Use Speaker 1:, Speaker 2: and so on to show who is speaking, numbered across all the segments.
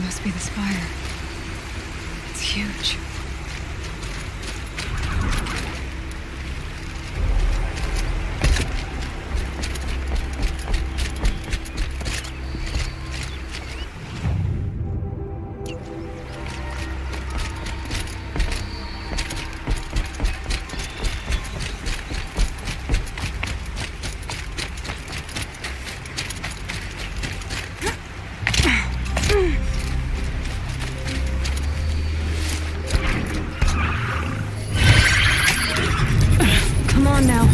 Speaker 1: must be the spire. It's huge. Come on now.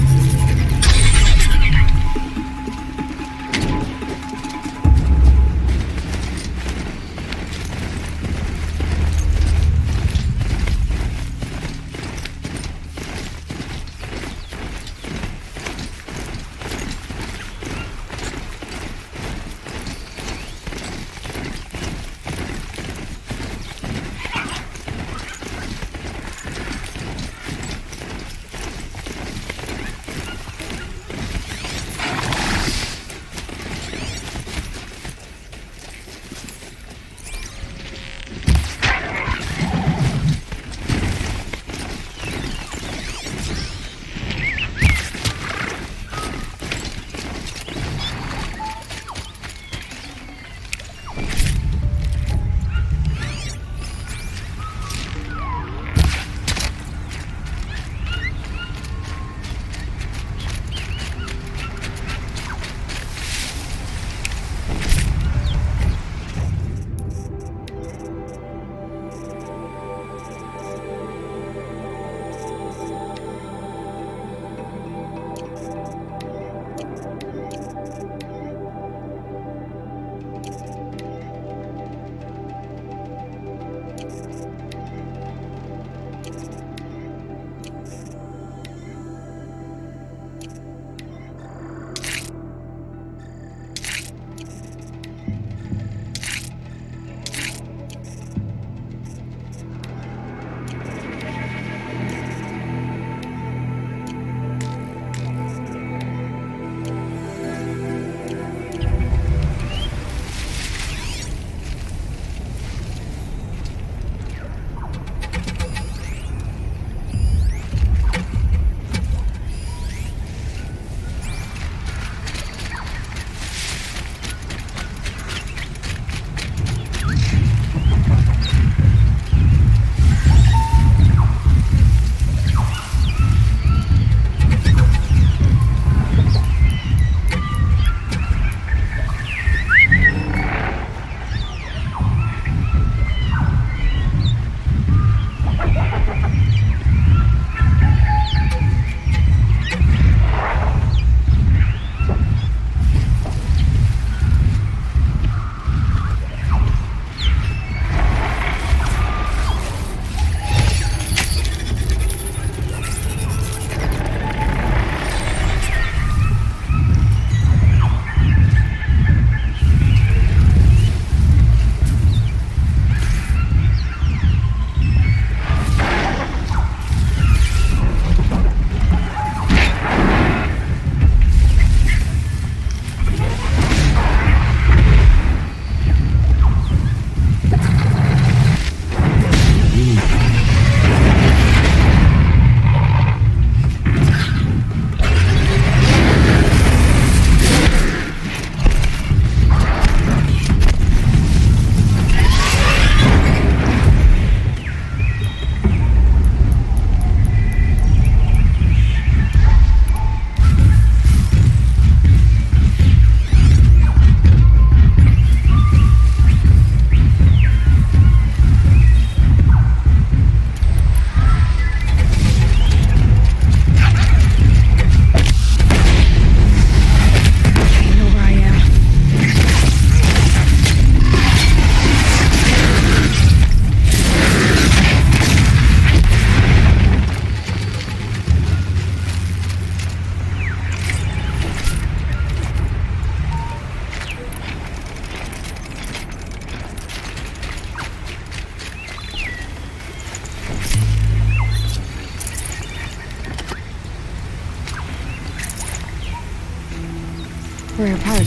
Speaker 1: We're apart.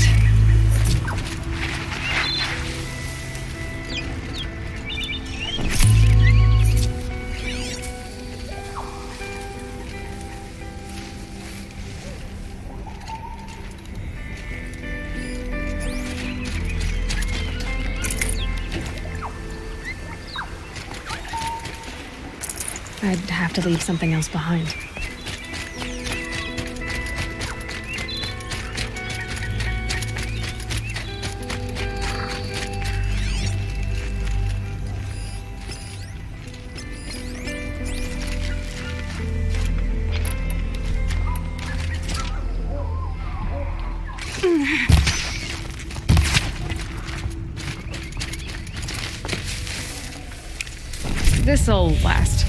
Speaker 1: I'd have to leave something else behind. This'll last.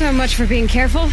Speaker 1: So much for being careful.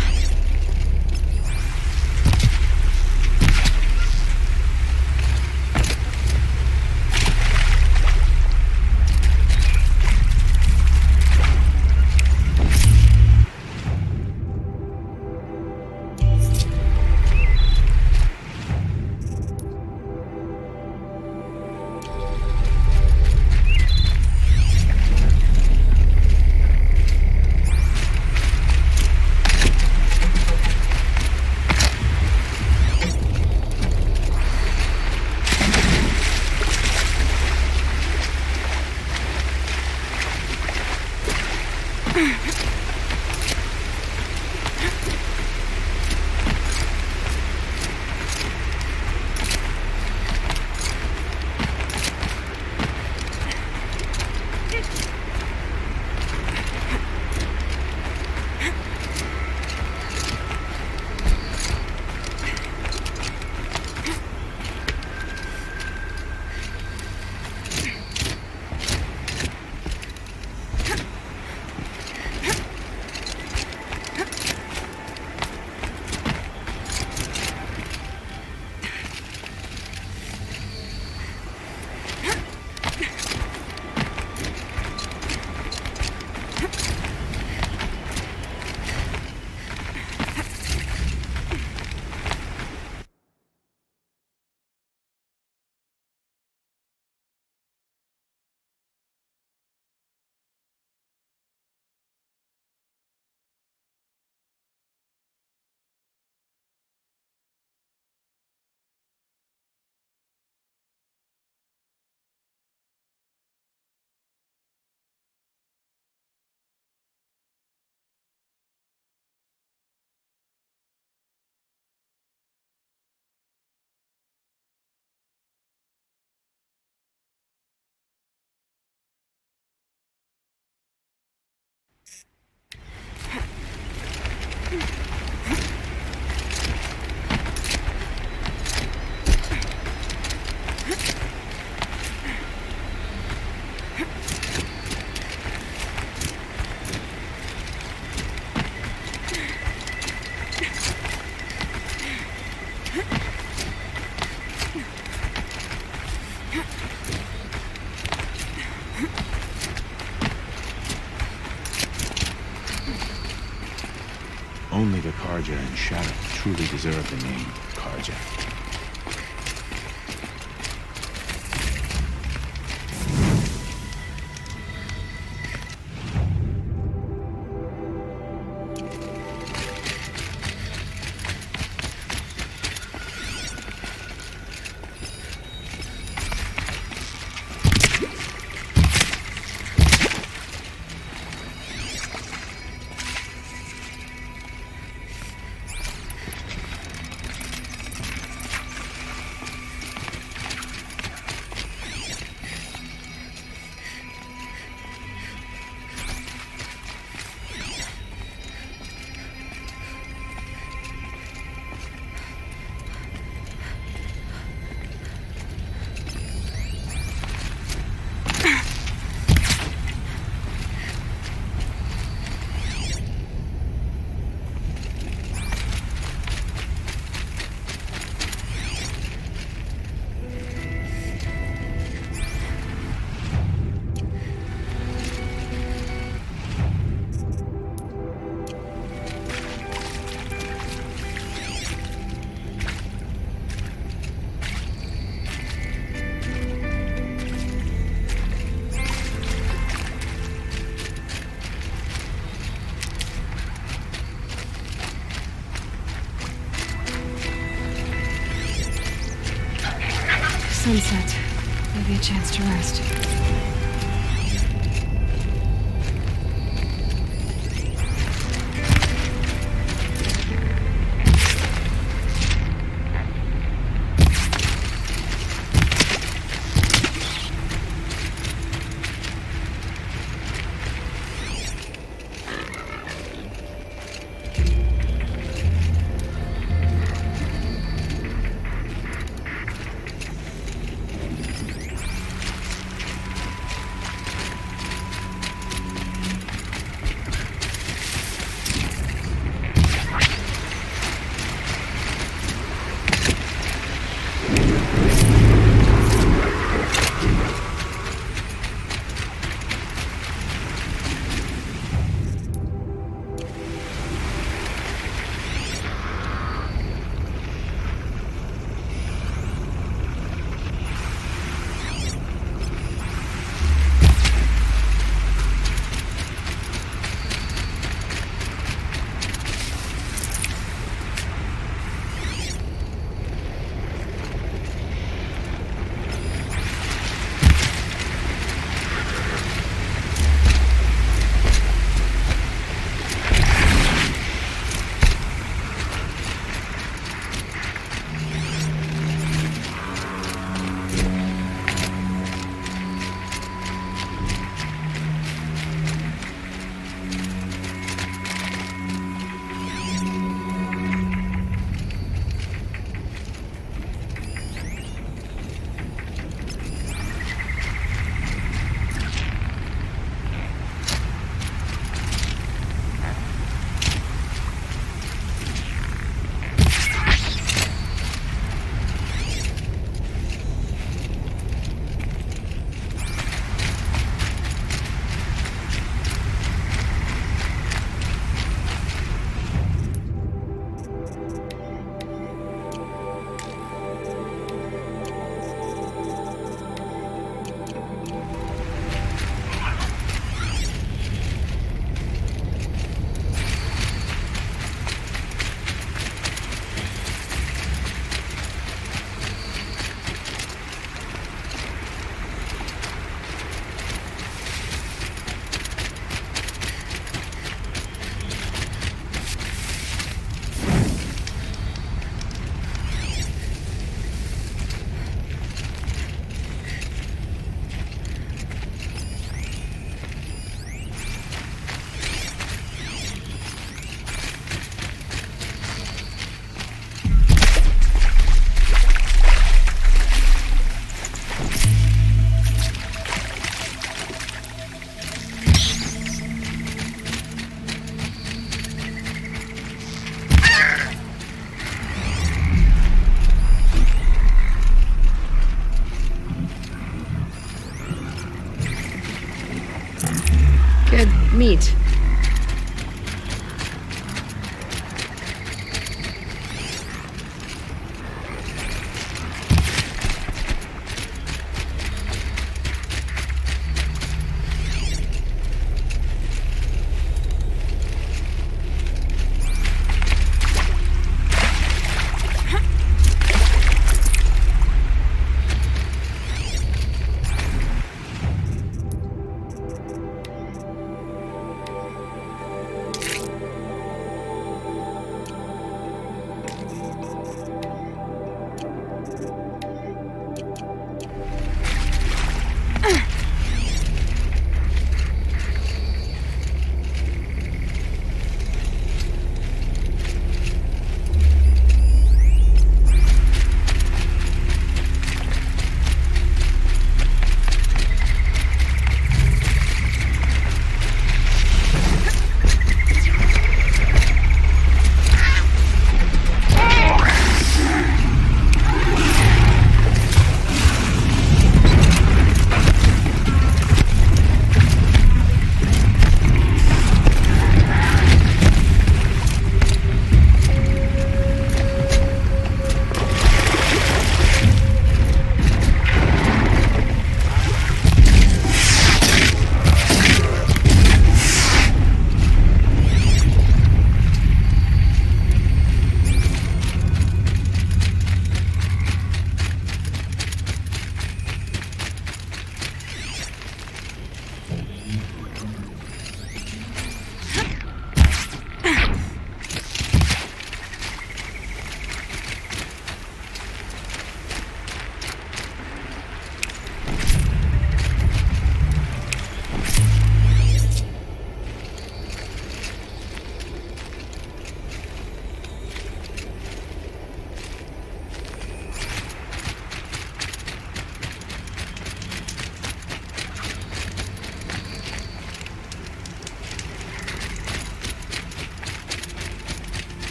Speaker 2: Nausea and Shadow truly deserve the name Carjack.
Speaker 1: Sunset. Maybe a chance to rest.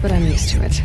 Speaker 1: but I'm used to it.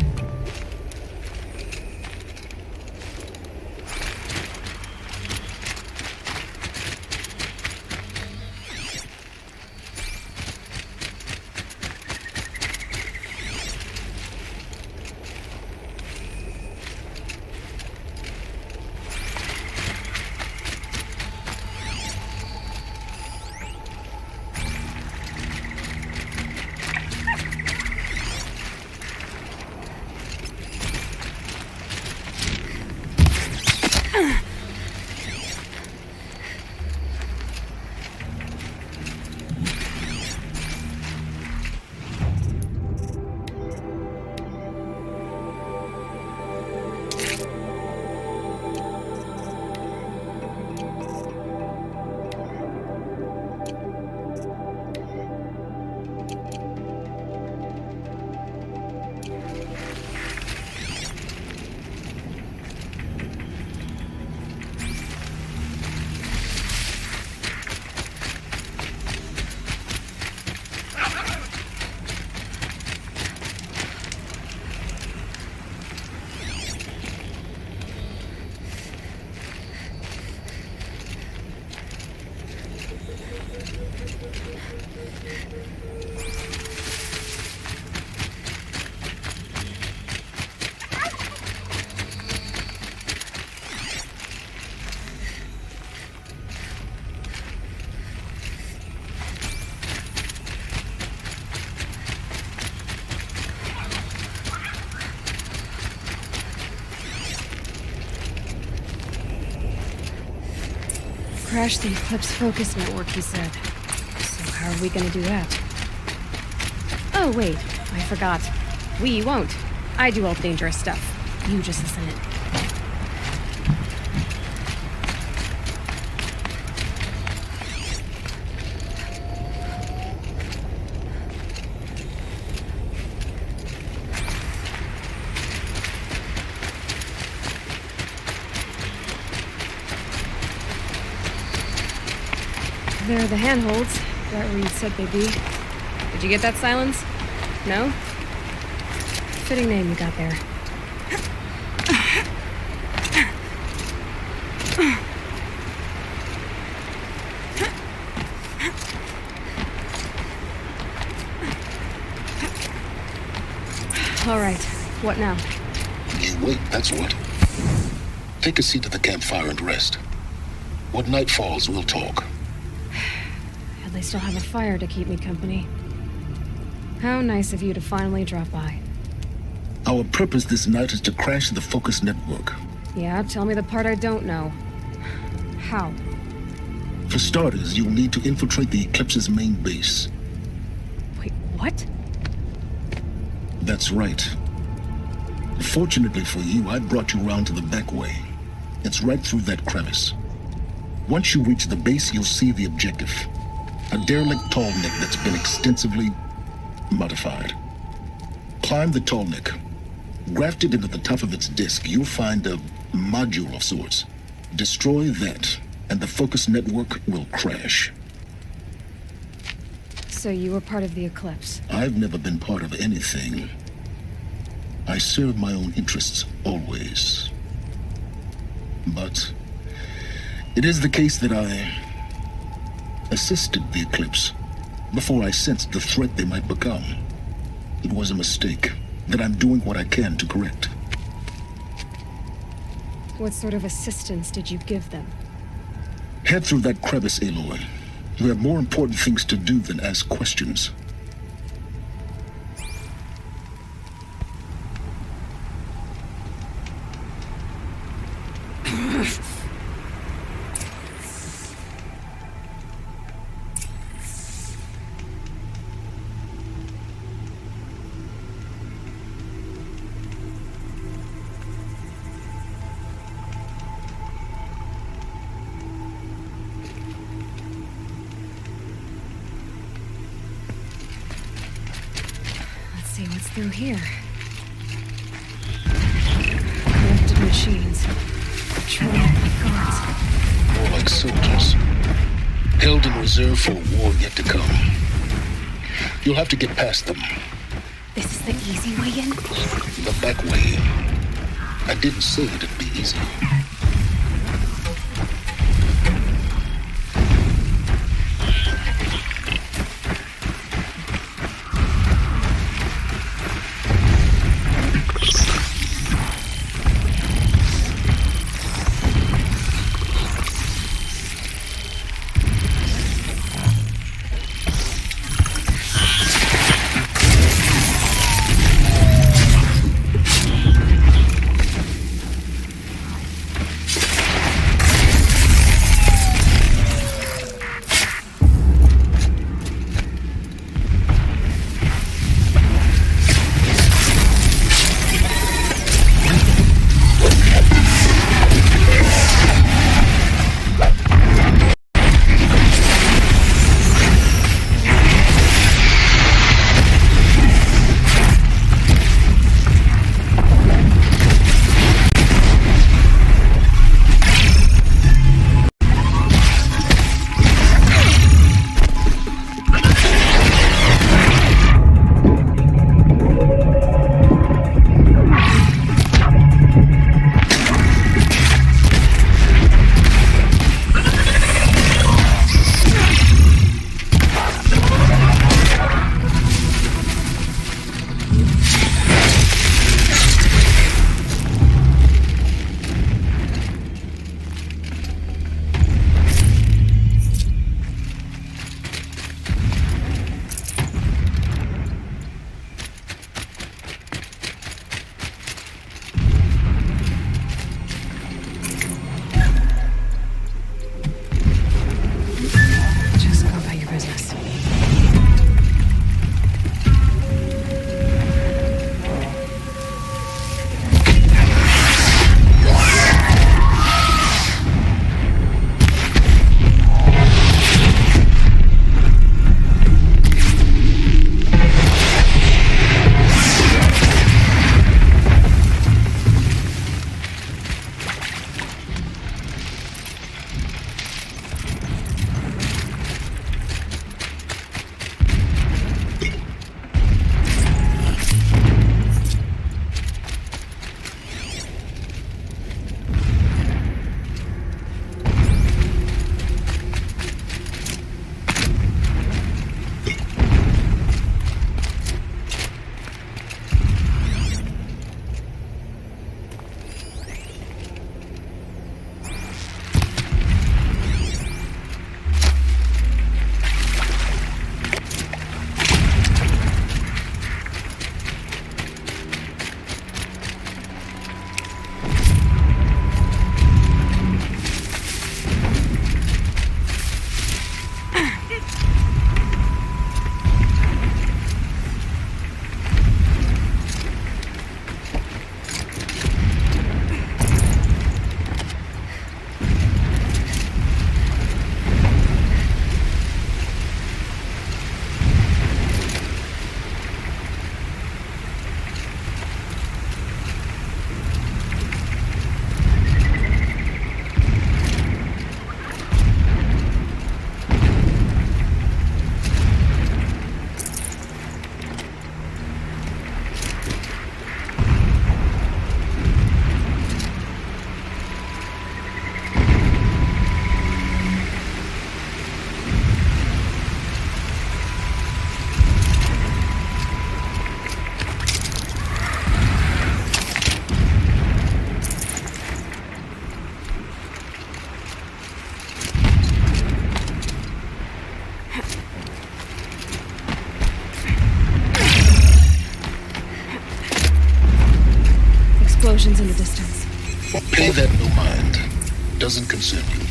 Speaker 1: Crash the Eclipse Focus Network, he said. So how are we gonna do that? Oh, wait. I forgot. We won't. I do all the dangerous stuff. You just listen in. There are the handholds that Reed said they'd be. Did you get that, Silence? No? Fitting name you got there. All right. What now?
Speaker 3: You wait, that's what. Take a seat at the campfire and rest. When night falls, we'll talk.
Speaker 1: At least I'll have a fire to keep me company. How nice of you to finally drop by.
Speaker 3: Our purpose this night is to crash the Focus Network.
Speaker 1: Yeah, tell me the part I don't know. How?
Speaker 3: For starters, you'll need to infiltrate the Eclipse's main base.
Speaker 1: Wait, what?
Speaker 3: That's right. Fortunately for you, I brought you round to the back way. It's right through that crevice. Once you reach the base, you'll see the objective. A derelict tall neck that's been extensively modified. Climb the tall neck. Grafted into the top of its disk, you'll find a module of sorts. Destroy that, and the Focus Network will crash.
Speaker 1: So you were part of the Eclipse.
Speaker 3: I've never been part of anything. I serve my own interests, always. But it is the case that I assisted the Eclipse before I sensed the threat they might become. It was a mistake that I'm doing what I can to correct.
Speaker 1: What sort of assistance did you give them?
Speaker 3: Head through that crevice, Aloy. You have more important things to do than ask questions.
Speaker 1: Let's see what's through here. Lifted machines. Patrolling like guards.
Speaker 3: More like soldiers. Held in reserve for a war yet to come. You'll have to get past them.
Speaker 1: This is the easy way in?
Speaker 3: The back way. I didn't say it'd be easy.
Speaker 1: Explosions in the distance.
Speaker 3: Pay that no mind. Doesn't concern you.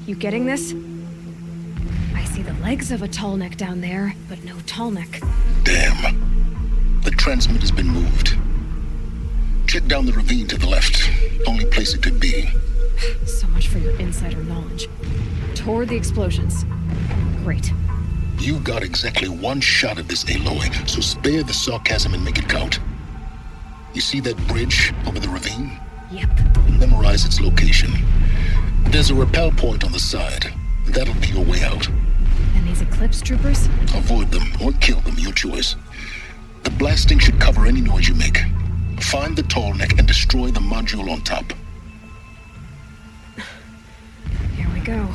Speaker 1: You getting this? I see the legs of a tall neck down there, but no tall neck.
Speaker 3: Damn. The transmit has been moved. Check down the ravine to the left. Only place it could be.
Speaker 1: So much for your insider knowledge. Toward the explosions. Great.
Speaker 3: You got exactly one shot at this, Aloy, so spare the sarcasm and make it count. You see that bridge over the ravine?
Speaker 1: Yep.
Speaker 3: Memorize its location. There's a rappel point on the side. That'll be your way out.
Speaker 1: And these Eclipse troopers?
Speaker 3: Avoid them or kill them, your choice. The blasting should cover any noise you make. Find the tall neck and destroy the module on top.
Speaker 1: Here we go.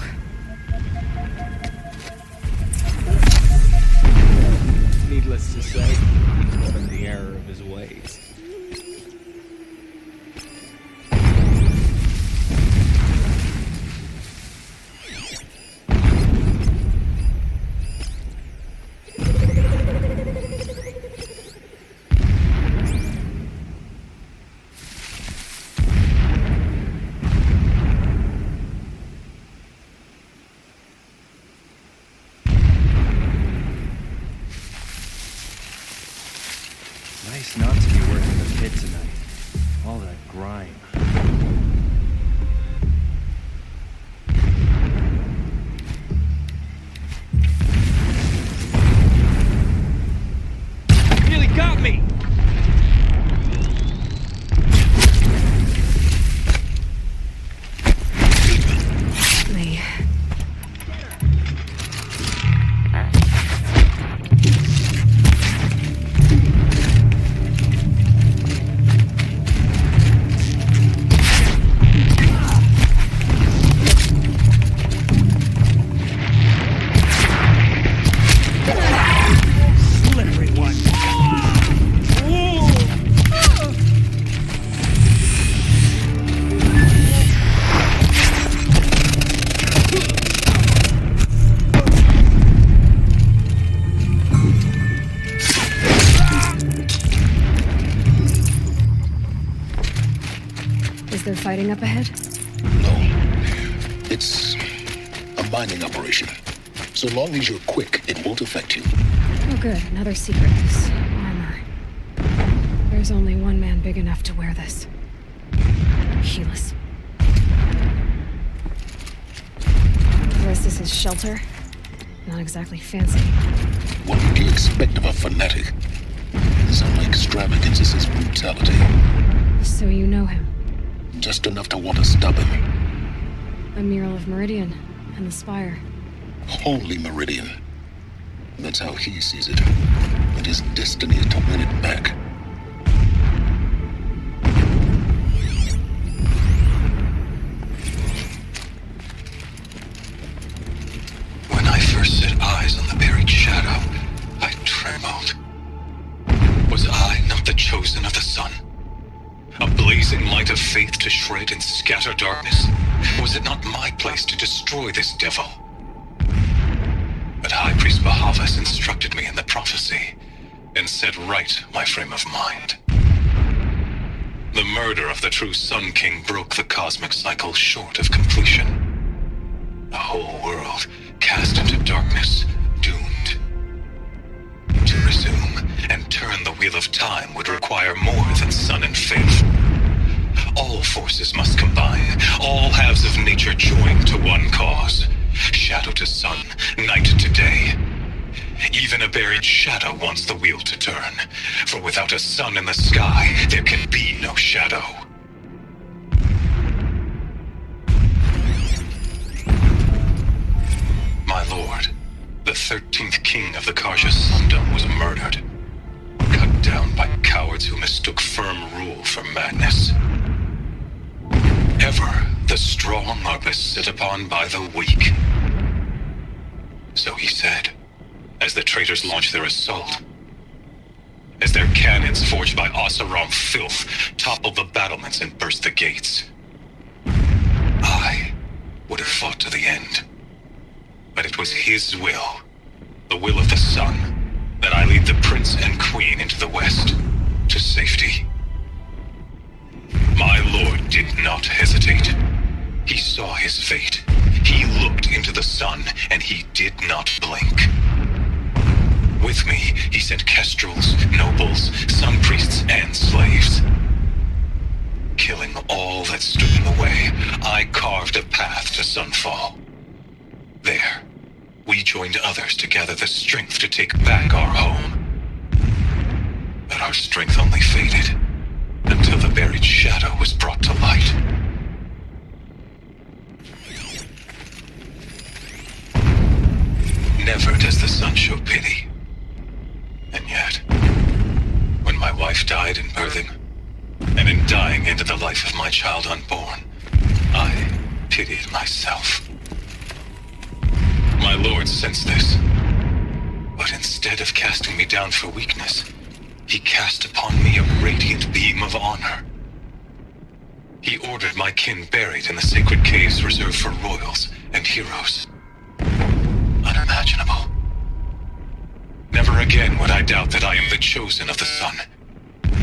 Speaker 4: Needless to say, he's not in the error of his ways. Nice not to be working the pit tonight. All that grime. Nearly got me!
Speaker 1: Lee.
Speaker 4: Slippery one.
Speaker 1: Is there fighting up ahead?
Speaker 3: No. It's a mining operation. So long as you're quick, it won't affect you.
Speaker 1: Oh good, another secret. This armor. There's only one man big enough to wear this. Helis. The rest is his shelter. Not exactly fancy.
Speaker 3: What would you expect of a fanatic? His only extravagance is his brutality.
Speaker 1: So you know him.
Speaker 3: Just enough to want to stop him.
Speaker 1: A mural of Meridian and the Spire.
Speaker 3: Holy Meridian. That's how he sees it. And his destiny is to win it back.
Speaker 5: When I first set eyes on the buried shadow, I trembled. Was I not the chosen of the sun? A blazing light of faith to shred and scatter darkness? Was it not my place to destroy this devil? But High Priest Bahavas instructed me in the prophecy, and set right my frame of mind. The murder of the true Sun King broke the cosmic cycle short of completion. The whole world cast into darkness, doomed. To resume and turn the wheel of time would require more than sun and faith. All forces must combine, all halves of nature join to one cause. Shadow to sun, night to day. Even a buried shadow wants the wheel to turn, for without a sun in the sky, there can be no shadow. My lord, the 13th king of the Karja Sundom was murdered. Cut down by cowards who mistook firm rule for madness. Ever the strong are beset upon by the weak. So he said, as the traitors launched their assault. As their cannons forged by Oseram filth toppled the battlements and burst the gates. I would have fought to the end. But it was his will, the will of the sun, that I lead the prince and queen into the west, to safety. My lord did not hesitate. He saw his fate. He looked sun, and he did not blink. With me, he sent kestrels, nobles, sun priests, and slaves. Killing all that stood in the way, I carved a path to Sunfall. There, we joined others to gather the strength to take back our home. But our strength only faded until the buried shadow was brought to light. Never does the sun show pity. And yet, when my wife died in birthing, and in dying into the life of my child unborn, I pitied myself. My lord sensed this, but instead of casting me down for weakness, he cast upon me a radiant beam of honor. He ordered my kin buried in the sacred caves reserved for royals and heroes. Unimaginable. Never again would I doubt that I am the chosen of the sun.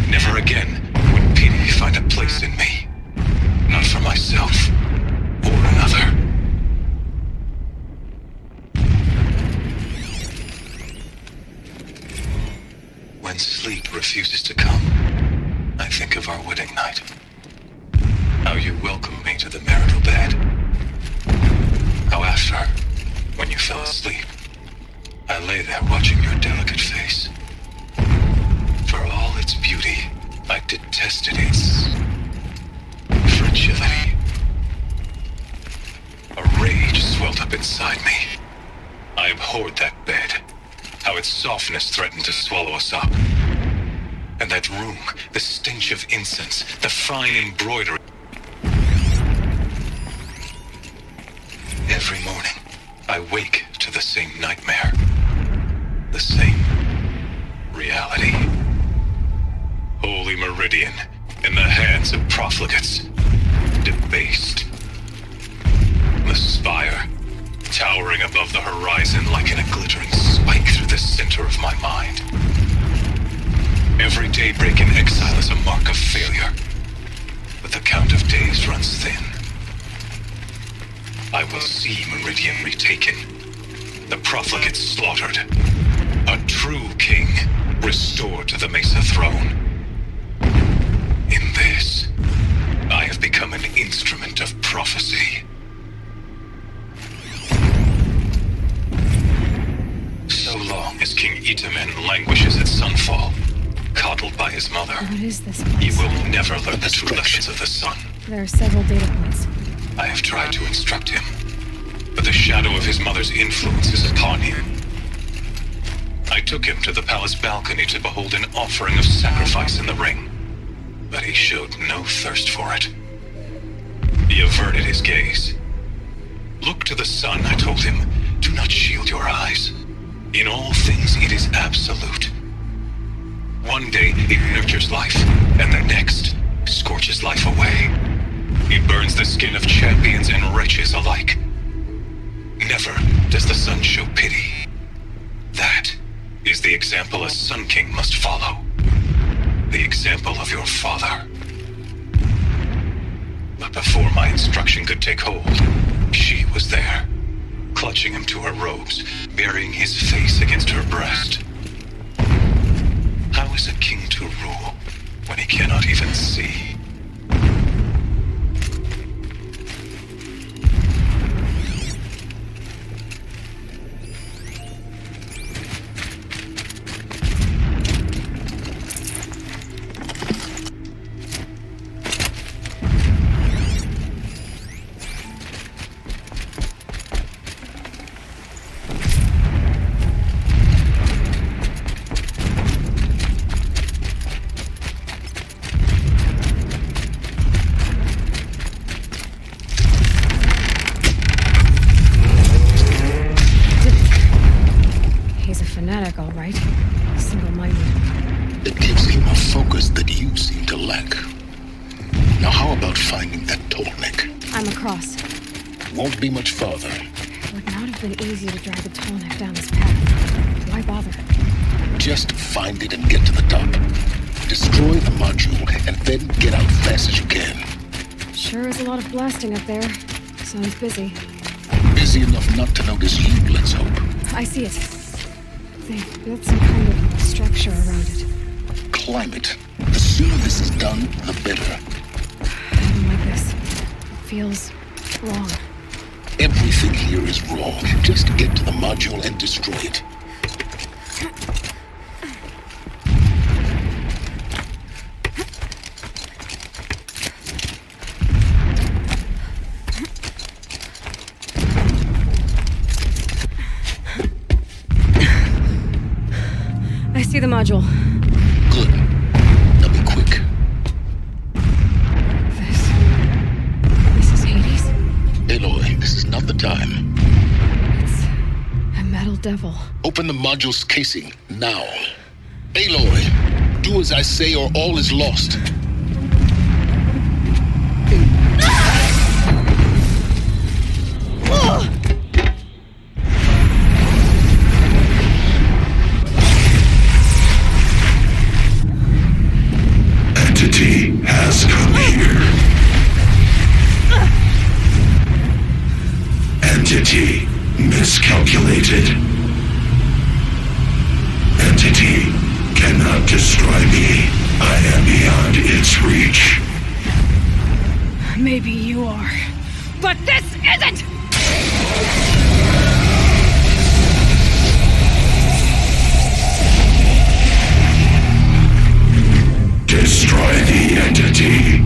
Speaker 5: Never again would pity find a place in me. Not for myself or another. When sleep refuses to come, I think of our wedding night. How you welcomed me to the marital bed. How after, when you fell asleep, I lay there watching your delicate face. For all its beauty, I detested its fragility. A rage swelled up inside me. I abhorred that bed. How its softness threatened to swallow us up. And that room, the stench of incense, the fine embroidery. Every morning, I wake to the same nightmare. The same reality. Holy Meridian, in the hands of profligates. Debased. The spire, towering above the horizon like a glittering spike through the center of my mind. Every daybreak in exile is a mark of failure, but the count of days runs thin. I will see Meridian retaken, the profligates slaughtered, a true king restored to the Mesa throne. In this, I have become an instrument of prophecy. So long as King Itamen languishes at Sunfall, coddled by his mother,
Speaker 1: What is this
Speaker 5: he
Speaker 1: place?
Speaker 5: will never learn the true lessons of the sun.
Speaker 1: There are several data points.
Speaker 5: I have tried to instruct him, but the shadow of his mother's influence is upon him. I took him to the palace balcony to behold an offering of sacrifice in the ring, but he showed no thirst for it. He averted his gaze. Look to the sun, I told him. Do not shield your eyes. In all things, it is absolute. One day, it nurtures life, and the next, scorches life away. It burns the skin of champions and wretches alike. Never does the sun show pity. That is the example a Sun King must follow. The example of your father. But before my instruction could take hold, she was there, clutching him to her robes, burying his face against her breast. How is a king to rule when he cannot even see?
Speaker 1: He's a fanatic, all right. Single-minded.
Speaker 3: It gives him a focus that you seem to lack. Now how about finding that Tallneck?
Speaker 1: I'm across.
Speaker 3: Won't be much farther.
Speaker 1: It would not have been easy to drag the Tallneck down this path. Why bother?
Speaker 3: Just find it and get to the top. Destroy the module and then get out fast as you can.
Speaker 1: Sure is a lot of blasting up there. Sounds busy.
Speaker 3: Busy busy enough not to notice you, let's hope.
Speaker 1: I see it. They built some kind of structure around it.
Speaker 3: Climb it. The sooner this is done, the better.
Speaker 1: I don't like this. Feels wrong.
Speaker 3: Everything here is wrong. Just get to the module and destroy it.
Speaker 1: I see the module.
Speaker 3: Good. Now be quick.
Speaker 1: This is Hades?
Speaker 3: Aloy, this is not the time.
Speaker 1: It's a metal devil.
Speaker 3: Open the module's casing, now. Aloy, do as I say or all is lost.
Speaker 6: Entity has come here. Entity miscalculated. Entity cannot destroy me. I am beyond its reach.
Speaker 1: Maybe you are. But this isn't!
Speaker 6: Destroy the entity.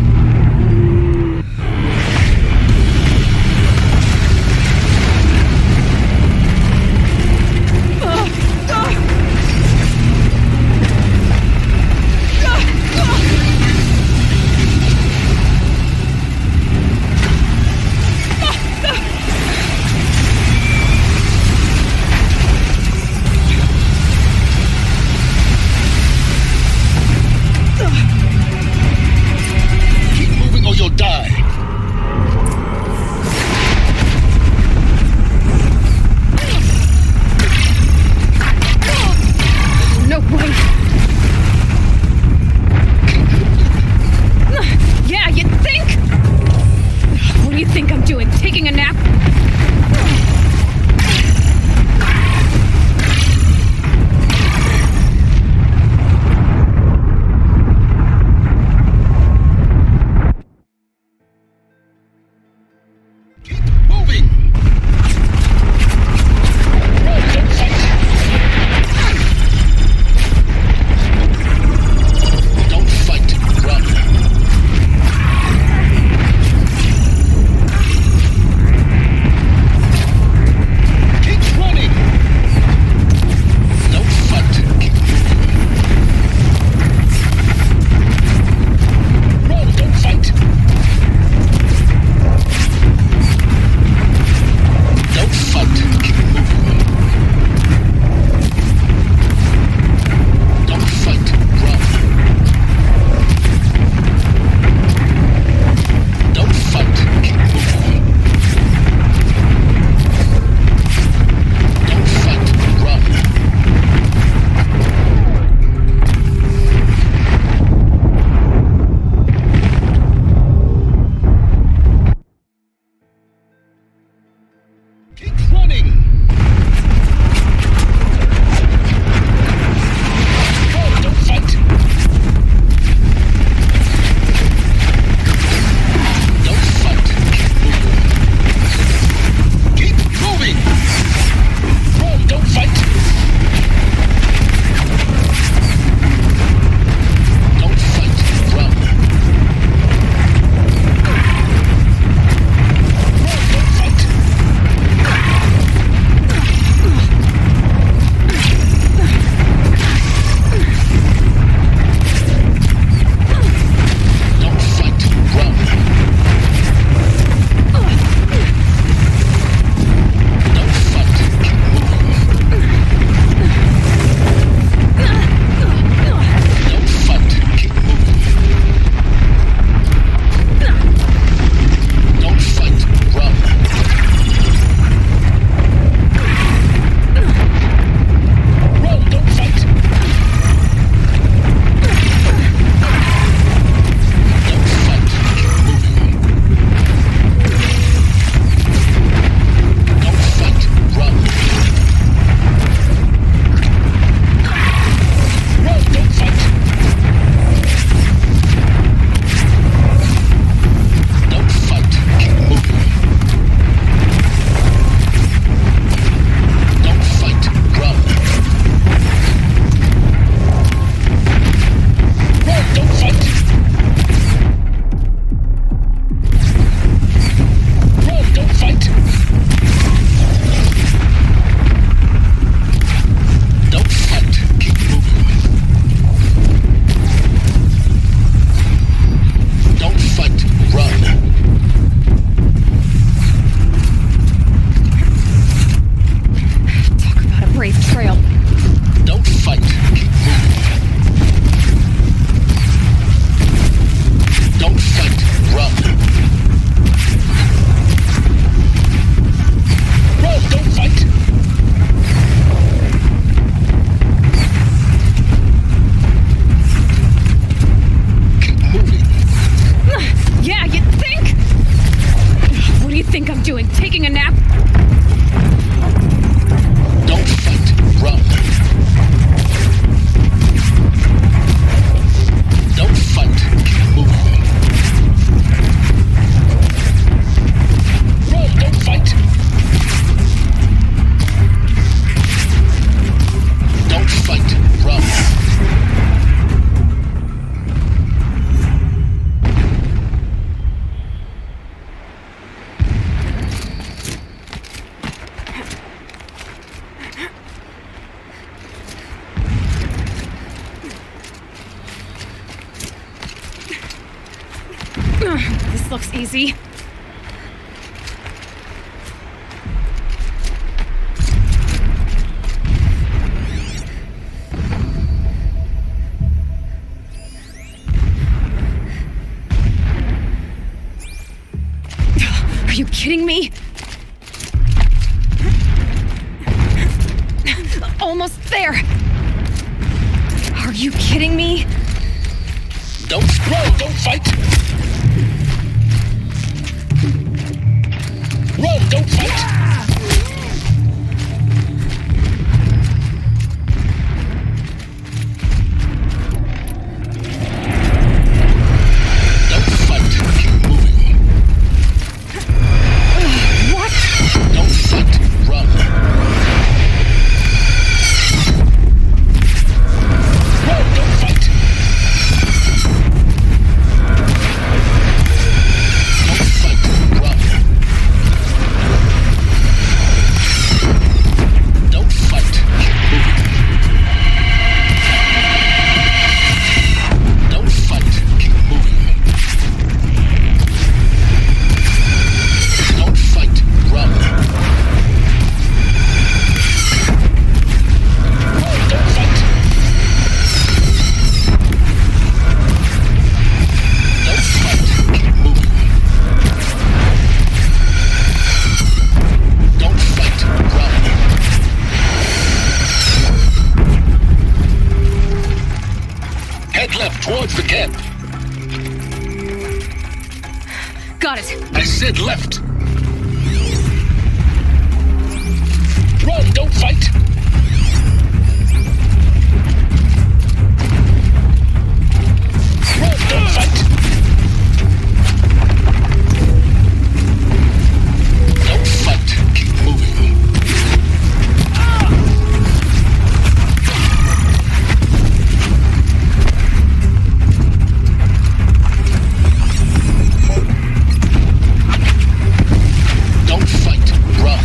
Speaker 1: easy. Are you kidding me? Almost there. Are you kidding me?
Speaker 3: Don't run, don't fight! Run, don't fight! Don't fight, keep moving.
Speaker 1: What?
Speaker 3: Don't fight, run. Run, don't fight! Don't fight, run. Don't fight, keep moving. Don't fight, keep moving. Don't fight, run. Run, don't fight. Don't fight, keep moving. Don't fight, run. Head left towards the camp.
Speaker 1: Got it.
Speaker 3: I said left. Run, don't fight. Run, don't fight. Don't fight, keep moving. Don't fight, run.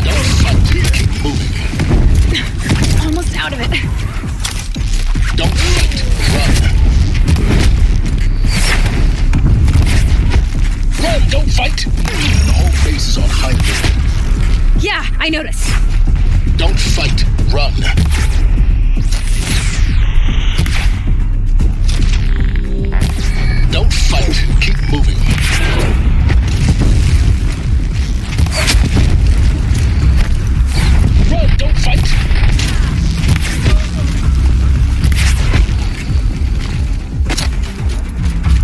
Speaker 3: Don't fight, keep moving.
Speaker 1: Almost out of it.
Speaker 3: Don't fight, run. Run, don't fight. The whole base is on high alert.
Speaker 1: Yeah, I noticed.
Speaker 3: Don't fight, run. Don't fight, keep moving. Run, don't fight.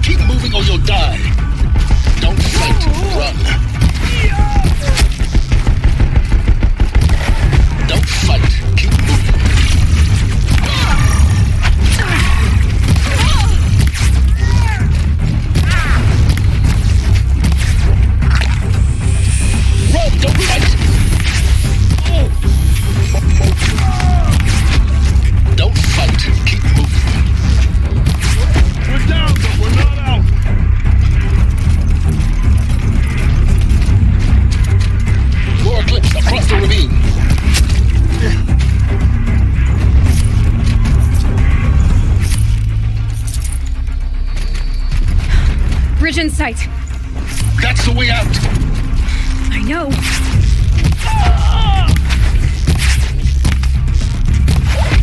Speaker 3: Keep moving or you'll die. Don't fight, run. Don't fight, keep moving. Run, don't fight. Don't fight, keep moving.
Speaker 6: We're down, but we're not out.
Speaker 3: More eclipse across the ravine.
Speaker 1: Bridge in sight.
Speaker 3: That's the way out.
Speaker 1: I know.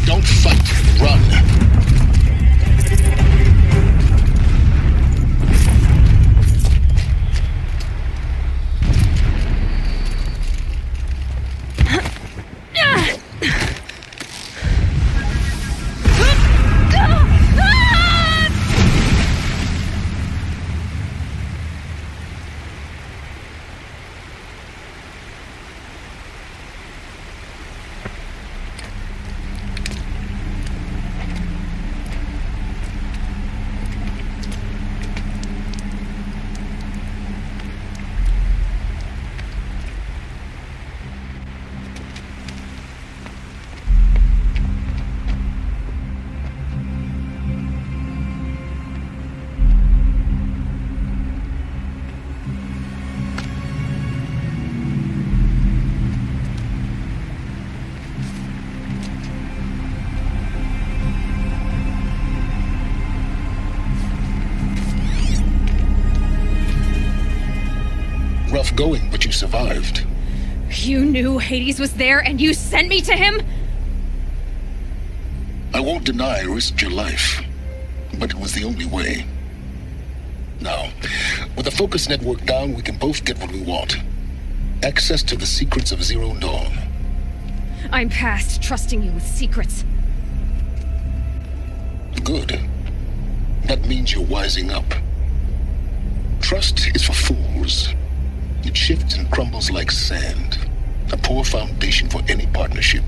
Speaker 3: Don't fight, run. rough going, but you survived.
Speaker 1: You knew Hades was there and you sent me to him?
Speaker 3: I won't deny I risked your life, but it was the only way. Now, with the focus network down, we can both get what we want. Access to the secrets of Zero Dawn.
Speaker 1: I'm past trusting you with secrets.
Speaker 3: Good. That means you're wising up. Trust is for fools. It shifts and crumbles like sand. A poor foundation for any partnership.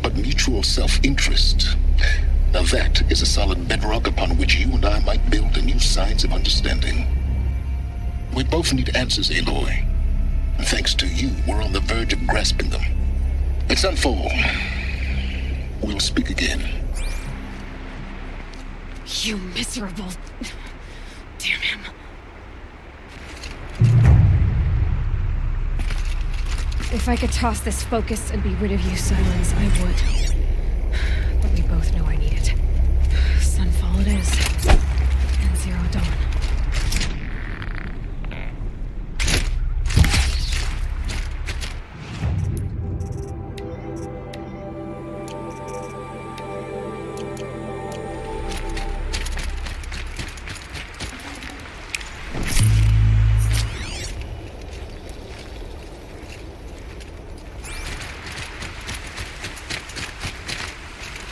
Speaker 3: But mutual self-interest, now that is a solid bedrock upon which you and I might build a new science of understanding. We both need answers, Aloy. And thanks to you, we're on the verge of grasping them. Let's unfold. We'll speak again.
Speaker 1: You miserable... Damn him. If I could toss this focus and be rid of you, Silence, I would. But we both know I need it. Sunfall it is. And Zero Dawn.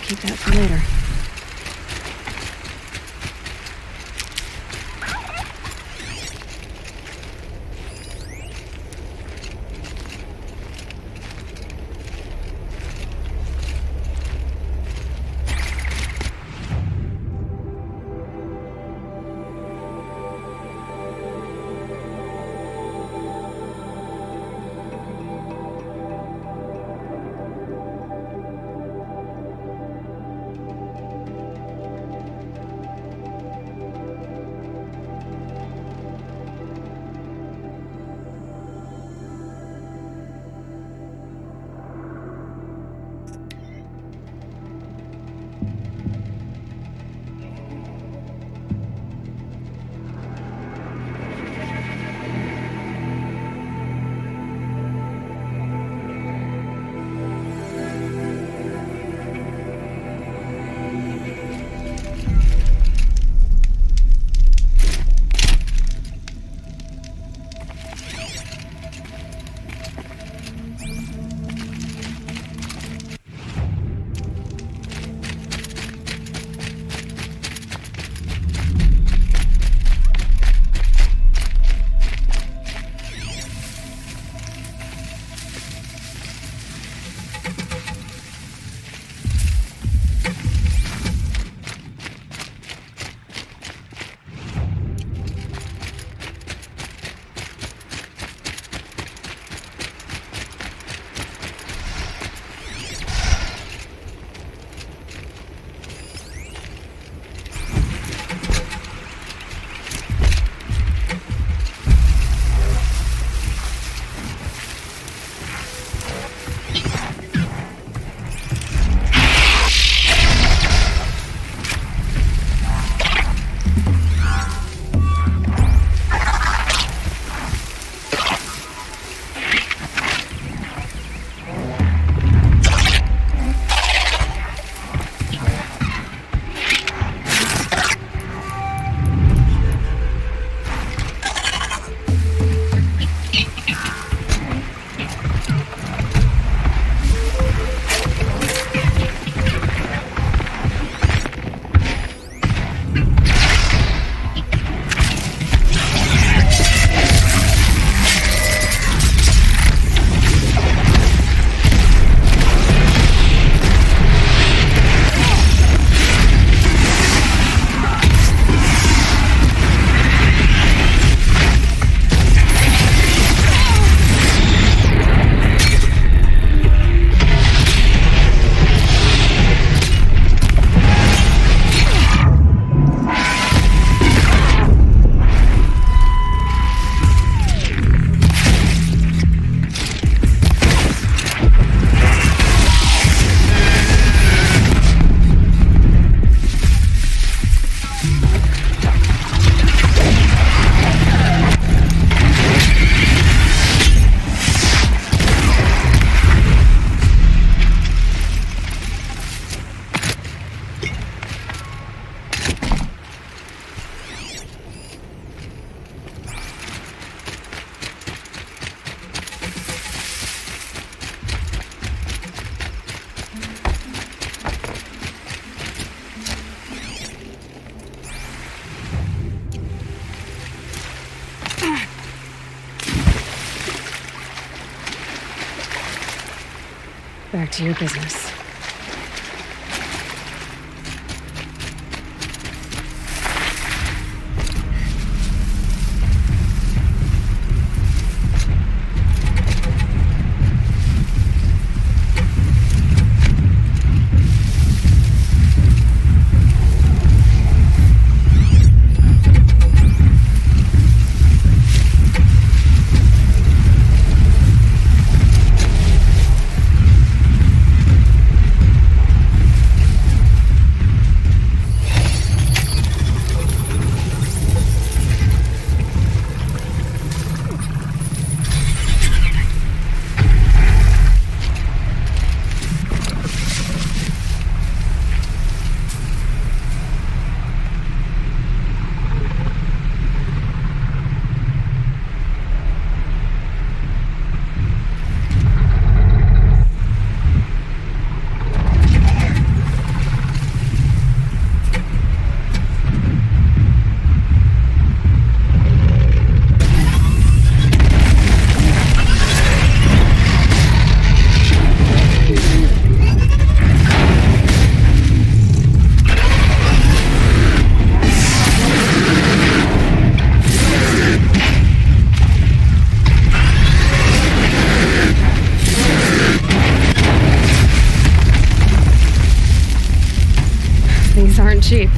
Speaker 1: Keep that for later. Back to your business. These aren't cheap.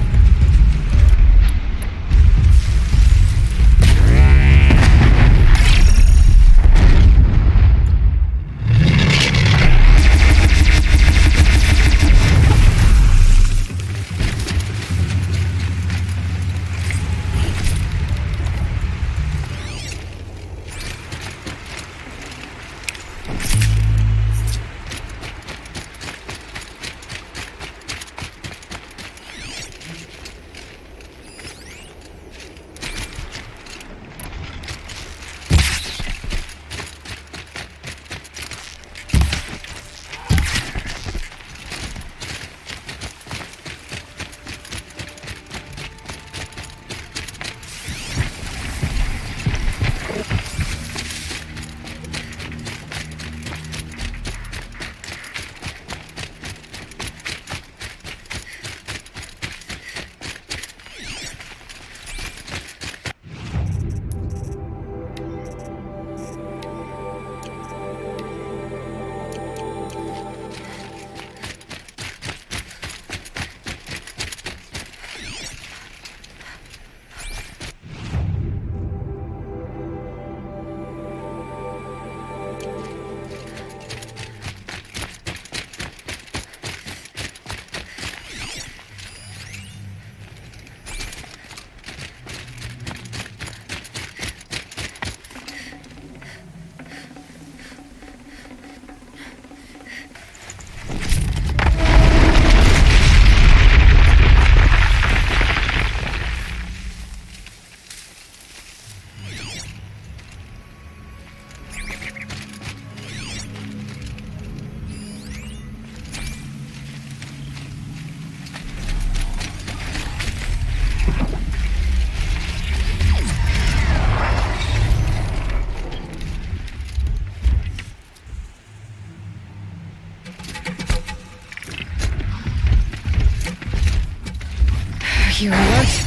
Speaker 1: Here it works.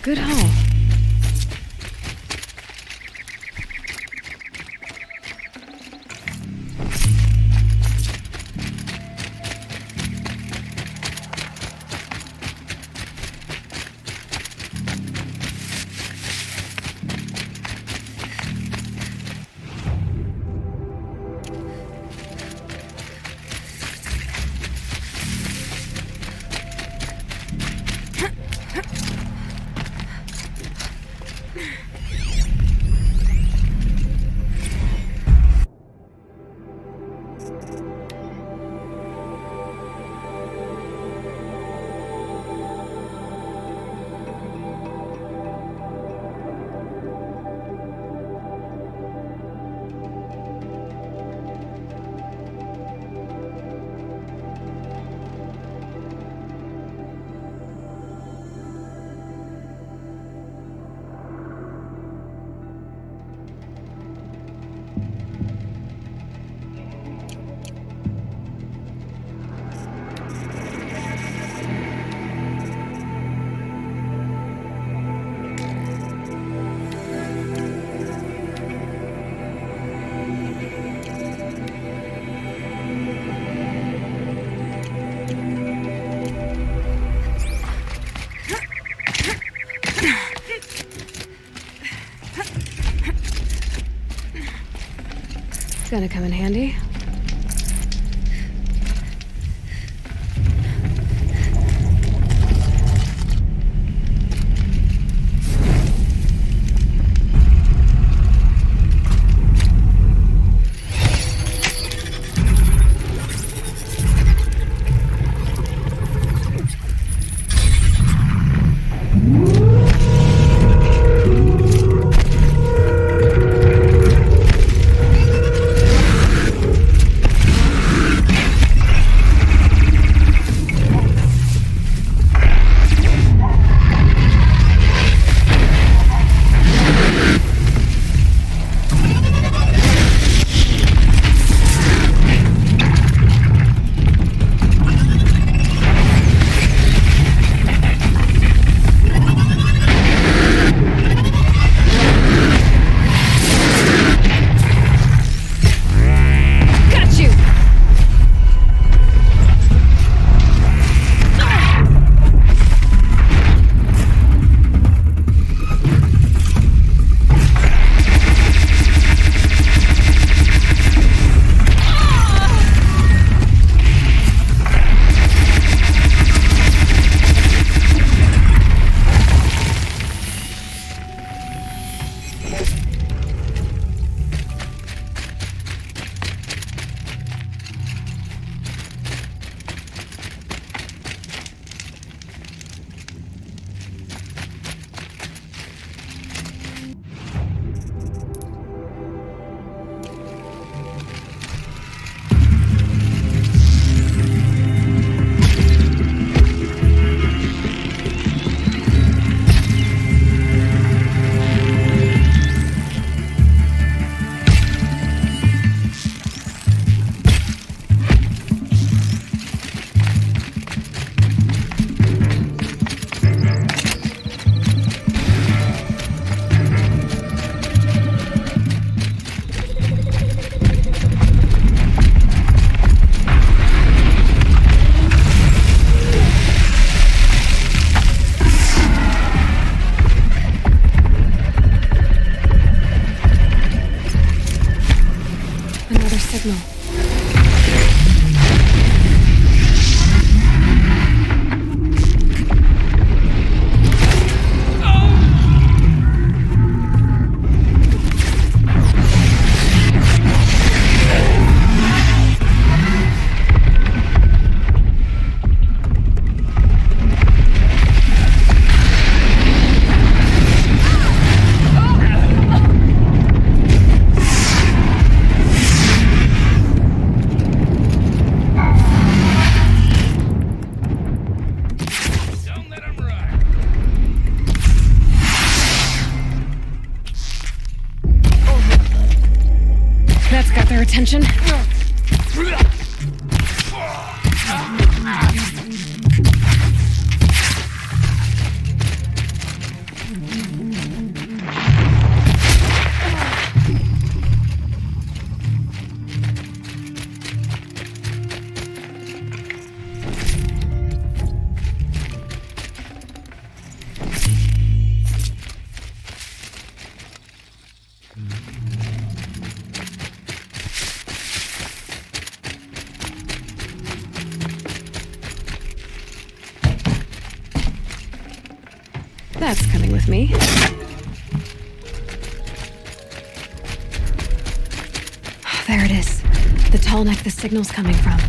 Speaker 1: Good haul. gonna come in handy. Signal. That's got their attention. That's coming with me. There it is. The tall neck the signal's coming from.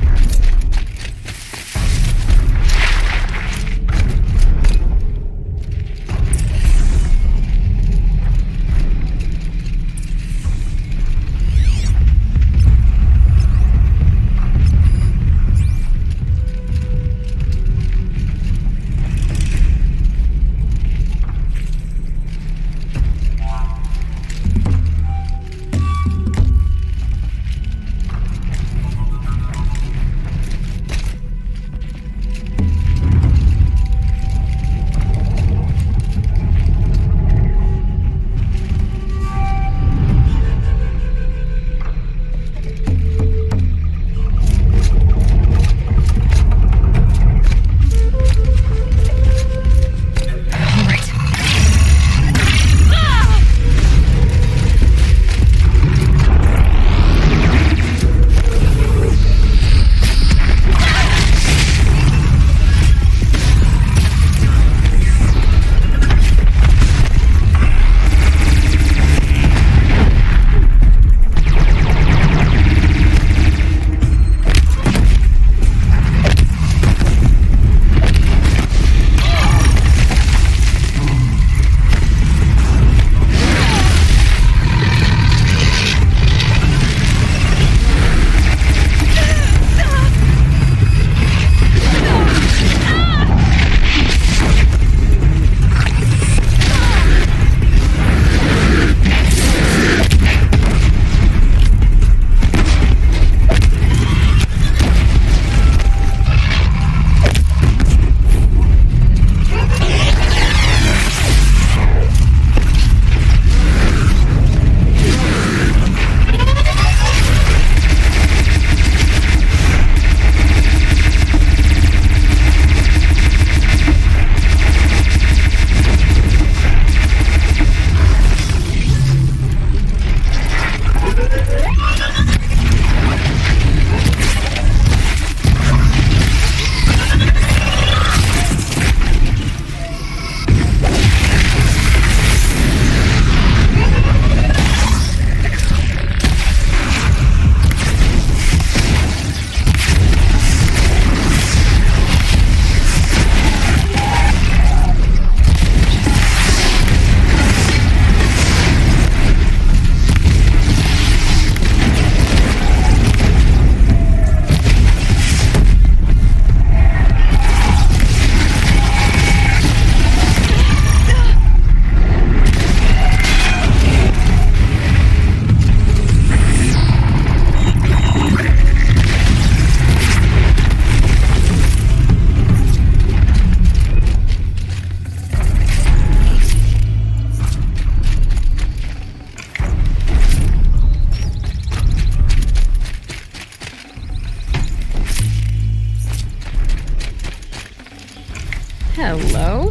Speaker 1: Hello?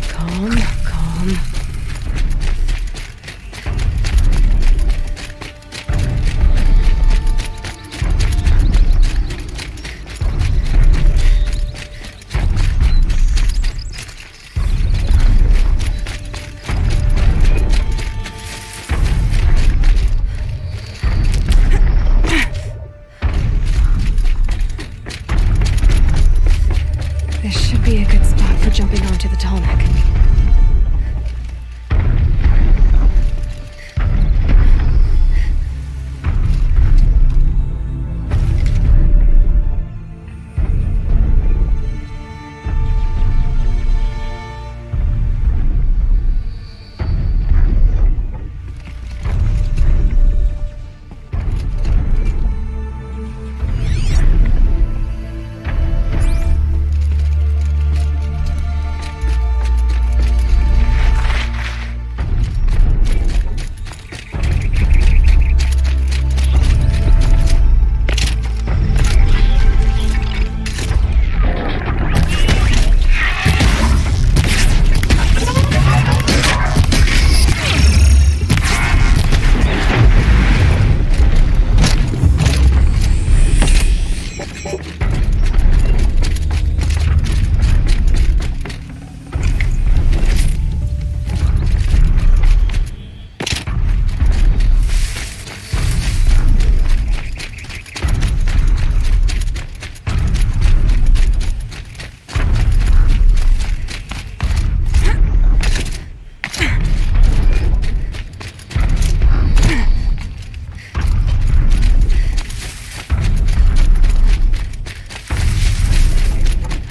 Speaker 1: Calm, calm. This should be a good spot for jumping onto the tall neck.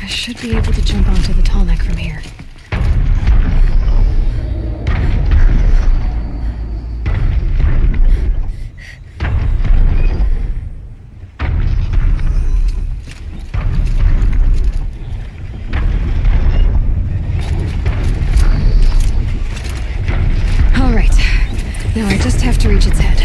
Speaker 1: Should be able to jump onto the tall neck from here. All right. Now I just have to reach its head.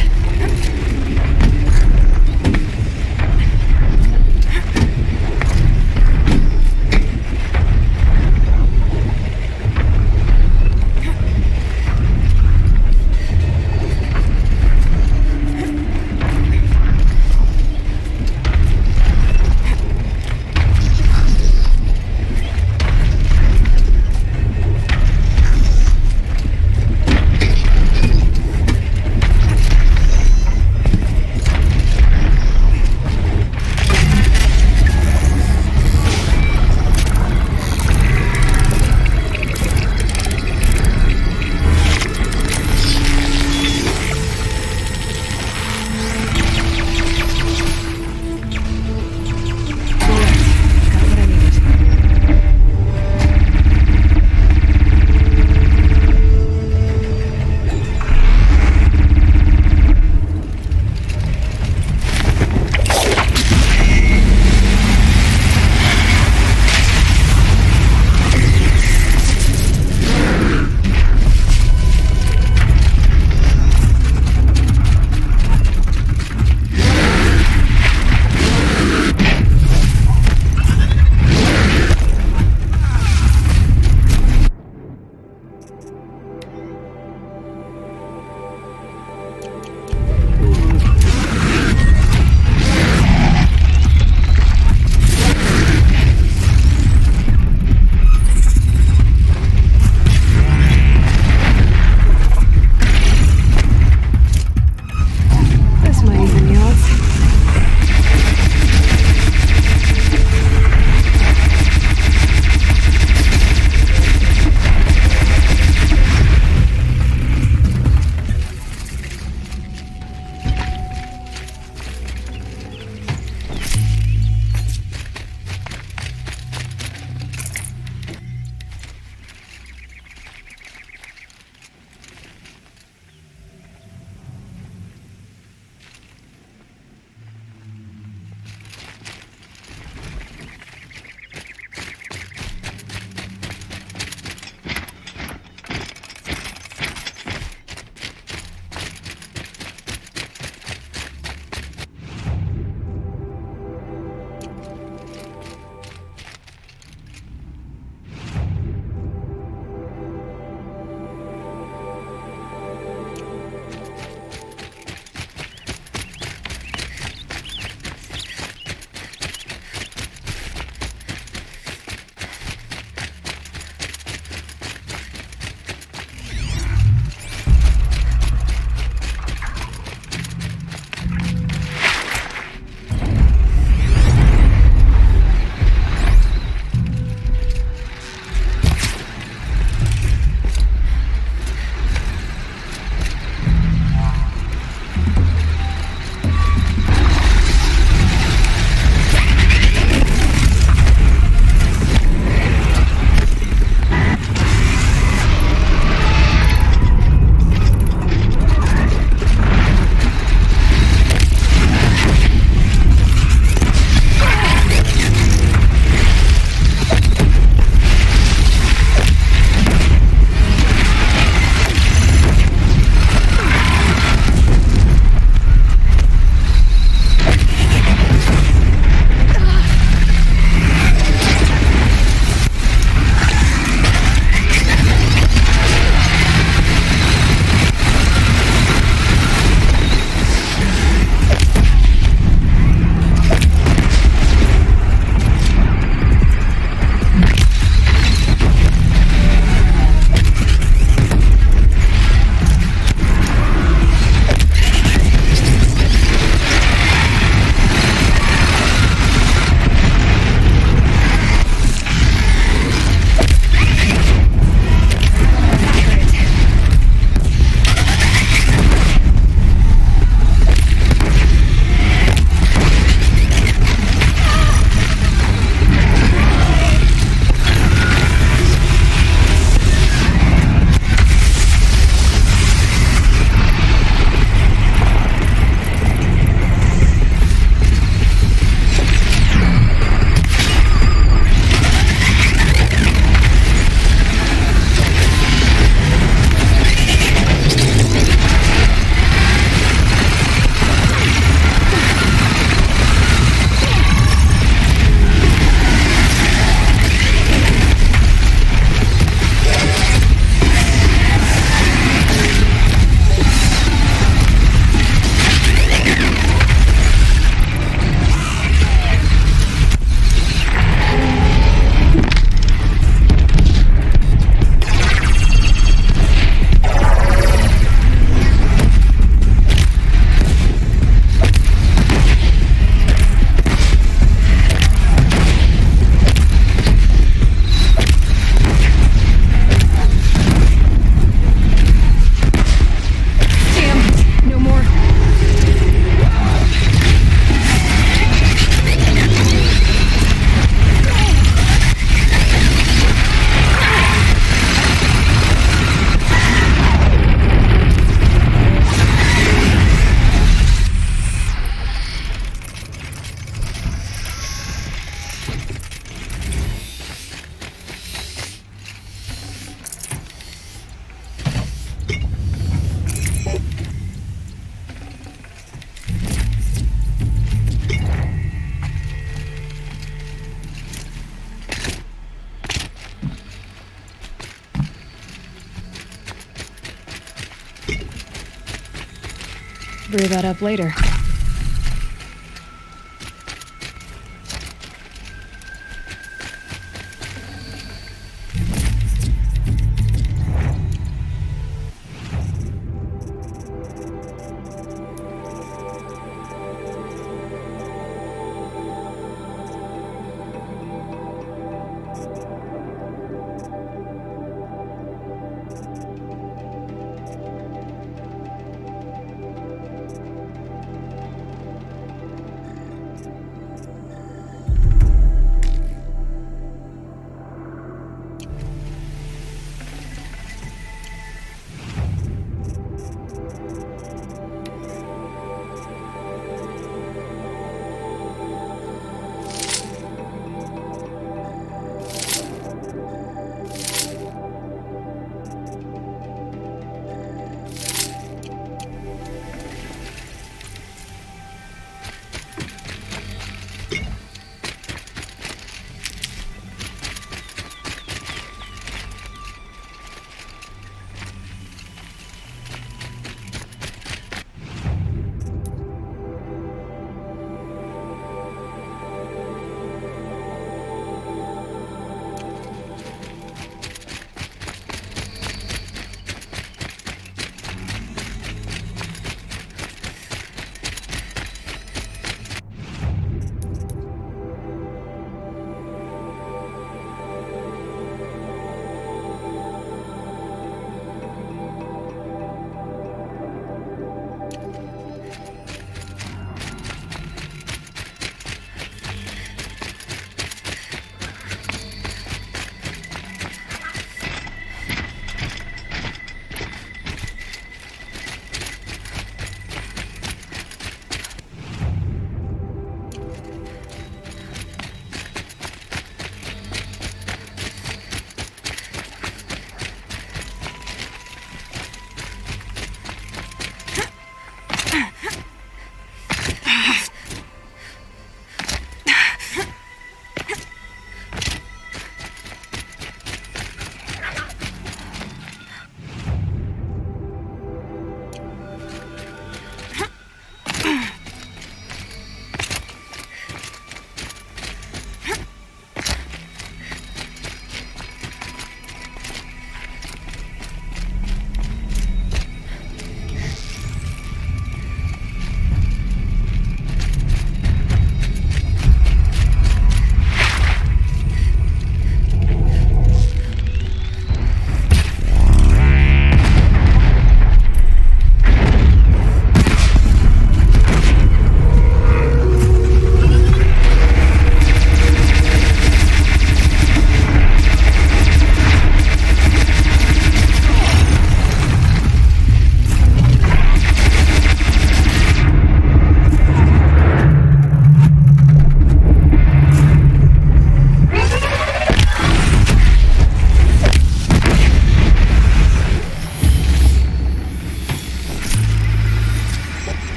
Speaker 1: screw that up later.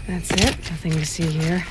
Speaker 1: That's it. Nothing to see here.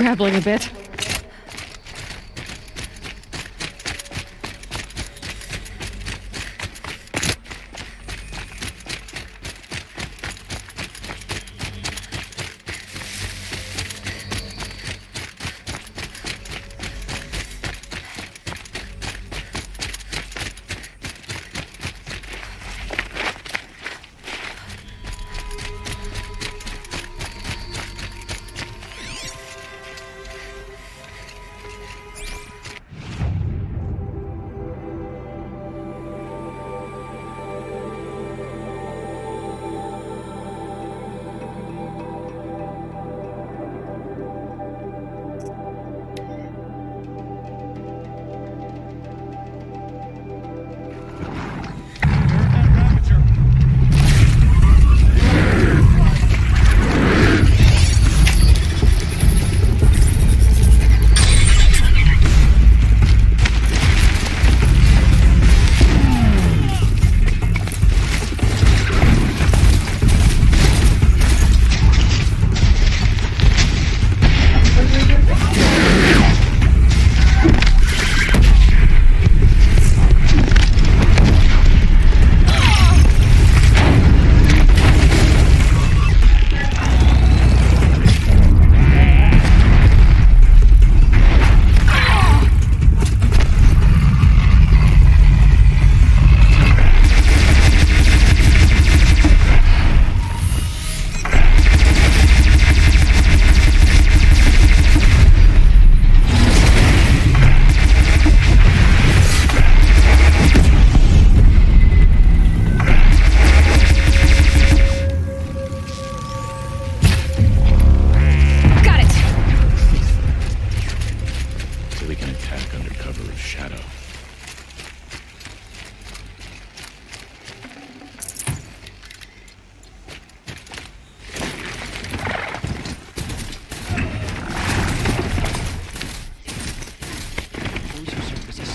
Speaker 1: scrabbling a bit.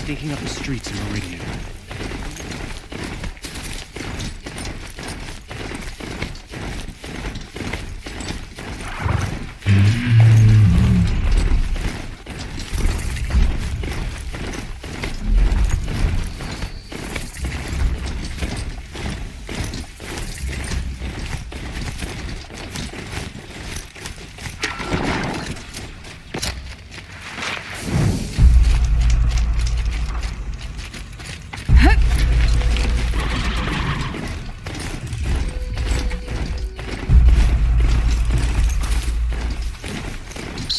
Speaker 4: Staking up the streets in Meridian.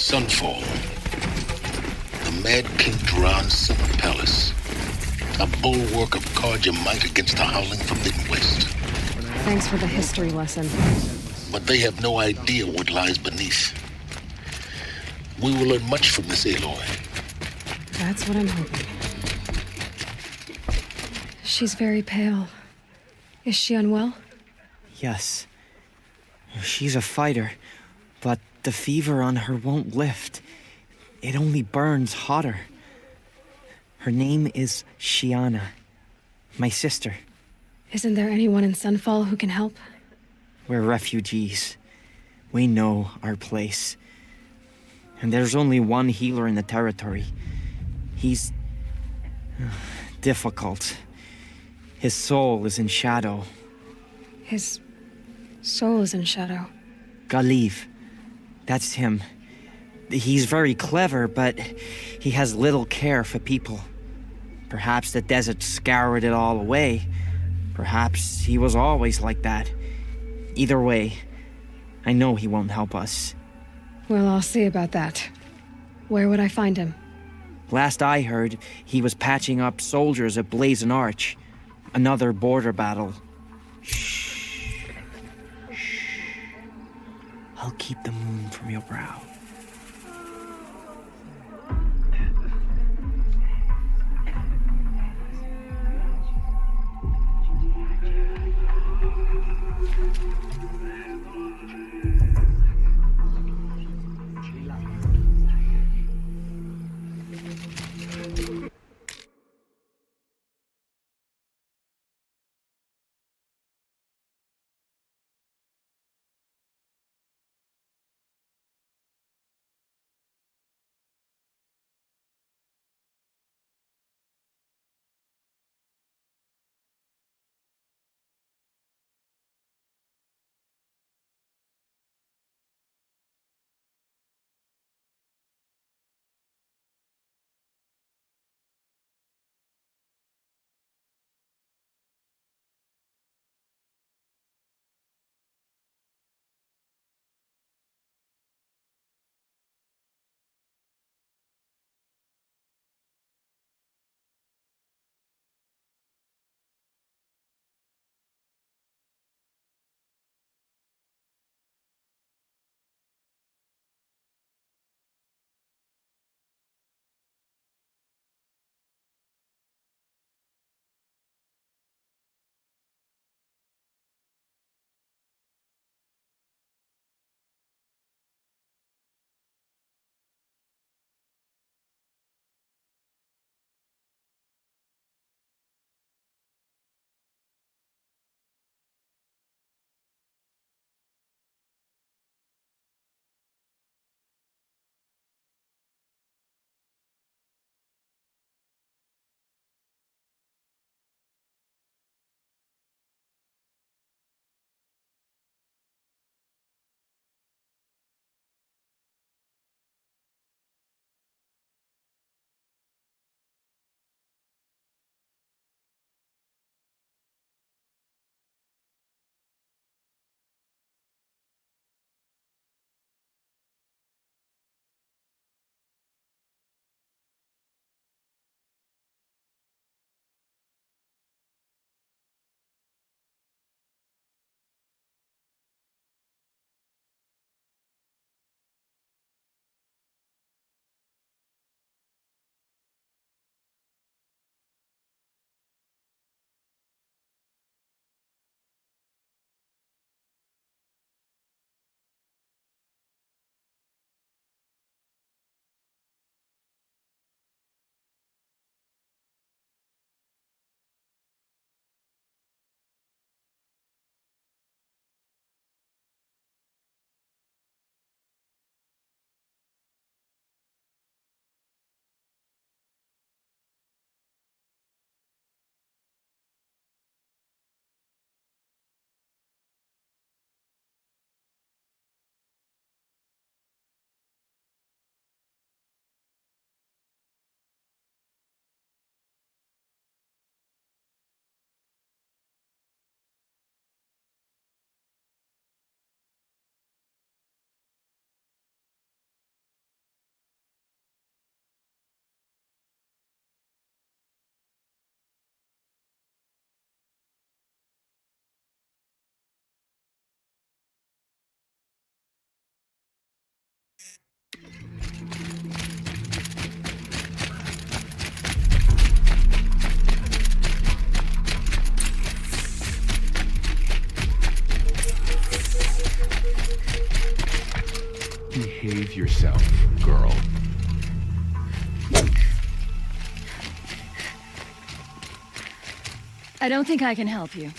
Speaker 3: Sunfall. The Mad King Duran's summer palace. A bulwark of Carja might against the howling Forbidden West.
Speaker 1: Thanks for the history lesson.
Speaker 3: But they have no idea what lies beneath. We will learn much from this Aloy.
Speaker 1: That's what I'm hoping. She's very pale. Is she unwell?
Speaker 7: Yes. She's a fighter, but the fever on her won't lift. It only burns hotter. Her name is Shiana, my sister.
Speaker 1: Isn't there anyone in Sunfall who can help?
Speaker 7: We're refugees. We know our place. And there's only one healer in the territory. He's difficult. His soul is in shadow.
Speaker 1: His soul is in shadow.
Speaker 7: Galiv. That's him. He's very clever, but he has little care for people. Perhaps the desert scoured it all away. Perhaps he was always like that. Either way, I know he won't help us.
Speaker 1: Well, I'll see about that. Where would I find him?
Speaker 7: Last I heard, he was patching up soldiers at Blazon Arch. Another border battle. Shh. Shh. I'll keep the moon from your brow.
Speaker 1: I don't think I can help you.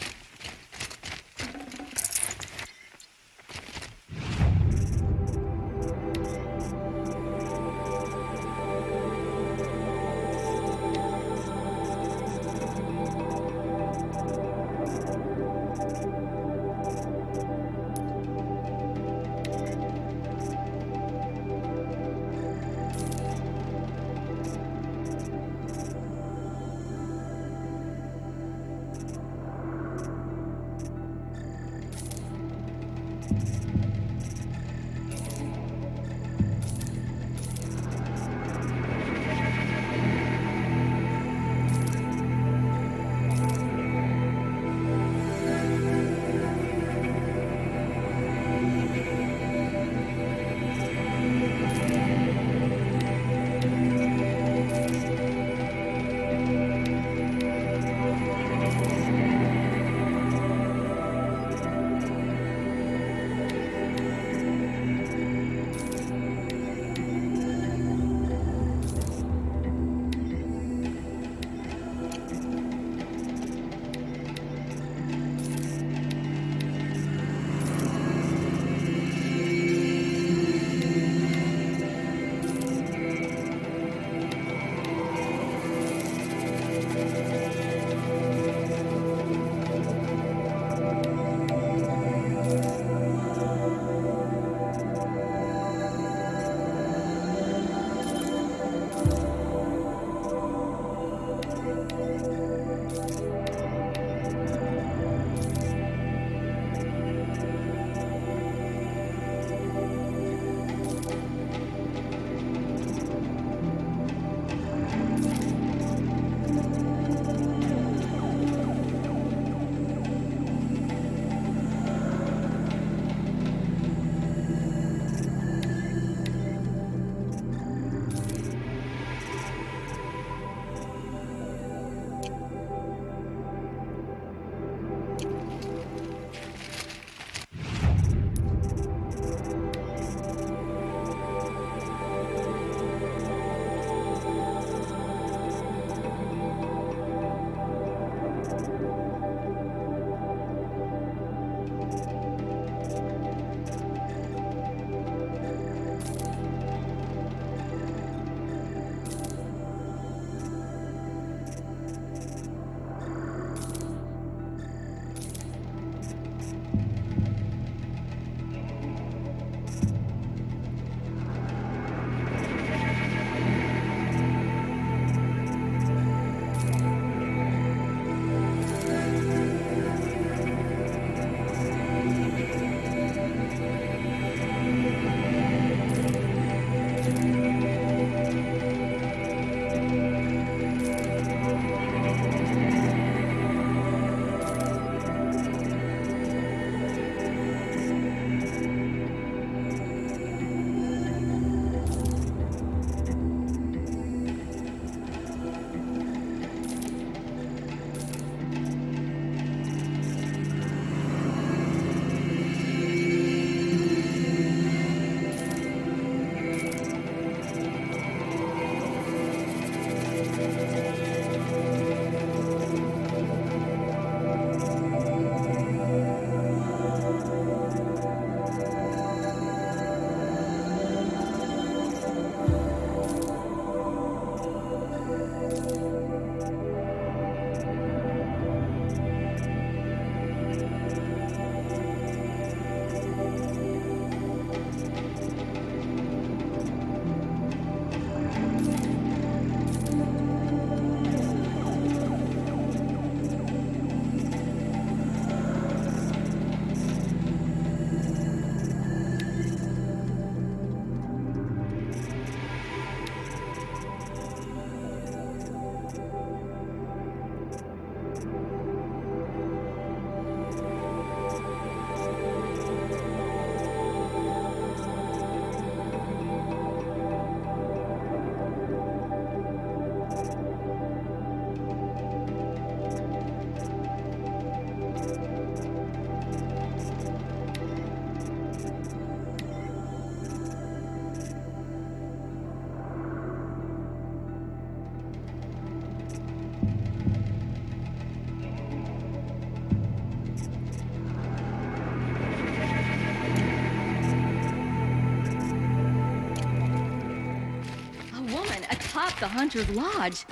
Speaker 8: atop the Hunter's Lodge.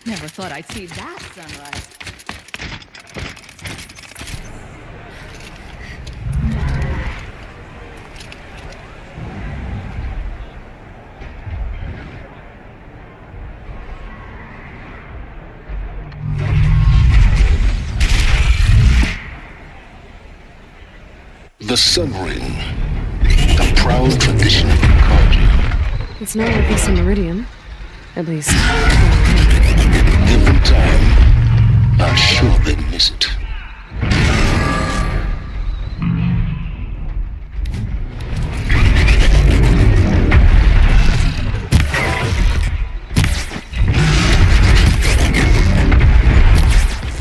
Speaker 8: Never thought I'd see that sunrise.
Speaker 3: The Sun Ring, a proud tradition of Carja.
Speaker 1: It's not like this in Meridian. At least.
Speaker 3: Given time, I'm sure they'd miss it.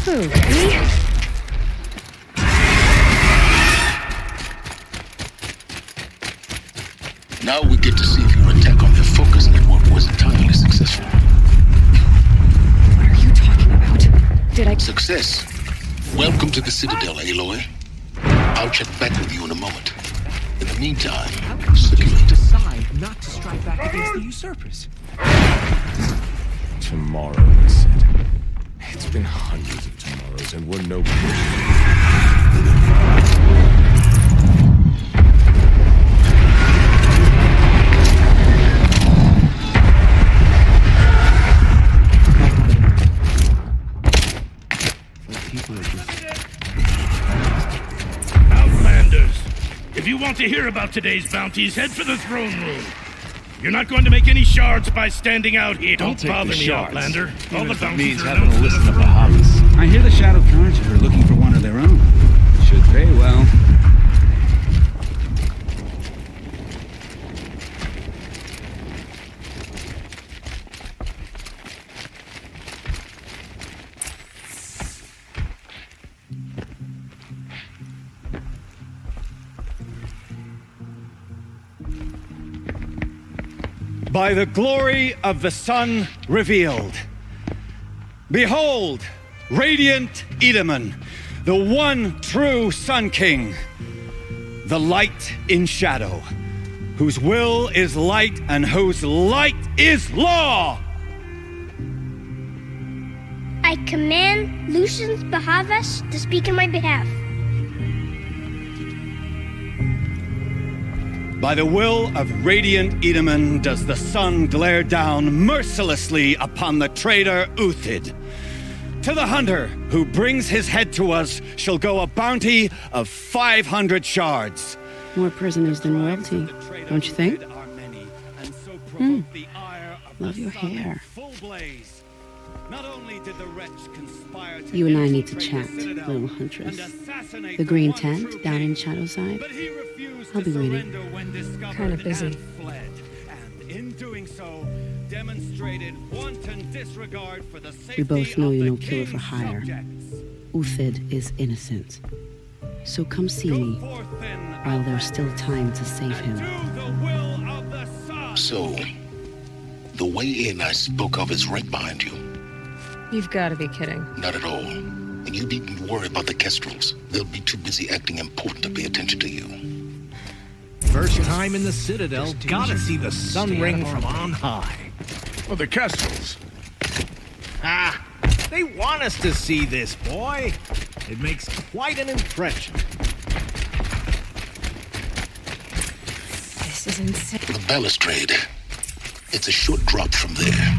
Speaker 1: Who, me?
Speaker 3: Now we get to see if your attack on their focus network was entirely successful.
Speaker 1: What are you talking about? Did I...
Speaker 3: Success. Welcome to the Citadel, Aloy. I'll check back with you in a moment. In the meantime, circulate.
Speaker 9: Decide not to strike back against the usurpers.
Speaker 2: Tomorrow, they said. It's been hundreds of tomorrows, and we're no good.
Speaker 6: Outlanders! If you want to hear about today's bounties, head for the throne room. You're not going to make any shards by standing out here. Don't bother me, Outlander. All the bounties are
Speaker 2: having a
Speaker 6: announced
Speaker 2: list
Speaker 6: in the
Speaker 2: of
Speaker 6: room.
Speaker 2: Bahamas.
Speaker 9: I hear the Shadow Carja are looking for one of their own. Should pay well.
Speaker 10: By the glory of the sun revealed. Behold, radiant Edaman, the one true Sun King, the light in shadow, whose will is light and whose light is law.
Speaker 11: I command Lucius Bahavas to speak in my behalf.
Speaker 10: By the will of radiant Edaman does the sun glare down mercilessly upon the traitor Uthid. To the hunter who brings his head to us shall go a bounty of 500 shards.
Speaker 12: More prisoners than royalty, don't you think? Love your hair. You and I need to chat, little huntress. The green tent down in Shadowside. I'll be waiting.
Speaker 1: Kind of busy.
Speaker 12: We both know you're no killer for hire. Uthid is innocent. So come see me while there's still time to save him.
Speaker 3: So, the way in I spoke of is right behind you.
Speaker 1: You've got to be kidding.
Speaker 3: Not at all. And you needn't worry about the Kestrels. They'll be too busy acting important to pay attention to you.
Speaker 9: First time in the Citadel, gotta see the sun ring from on high.
Speaker 2: Well, the Kestrels.
Speaker 9: Ah, they want us to see this, boy. It makes quite an impression.
Speaker 1: This is insane.
Speaker 3: The balustrade. It's a short drop from there.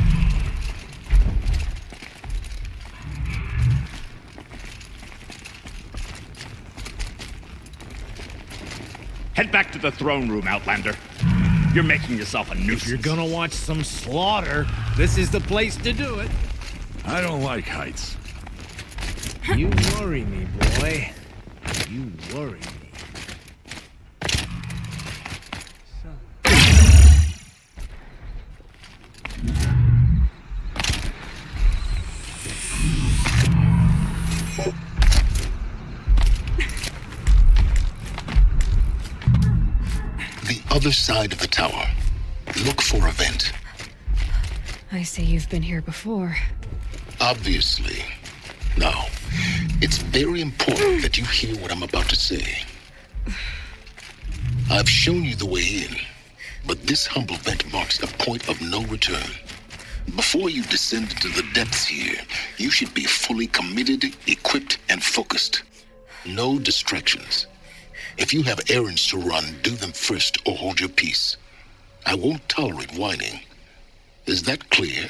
Speaker 5: Head back to the throne room, Outlander. You're making yourself a nuisance.
Speaker 9: If you're gonna watch some slaughter, this is the place to do it.
Speaker 2: I don't like heights.
Speaker 9: You worry me, boy. You worry me.
Speaker 3: The other side of the tower. Look for a vent.
Speaker 1: I see you've been here before.
Speaker 3: Obviously. Now, it's very important that you hear what I'm about to say. I've shown you the way in, but this humble vent marks a point of no return. Before you descend into the depths here, you should be fully committed, equipped, and focused. No distractions. If you have errands to run, do them first or hold your peace. I won't tolerate whining. Is that clear?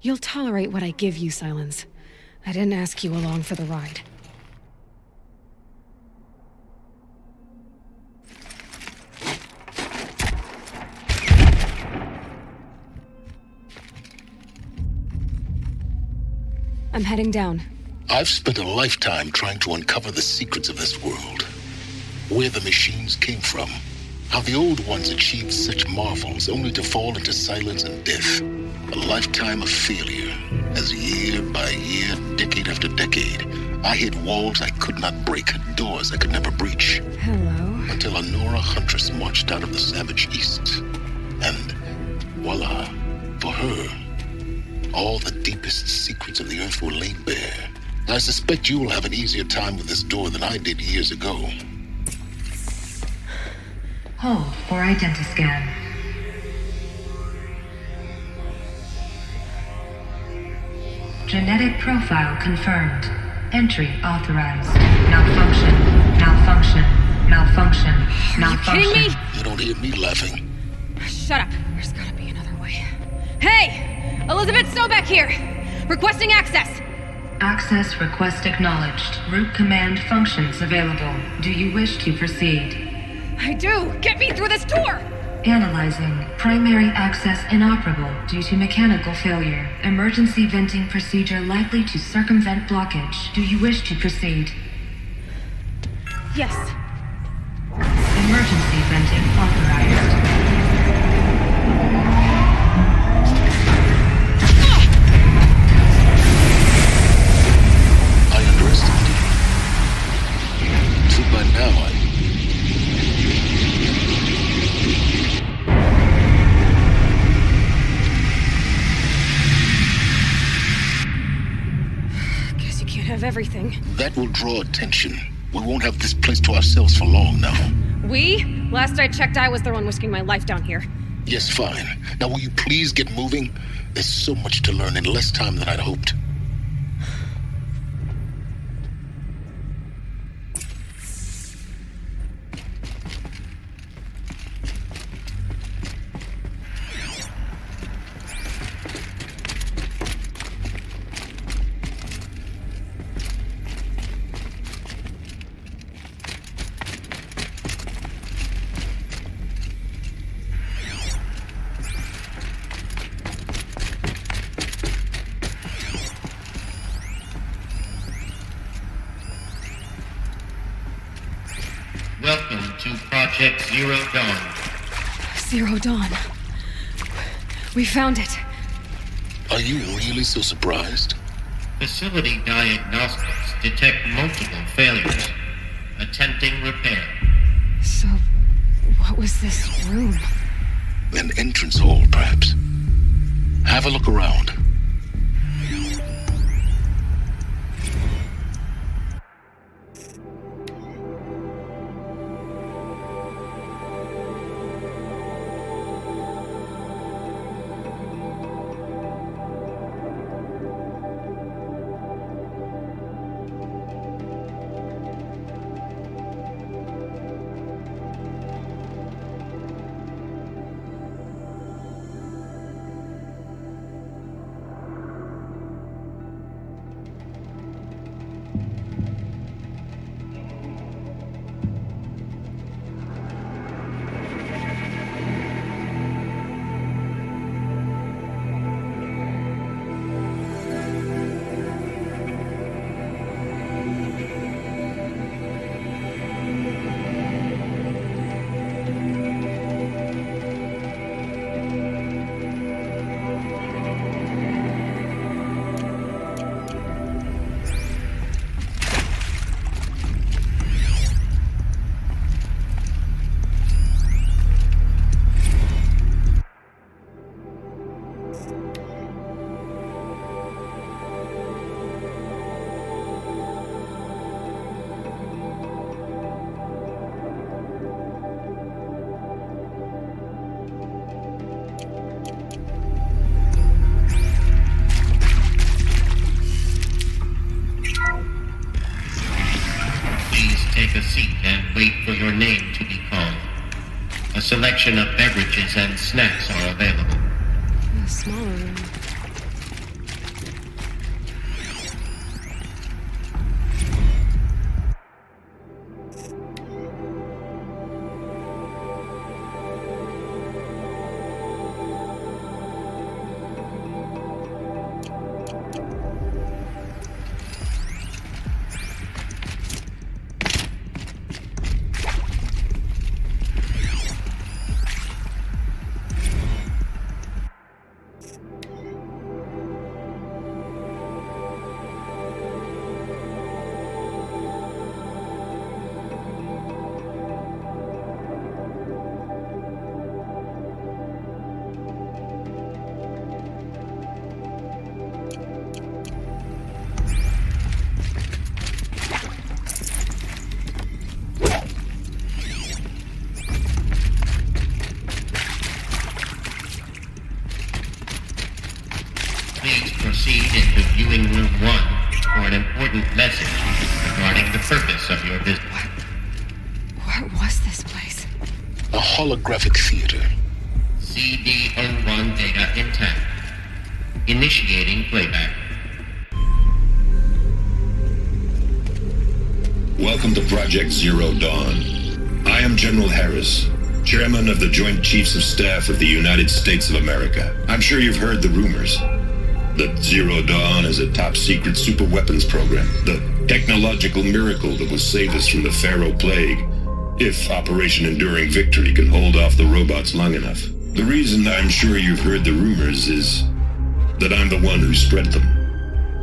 Speaker 1: You'll tolerate what I give you, Silence. I didn't ask you along for the ride. I'm heading down.
Speaker 3: I've spent a lifetime trying to uncover the secrets of this world. Where the machines came from. How the old ones achieved such marvels only to fall into silence and death. A lifetime of failure. As year by year, decade after decade, I hit walls I could not break, doors I could never breach.
Speaker 1: Hello.
Speaker 3: Until a Nora huntress marched out of the savage east. And voila, for her, all the deepest secrets of the earth were laid bare. I suspect you will have an easier time with this door than I did years ago.
Speaker 13: Hold for identiscan. Genetic profile confirmed. Entry authorized. Malfunction. Malfunction. Malfunction. Malfunction.
Speaker 1: Are you kidding me?
Speaker 3: You don't hear me laughing.
Speaker 1: Shut up. There's gotta be another way. Hey! Elizabeth Sobek here! Requesting access!
Speaker 13: Access request acknowledged. Root command functions available. Do you wish to proceed?
Speaker 1: I do! Get me through this door!
Speaker 13: Analyzing. Primary access inoperable due to mechanical failure. Emergency venting procedure likely to circumvent blockage. Do you wish to proceed?
Speaker 1: Yes.
Speaker 13: Emergency venting authorized.
Speaker 3: I underestimated you. So by now
Speaker 1: Of everything.
Speaker 3: That will draw attention. We won't have this place to ourselves for long now.
Speaker 1: We? Last I checked, I was the one risking my life down here.
Speaker 3: Yes, fine. Now will you please get moving? There's so much to learn in less time than I'd hoped.
Speaker 14: Welcome to Project Zero Dawn.
Speaker 1: Zero Dawn. We found it.
Speaker 3: Are you really so surprised?
Speaker 14: Facility diagnostics detect multiple failures. Attempting repair.
Speaker 1: So, what was this room?
Speaker 3: An entrance hall, perhaps. Have a look around.
Speaker 14: selection of beverages and snacks are available.
Speaker 1: A smaller room.
Speaker 14: Please proceed into viewing room 1 for an important message regarding the purpose of your visit.
Speaker 1: What was this place?
Speaker 3: A holographic theater.
Speaker 14: CD01 data intact. Initiating playback.
Speaker 15: Welcome to Project Zero Dawn. I am General Harris, Chairman of the Joint Chiefs of Staff of the United States of America. I'm sure you've heard the rumors that Zero Dawn is a top-secret super-weapons program, the technological miracle that will save us from the Pharaoh Plague, if Operation Enduring Victory can hold off the robots long enough. The reason I'm sure you've heard the rumors is that I'm the one who spread them,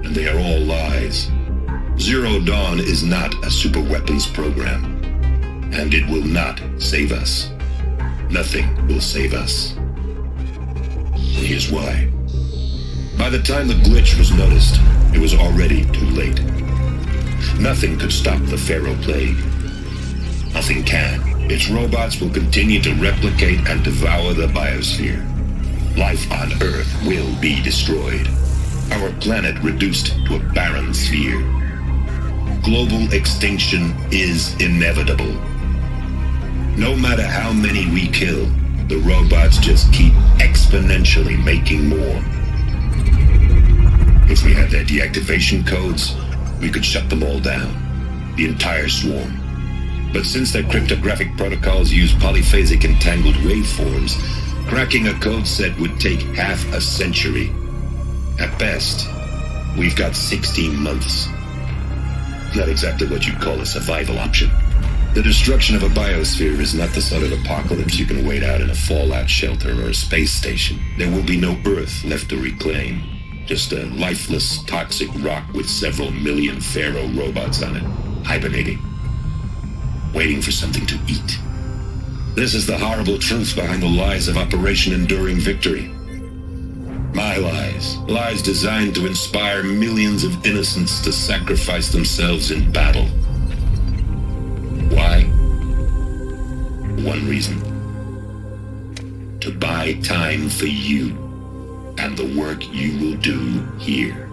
Speaker 15: and they are all lies. Zero Dawn is not a super-weapons program, and it will not save us. Nothing will save us. Here's why. By the time the glitch was noticed, it was already too late. Nothing could stop the Pharaoh Plague. Nothing can. Its robots will continue to replicate and devour the biosphere. Life on Earth will be destroyed. Our planet reduced to a barren sphere. Global extinction is inevitable. No matter how many we kill, the robots just keep exponentially making more. If we had their deactivation codes, we could shut them all down, the entire swarm. But since their cryptographic protocols use polyphasic entangled waveforms, cracking a code set would take half a century. At best, we've got 16 months. Not exactly what you'd call a survival option. The destruction of a biosphere is not the sort of apocalypse you can wait out in a fallout shelter or a space station. There will be no Earth left to reclaim. Just a lifeless, toxic rock with several million Pharaoh robots on it, hibernating, waiting for something to eat. This is the horrible truth behind the lies of Operation Enduring Victory. My lies. Lies designed to inspire millions of innocents to sacrifice themselves in battle. Why? One reason. To buy time for you and the work you will do here.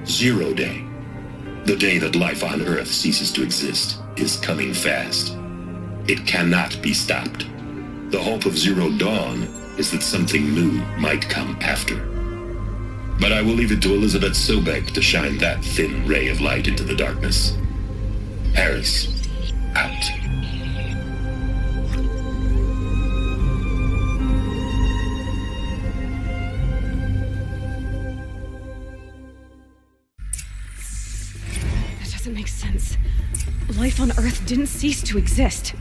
Speaker 15: Zero Day, the day that life on Earth ceases to exist, is coming fast. It cannot be stopped. The hope of Zero Dawn is that something new might come after. But I will leave it to Elizabeth Sobek to shine that thin ray of light into the darkness. Harris, out.
Speaker 1: That doesn't make sense. Life on Earth didn't cease to exist.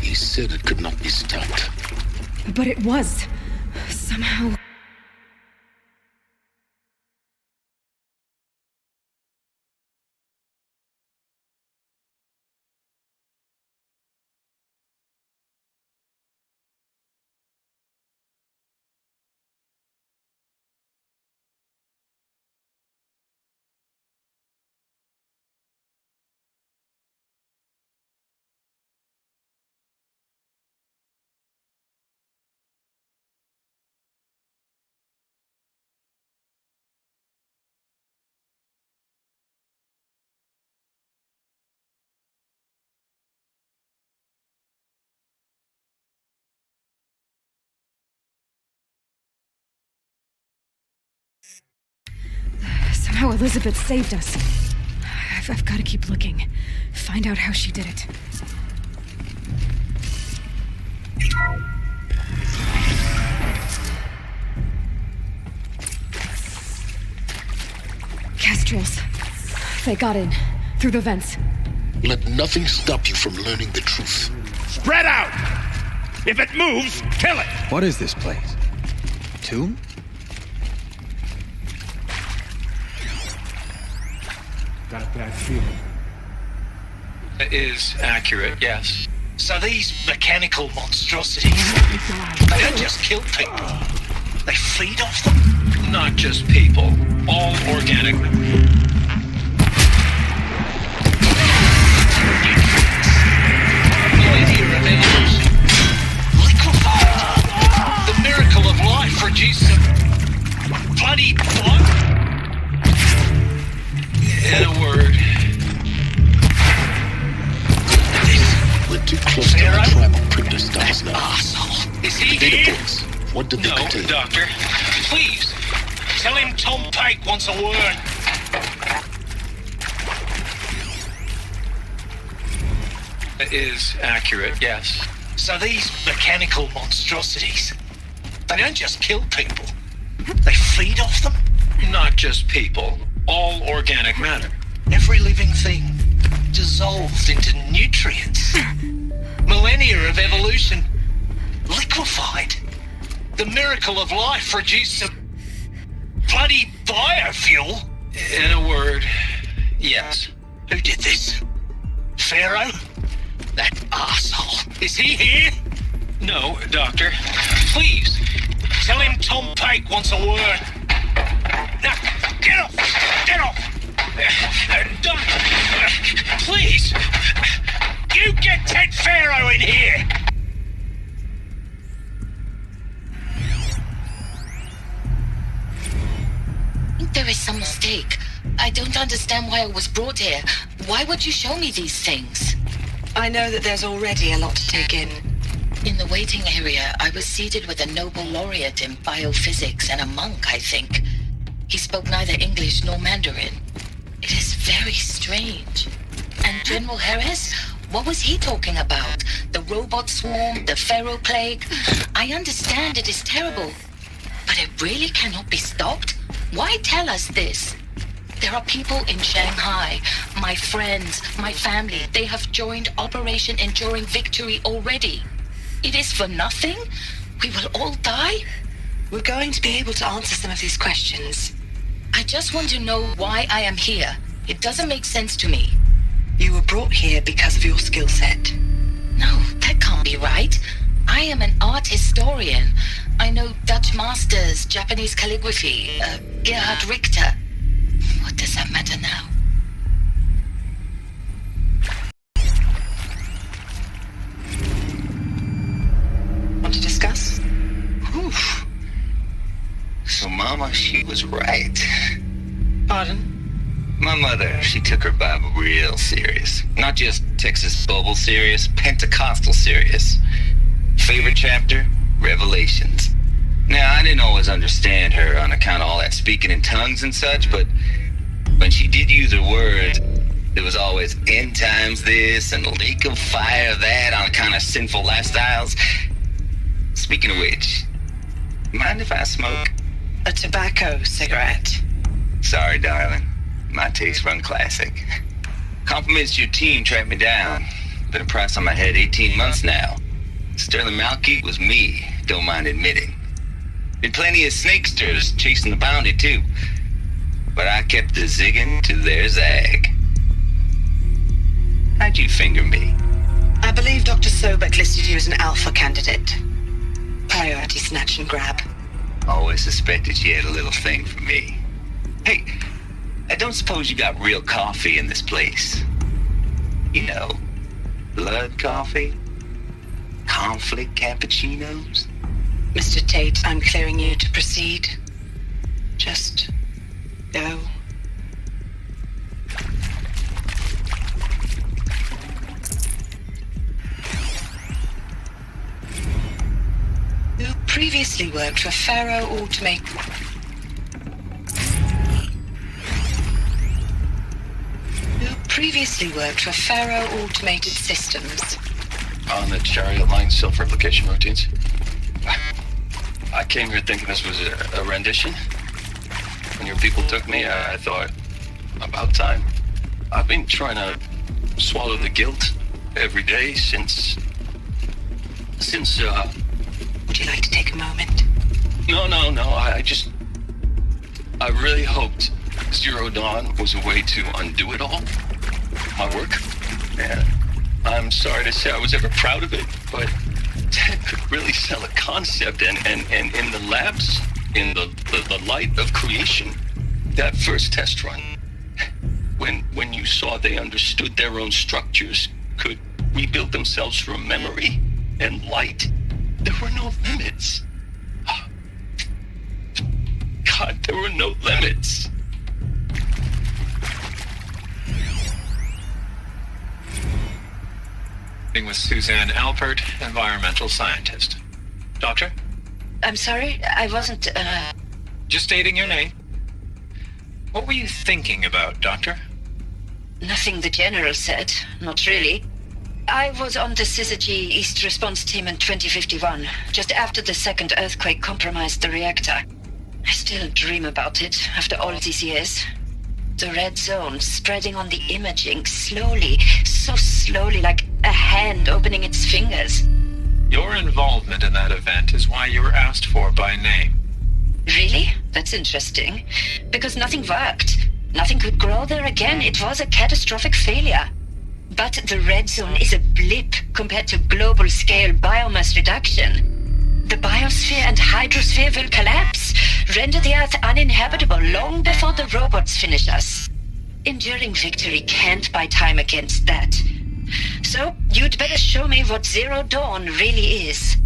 Speaker 3: He said it could not be stopped.
Speaker 1: But it was. Somehow. how Elizabeth saved us. I've got to keep looking. Find out how she did it. Kestrels. They got in. Through the vents.
Speaker 3: Let nothing stop you from learning the truth.
Speaker 6: Spread out! If it moves, kill it!
Speaker 4: What is this place? Tomb?
Speaker 16: Got a bad feeling.
Speaker 5: It is accurate, yes. So these mechanical monstrosities, they don't just kill people. They feed off them. Not just people. All organic. Millennia of evolution. Liquefied. The miracle of life produced some bloody blood. In a word.
Speaker 3: We're too close to the tribal printer stars now.
Speaker 5: Arsehole. Is he
Speaker 3: Data
Speaker 5: here?
Speaker 3: points. What did they
Speaker 5: No,
Speaker 3: contain?
Speaker 5: Doctor. Please. Tell him Tom Pike wants a word. It is accurate, yes. So these mechanical monstrosities, they don't just kill people. They feed off them. Not just people. All organic matter. Every living thing dissolved into nutrients. Millennia of evolution liquefied. The miracle of life produced some bloody biofuel. In a word, yes. Who did this? Pharaoh? That arsehole. Is he here? No, Doctor. Please, tell him Tom Pike wants a word. Now, get off! Get off! Doctor, please! You get Ted Pharaoh in here!
Speaker 17: There is some mistake. I don't understand why I was brought here. Why would you show me these things?
Speaker 18: I know that there's already a lot to take in.
Speaker 17: In the waiting area, I was seated with a Nobel laureate in biophysics and a monk, I think. He spoke neither English nor Mandarin. It is very strange. And General Harris? What was he talking about? The robot swarm? The Pharaoh plague? I understand it is terrible. But it really cannot be stopped? Why tell us this? There are people in Shanghai, my friends, my family. They have joined Operation Enduring Victory already. It is for nothing? We will all die?
Speaker 18: We're going to be able to answer some of these questions.
Speaker 17: I just want to know why I am here. It doesn't make sense to me.
Speaker 18: You were brought here because of your skill set.
Speaker 17: No, that can't be right. I am an art historian. I know Dutch masters, Japanese calligraphy, Gerhard Richter. What does that matter now?
Speaker 18: Want to discuss?
Speaker 5: Oof. So Mama, she was right.
Speaker 18: Pardon?
Speaker 5: My mother, she took her Bible real serious. Not just Texas Bubble serious, Pentecostal serious. Favorite chapter? Revelations. Now, I didn't always understand her on account of all that speaking in tongues and such, but when she did use her words, there was always end times this and lake of fire that on account of sinful lifestyles. Speaking of which, mind if I smoke?
Speaker 18: A tobacco cigarette.
Speaker 5: Sorry, darling. My taste run classic. Compliments to your team tracked me down. Been a price on my head 18 months now. Sterling Malkeet was me, don't mind admitting. Been plenty of snakesters chasing the bounty too. But I kept the zigging to their zag. How'd you finger me?
Speaker 18: I believe Dr. Sobek listed you as an alpha candidate. Priority snatch and grab.
Speaker 5: Always suspected she had a little thing for me. Hey, I don't suppose you got real coffee in this place. You know, blood coffee? Conflict cappuccinos?
Speaker 18: Mr. Tate, I'm clearing you to proceed. Just go. You previously worked for Pharaoh Automate. previously worked for Faro Automated Systems.
Speaker 5: On the Chariot Line self-replication routines? I came here thinking this was a rendition. When your people took me, I thought, about time. I've been trying to swallow the guilt every day since...
Speaker 18: Would you like to take a moment?
Speaker 5: No, I really hoped Zero Dawn was a way to undo it all. My work. And I'm sorry to say I was ever proud of it, but Ted could really sell a concept, and in the labs, in the light of creation, that first test run, when you saw they understood their own structures, could rebuild themselves from memory and light, there were no limits. God, there were no limits.
Speaker 19: With Suzanne Alpert, environmental scientist. Doctor?
Speaker 17: I'm sorry, I wasn't,
Speaker 19: Just stating your name. What were you thinking about, Doctor?
Speaker 17: Nothing the General said, not really. I was on the Syzygy East Response Team in 2051, just after the second earthquake compromised the reactor. I still dream about it after all these years. The red zone spreading on the imaging, slowly, so slowly, like a hand opening its fingers.
Speaker 19: Your involvement in that event is why you were asked for by name.
Speaker 17: Really? That's interesting. Because nothing worked. Nothing could grow there again. It was a catastrophic failure. But the red zone is a blip compared to global-scale biomass reduction. The biosphere and hydrosphere will collapse, render the Earth uninhabitable long before the robots finish us. Enduring victory can't buy time against that. So, you'd better show me what Zero Dawn really is.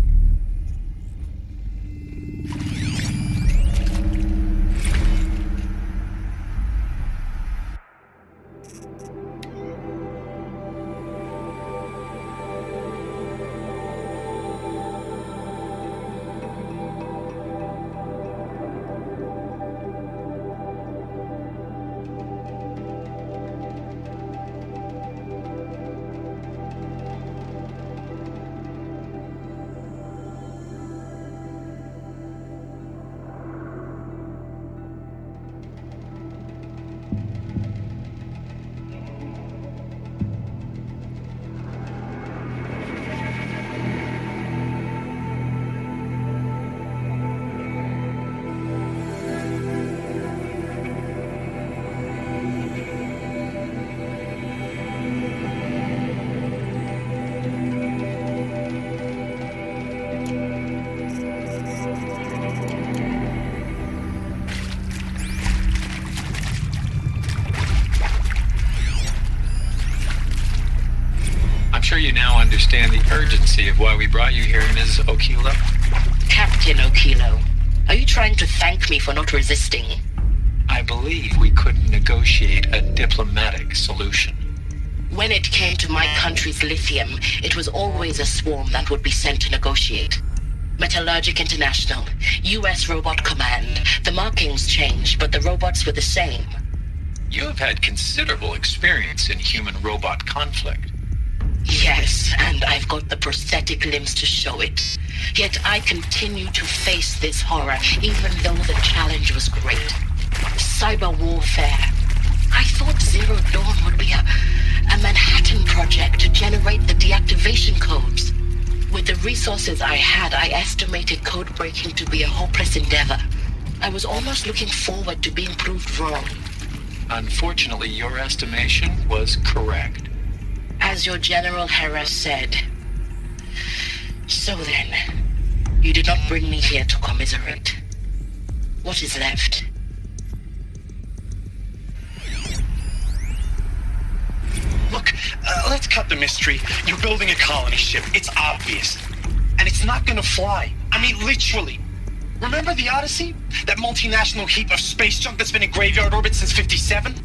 Speaker 19: Sure you now understand the urgency of why we brought you here, Ms. Okilo.
Speaker 17: Captain Okilo, are you trying to thank me for not resisting?
Speaker 19: I believe we couldn't negotiate a diplomatic solution.
Speaker 17: When it came to my country's lithium, it was always a swarm that would be sent to negotiate. Metallurgic International, U.S. Robot Command. The markings changed, but the robots were the same.
Speaker 19: You have had considerable experience in human-robot conflict.
Speaker 17: Yes, and I've got the prosthetic limbs to show it. Yet I continue to face this horror, even though the challenge was great. Cyber warfare. I thought Zero Dawn would be a Manhattan project to generate the deactivation codes. With the resources I had, I estimated code breaking to be a hopeless endeavor. I was almost looking forward to being proved wrong.
Speaker 19: Unfortunately, your estimation was correct.
Speaker 17: As your General Hera said. So then, you did not bring me here to commiserate. What is left?
Speaker 20: Look, let's cut the mystery. You're building a colony ship. It's obvious. And it's not gonna fly. I mean, literally. Remember the Odyssey? That multinational heap of space junk that's been in graveyard orbit since 57?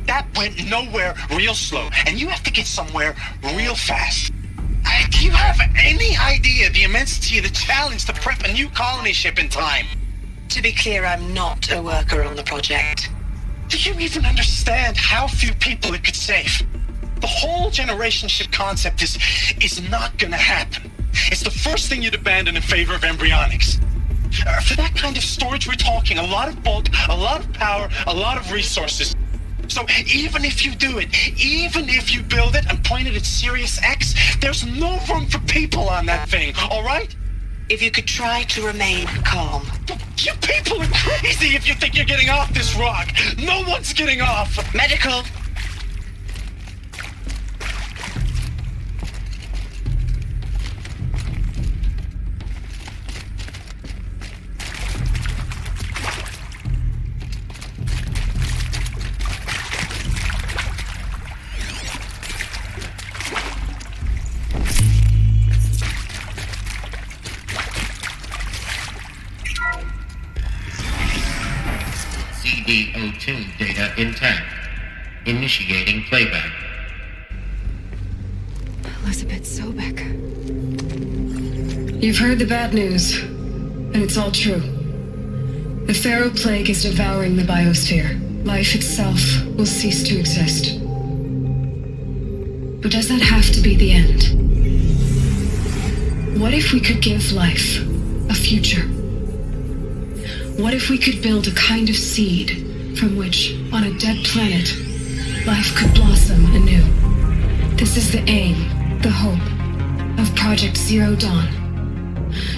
Speaker 20: That went nowhere real slow, and you have to get somewhere real fast. Do you have any idea the immensity of the challenge to prep a new colony ship in time?
Speaker 18: To be clear, I'm not a worker on the project.
Speaker 20: Do you even understand how few people it could save? The whole generation ship concept is not gonna happen. It's the first thing you'd abandon in favor of embryonics. For that kind of storage, we're talking a lot of bulk, a lot of power, a lot of resources. So even if you do it, even if you build it and point it at Sirius X, there's no room for people on that thing, all right?
Speaker 18: If you could try to remain calm.
Speaker 20: You people are crazy if you think you're getting off this rock. No one's getting off.
Speaker 18: Medical.
Speaker 14: CD02 data intact. Initiating playback.
Speaker 1: Elizabeth Sobek.
Speaker 21: You've heard the bad news, and it's all true. The Pharaoh Plague is devouring the biosphere. Life itself will cease to exist. But does that have to be the end? What if we could give life a future? What if we could build a kind of seed from which, on a dead planet, life could blossom anew? This is the aim, the hope, of Project Zero Dawn.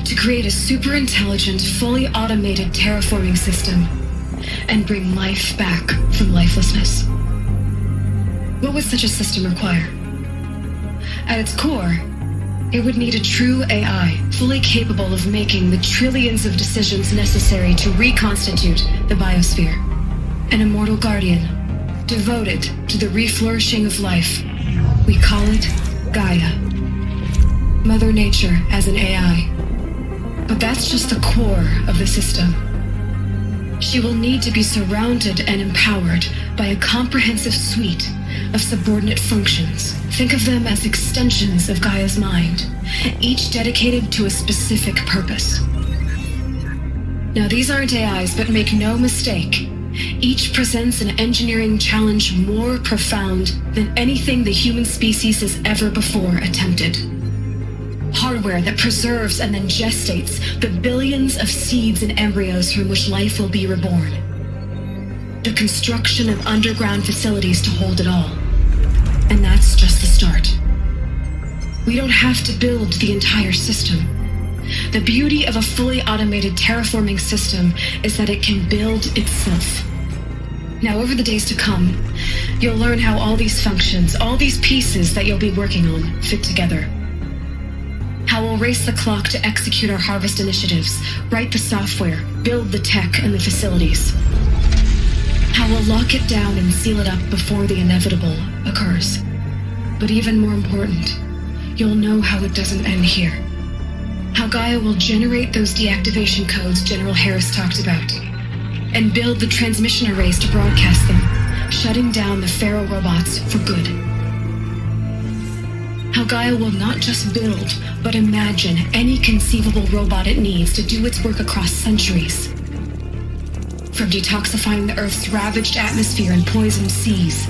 Speaker 21: To create a super-intelligent, fully automated terraforming system and bring life back from lifelessness. What would such a system require? At its core, it would need a true AI, fully capable of making the trillions of decisions necessary to reconstitute the biosphere. An immortal guardian, devoted to the reflourishing of life. We call it Gaia. Mother Nature as an AI. But that's just the core of the system. She will need to be surrounded and empowered by a comprehensive suite of subordinate functions. Think of them as extensions of Gaia's mind, each dedicated to a specific purpose. Now, these aren't AIs, but make no mistake, each presents an engineering challenge more profound than anything the human species has ever before attempted. Hardware that preserves and then gestates the billions of seeds and embryos from which life will be reborn. The construction of underground facilities to hold it all. And that's just the start. We don't have to build the entire system. The beauty of a fully automated terraforming system is that it can build itself. Now, over the days to come, you'll learn how all these functions, all these pieces that you'll be working on, fit together. How we'll race the clock to execute our harvest initiatives, write the software, build the tech and the facilities. How we'll lock it down and seal it up before the inevitable occurs. But even more important, you'll know how it doesn't end here. How Gaia will generate those deactivation codes General Harris talked about, and build the transmission arrays to broadcast them, shutting down the Pharaoh robots for good. How Gaia will not just build, but imagine any conceivable robot it needs to do its work across centuries. From detoxifying the Earth's ravaged atmosphere and poisoned seas,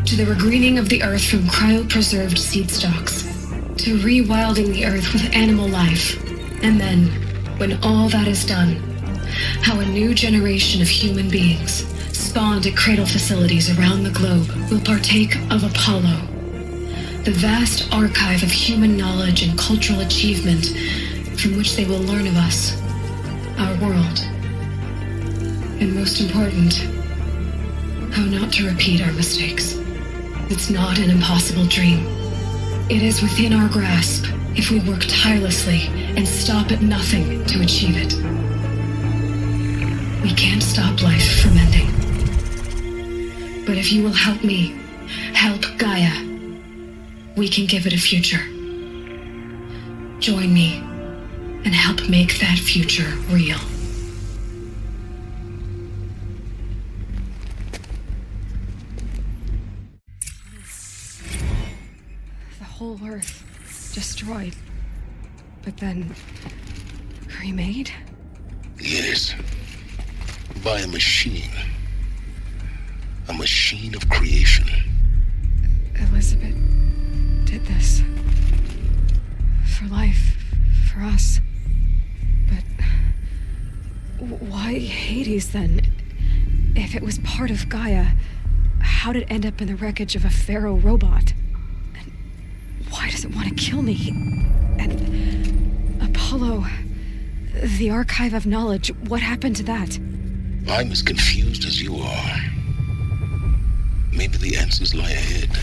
Speaker 21: to the regreening of the Earth from cryopreserved seed stalks, to rewilding the Earth with animal life. And then, when all that is done, how a new generation of human beings, spawned at cradle facilities around the globe, will partake of Apollo, the vast archive of human knowledge and cultural achievement from which they will learn of us, our world, and most important, how not to repeat our mistakes. It's not an impossible dream. It is within our grasp if we work tirelessly and stop at nothing to achieve it. We can't stop life from ending. But if you will help me, help Gaia, we can give it a future. Join me and help make that future real.
Speaker 1: The whole Earth destroyed, but then remade?
Speaker 3: Yes. By a machine. A machine of creation.
Speaker 1: Elizabeth did this. For life. For us. But why Hades then? If it was part of Gaia, how did it end up in the wreckage of a Pharaoh robot? And why does it want to kill me? And Apollo, the Archive of Knowledge, what happened to that?
Speaker 3: I'm as confused as you are. Maybe the answers lie ahead.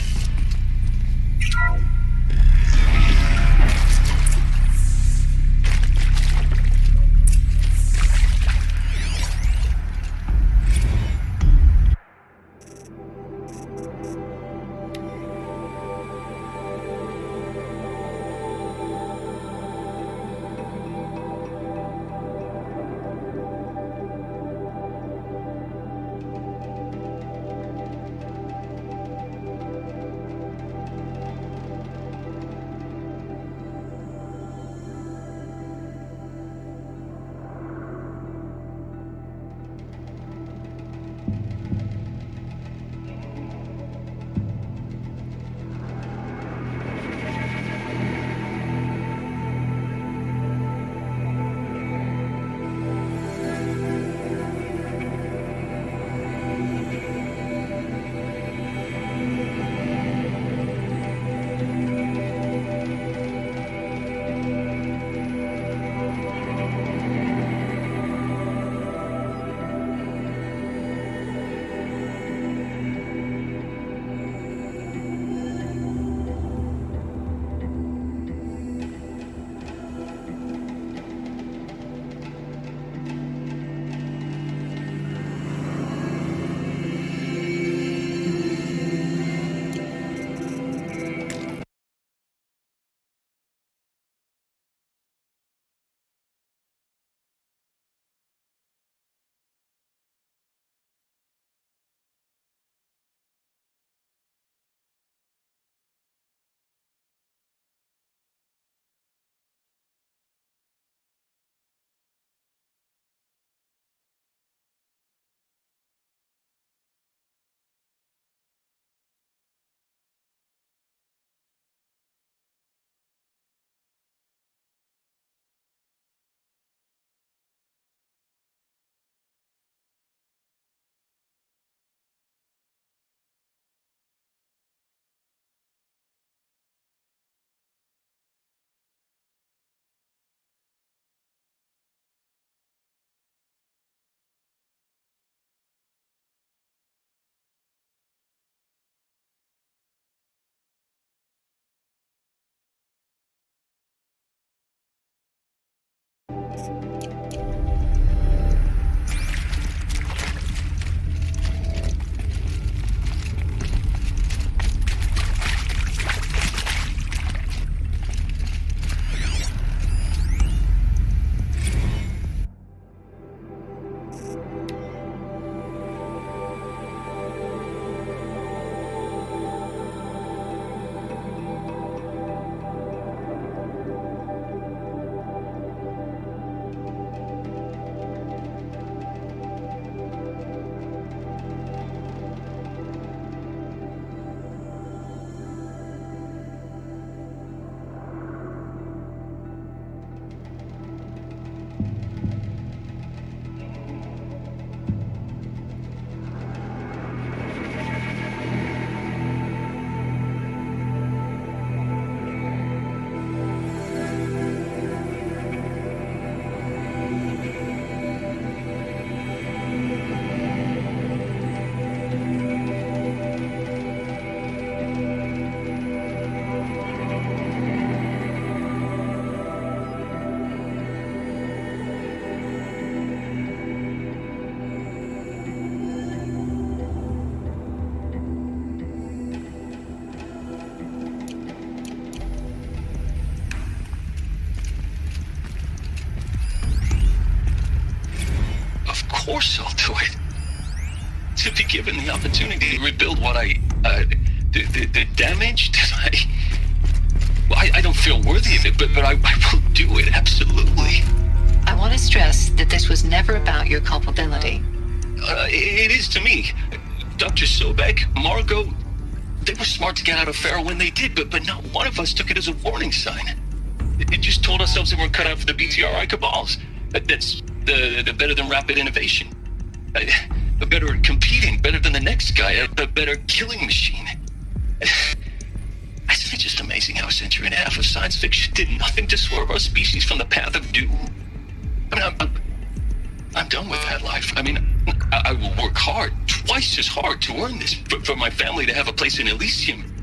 Speaker 5: course I'll do it. To be given the opportunity to rebuild what the damage that I don't feel worthy of it, but I will do it, absolutely.
Speaker 17: I want to stress that this was never about your culpability.
Speaker 5: It is to me. Dr. Sobek, Margot, they were smart to get out of Pharaoh when they did, but not one of us took it as a warning sign. It just told ourselves that we're cut out for the BTRI cabals. That's the better than rapid innovation. Better at competing, better than the next guy, a better killing machine. It's just amazing how a century and a half of science fiction did nothing to swerve our species from the path of doom. I mean, I'm done with that life. I mean, I will work hard, twice as hard to earn this, for my family to have a place in Elysium.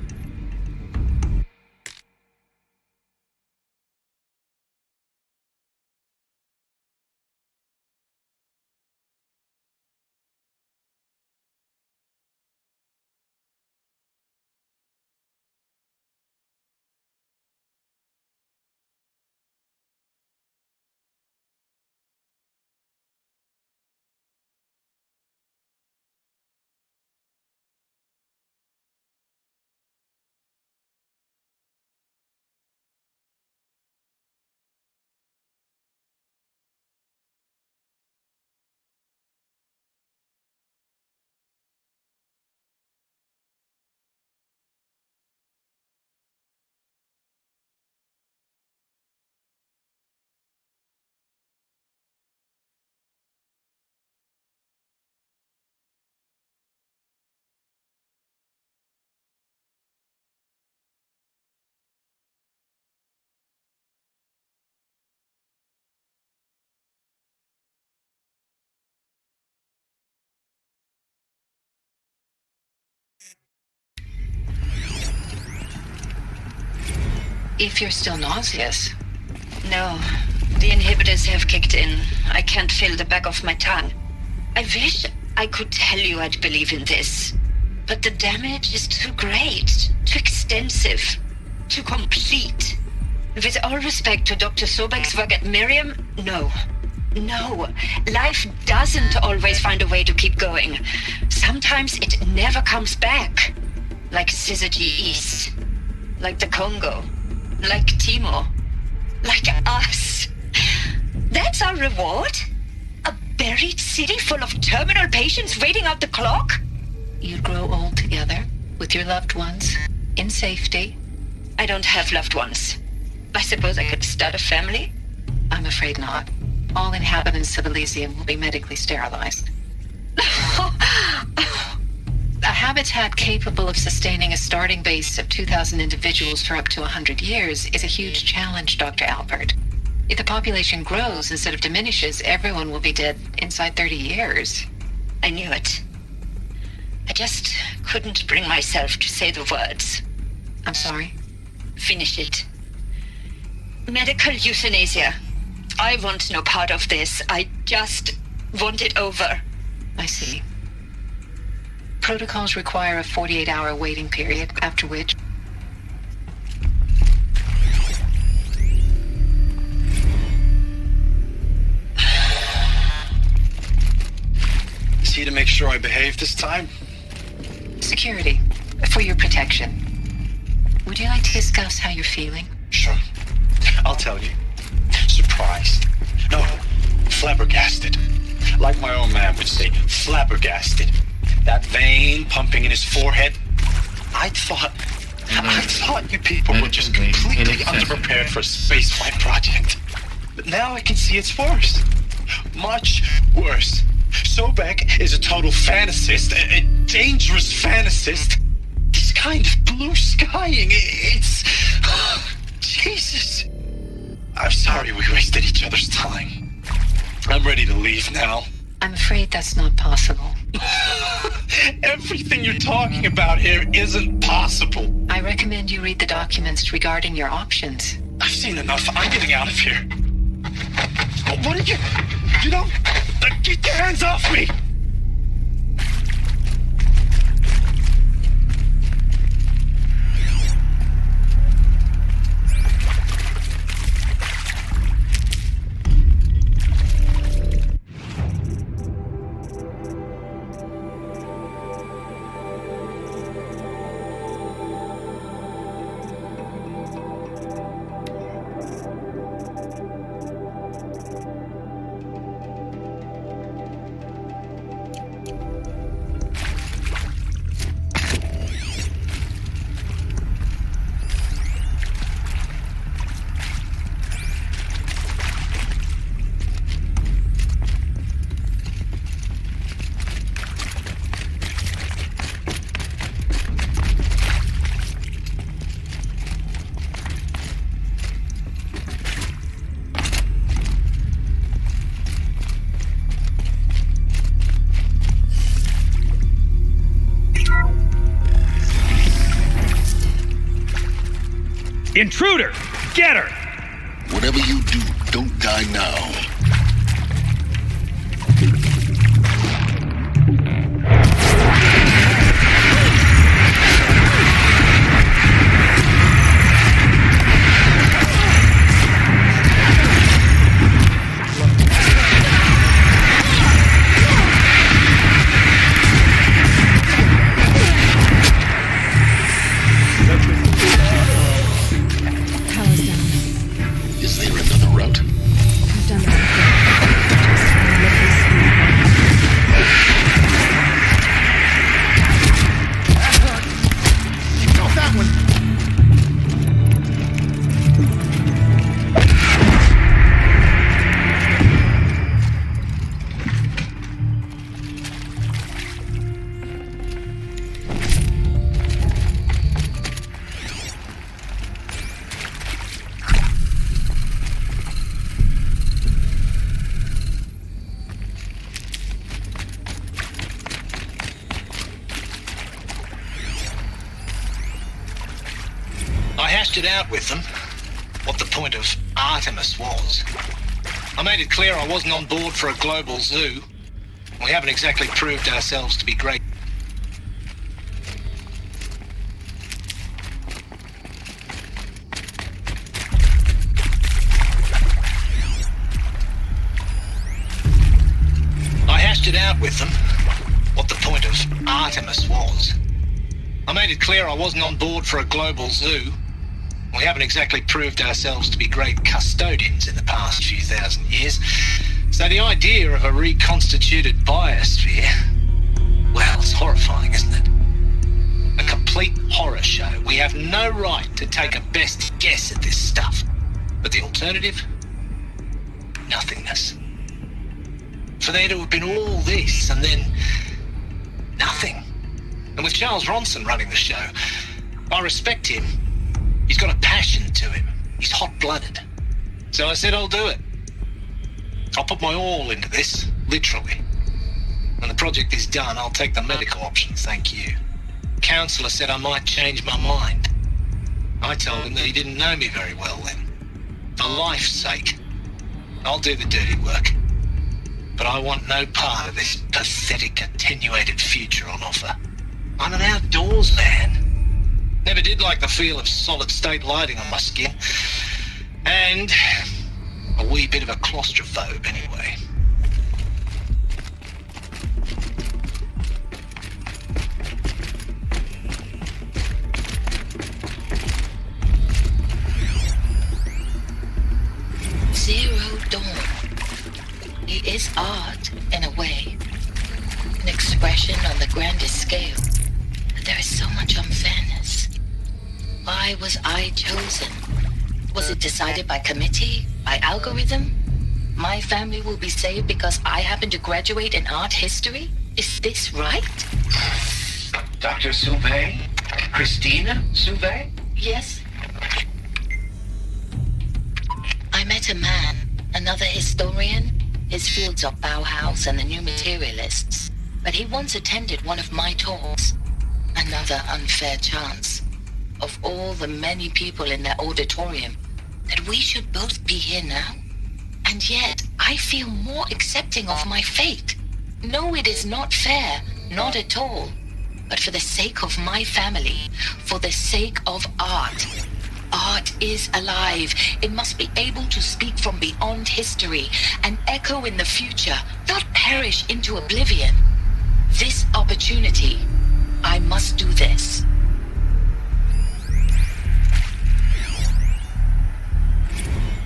Speaker 17: If you're still nauseous. No, the inhibitors have kicked in. I can't feel the back of my tongue. I wish I could tell you I'd believe in this. But the damage is too great, too extensive, too complete. With all respect to Dr. Sobek's work at Miriam, no. No, life doesn't always find a way to keep going. Sometimes it never comes back. Like Syzygy East. Like the Congo. Like Timo. Like us. That's our reward? A buried city full of terminal patients waiting out the clock? You'd grow old together, with your loved ones, in safety. I don't have loved ones. I suppose I could start a family? I'm afraid not. All inhabitants of Elysium will be medically sterilized. A habitat capable of sustaining a starting base of 2,000 individuals for up to 100 years is a huge challenge, Dr. Alpert. If the population grows instead of diminishes, everyone will be dead inside 30 years. I knew it. I just couldn't bring myself to say the words. I'm sorry? Finish it. Medical euthanasia. I want no part of this. I just want it over. I see. Protocols require a 48-hour waiting period, after which...
Speaker 20: Is he to make sure I behave this time?
Speaker 17: Security. For your protection. Would you like to discuss how you're feeling?
Speaker 20: Sure. I'll tell you. Surprised. No, flabbergasted. Like my own man would say, flabbergasted. That vein pumping in his forehead. I thought you people were just completely underprepared for a spaceflight project. But now I can see it's worse. Much worse. Sobek is a total fantasist, a dangerous fantasist. This kind of blue skying, it's... Jesus. I'm sorry we wasted each other's time. I'm ready to leave now.
Speaker 17: I'm afraid that's not possible.
Speaker 20: Everything you're talking about here isn't possible.
Speaker 17: I recommend you read the documents regarding your options.
Speaker 20: I've seen enough. I'm getting out of here. What are you... You know... Get your hands off me!
Speaker 10: Intruder! Get her!
Speaker 3: Whatever you do, don't die now.
Speaker 1: Power's down.
Speaker 3: Is there another route?
Speaker 1: I've done this before.
Speaker 9: Got that one.
Speaker 20: I hashed it out with them, what the point of Artemis was. I made it clear I wasn't on board for a global zoo. We haven't exactly proved ourselves to be great. I hashed it out with them, what the point of Artemis was. I made it clear I wasn't on board for a global zoo. We haven't exactly proved ourselves to be great custodians in the past few thousand years. So the idea of a reconstituted biosphere, well, it's horrifying, isn't it? A complete horror show. We have no right to take a best guess at this stuff. But the alternative? Nothingness. For there to have been all this and then nothing. And with Charles Ronson running the show, I respect him. He's got a passion to him. He's hot-blooded. So I said I'll do it. I'll put my all into this, literally. When the project is done, I'll take the medical option, thank you. Counselor said I might change my mind. I told him that he didn't know me very well then. For life's sake, I'll do the dirty work. But I want no part of this pathetic, attenuated future on offer. I'm an outdoors man. Never did like the feel of solid-state lighting on my skin. And a wee bit of a claustrophobe, anyway.
Speaker 17: Zero Dawn. It is art, in a way. An expression on the grandest scale. But there is so much unfairness. Why was I chosen? Was it decided by committee? By algorithm? My family will be saved because I happen to graduate in art history? Is this right?
Speaker 5: Dr. Sauvé? Christina Sauvé?
Speaker 17: Yes. I met a man, another historian. His fields are Bauhaus and the New Materialists. But he once attended one of my talks. Another unfair chance. Of all the many people in that auditorium, that we should both be here now. And yet, I feel more accepting of my fate. No, it is not fair, not at all. But for the sake of my family, for the sake of art. Art is alive. It must be able to speak from beyond history and echo in the future, not perish into oblivion. This opportunity, I must do this.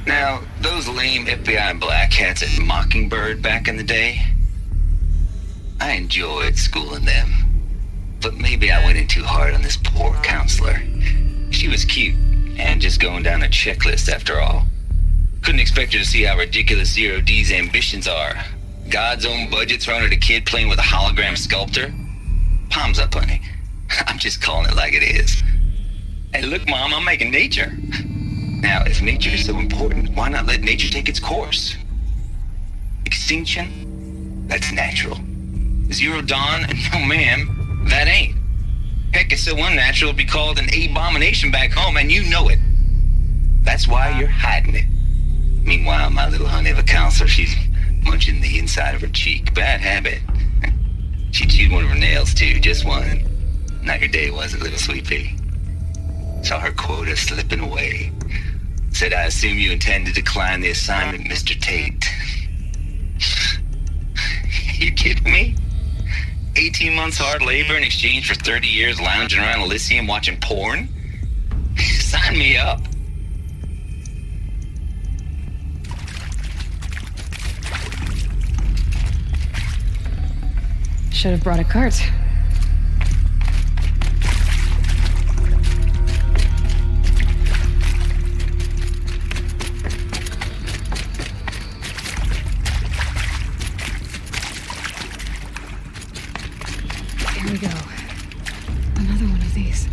Speaker 7: Now, those lame FBI black hats at Mockingbird back in the day, I enjoyed schooling them. But maybe I went in too hard on this poor counselor. She was cute, and just going down a checklist after all. Couldn't expect her to see how ridiculous Zero D's ambitions are. God's own budget thrown at a kid playing with a hologram sculptor? Palms up, honey. I'm just calling it like it is. Hey, look, Mom, I'm making nature. Now, if nature is so important, why not let nature take its course? Extinction? That's natural. Zero Dawn? No, ma'am, that ain't. Heck, it's so unnatural it'd be called an abomination back home, and you know it. That's why you're hiding it. Meanwhile, my little honey of a counselor, she's munching the inside of her cheek. Bad habit. She chewed one of her nails, too. Just one. Not your day, was it, little sweet pea? Saw her quota slipping away. Said, I assume you intend to decline the assignment, Mr. Tate. You kidding me? 18 months hard labor in exchange for 30 years lounging around Elysium watching porn? Sign me up.
Speaker 1: Should have brought a cart. Here we go. Another one of these.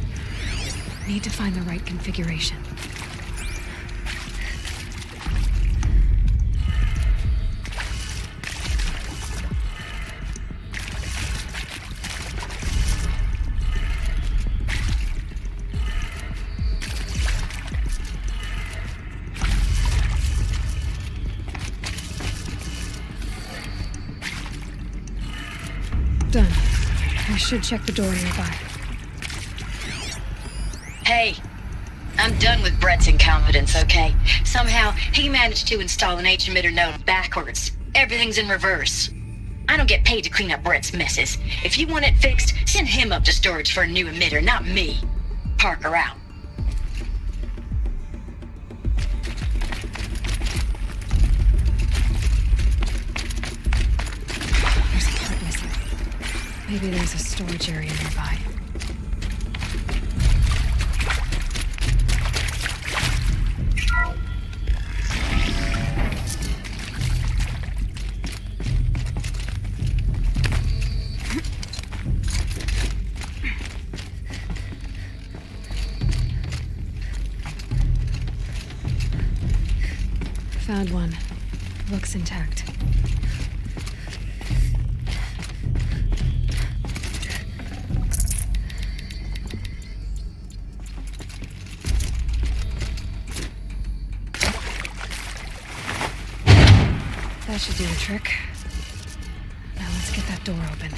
Speaker 1: Need to find the right configuration. Done. I should check the door nearby.
Speaker 17: Hey, I'm done with Brett's incompetence, okay? Somehow, he managed to install an H-emitter node backwards. Everything's in reverse. I don't get paid to clean up Brett's messes. If you want it fixed, send him up to storage for a new emitter, not me. Parker out.
Speaker 1: There's a part missing. Maybe there's a storage area nearby. Found one. Looks intact. That should do the trick. Now let's get that door open.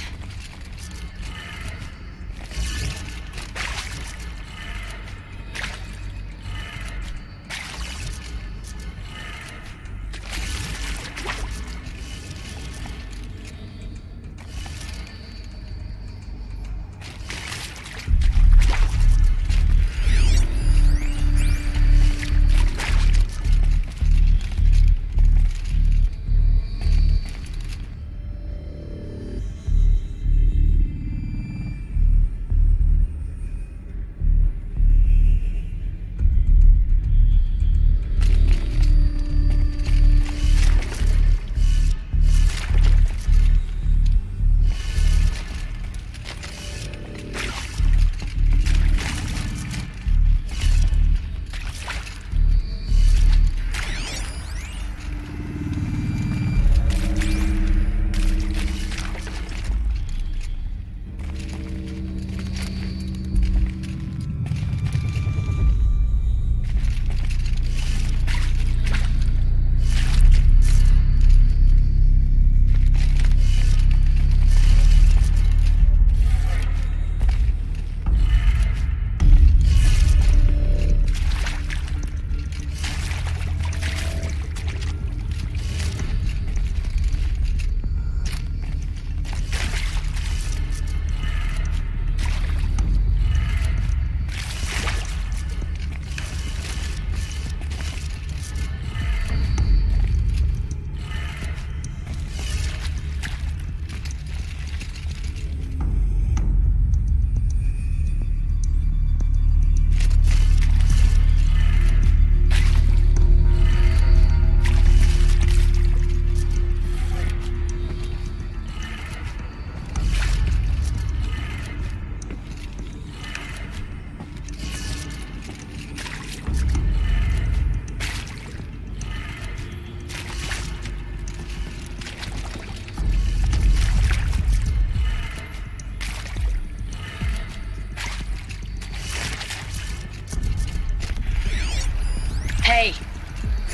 Speaker 17: Hey,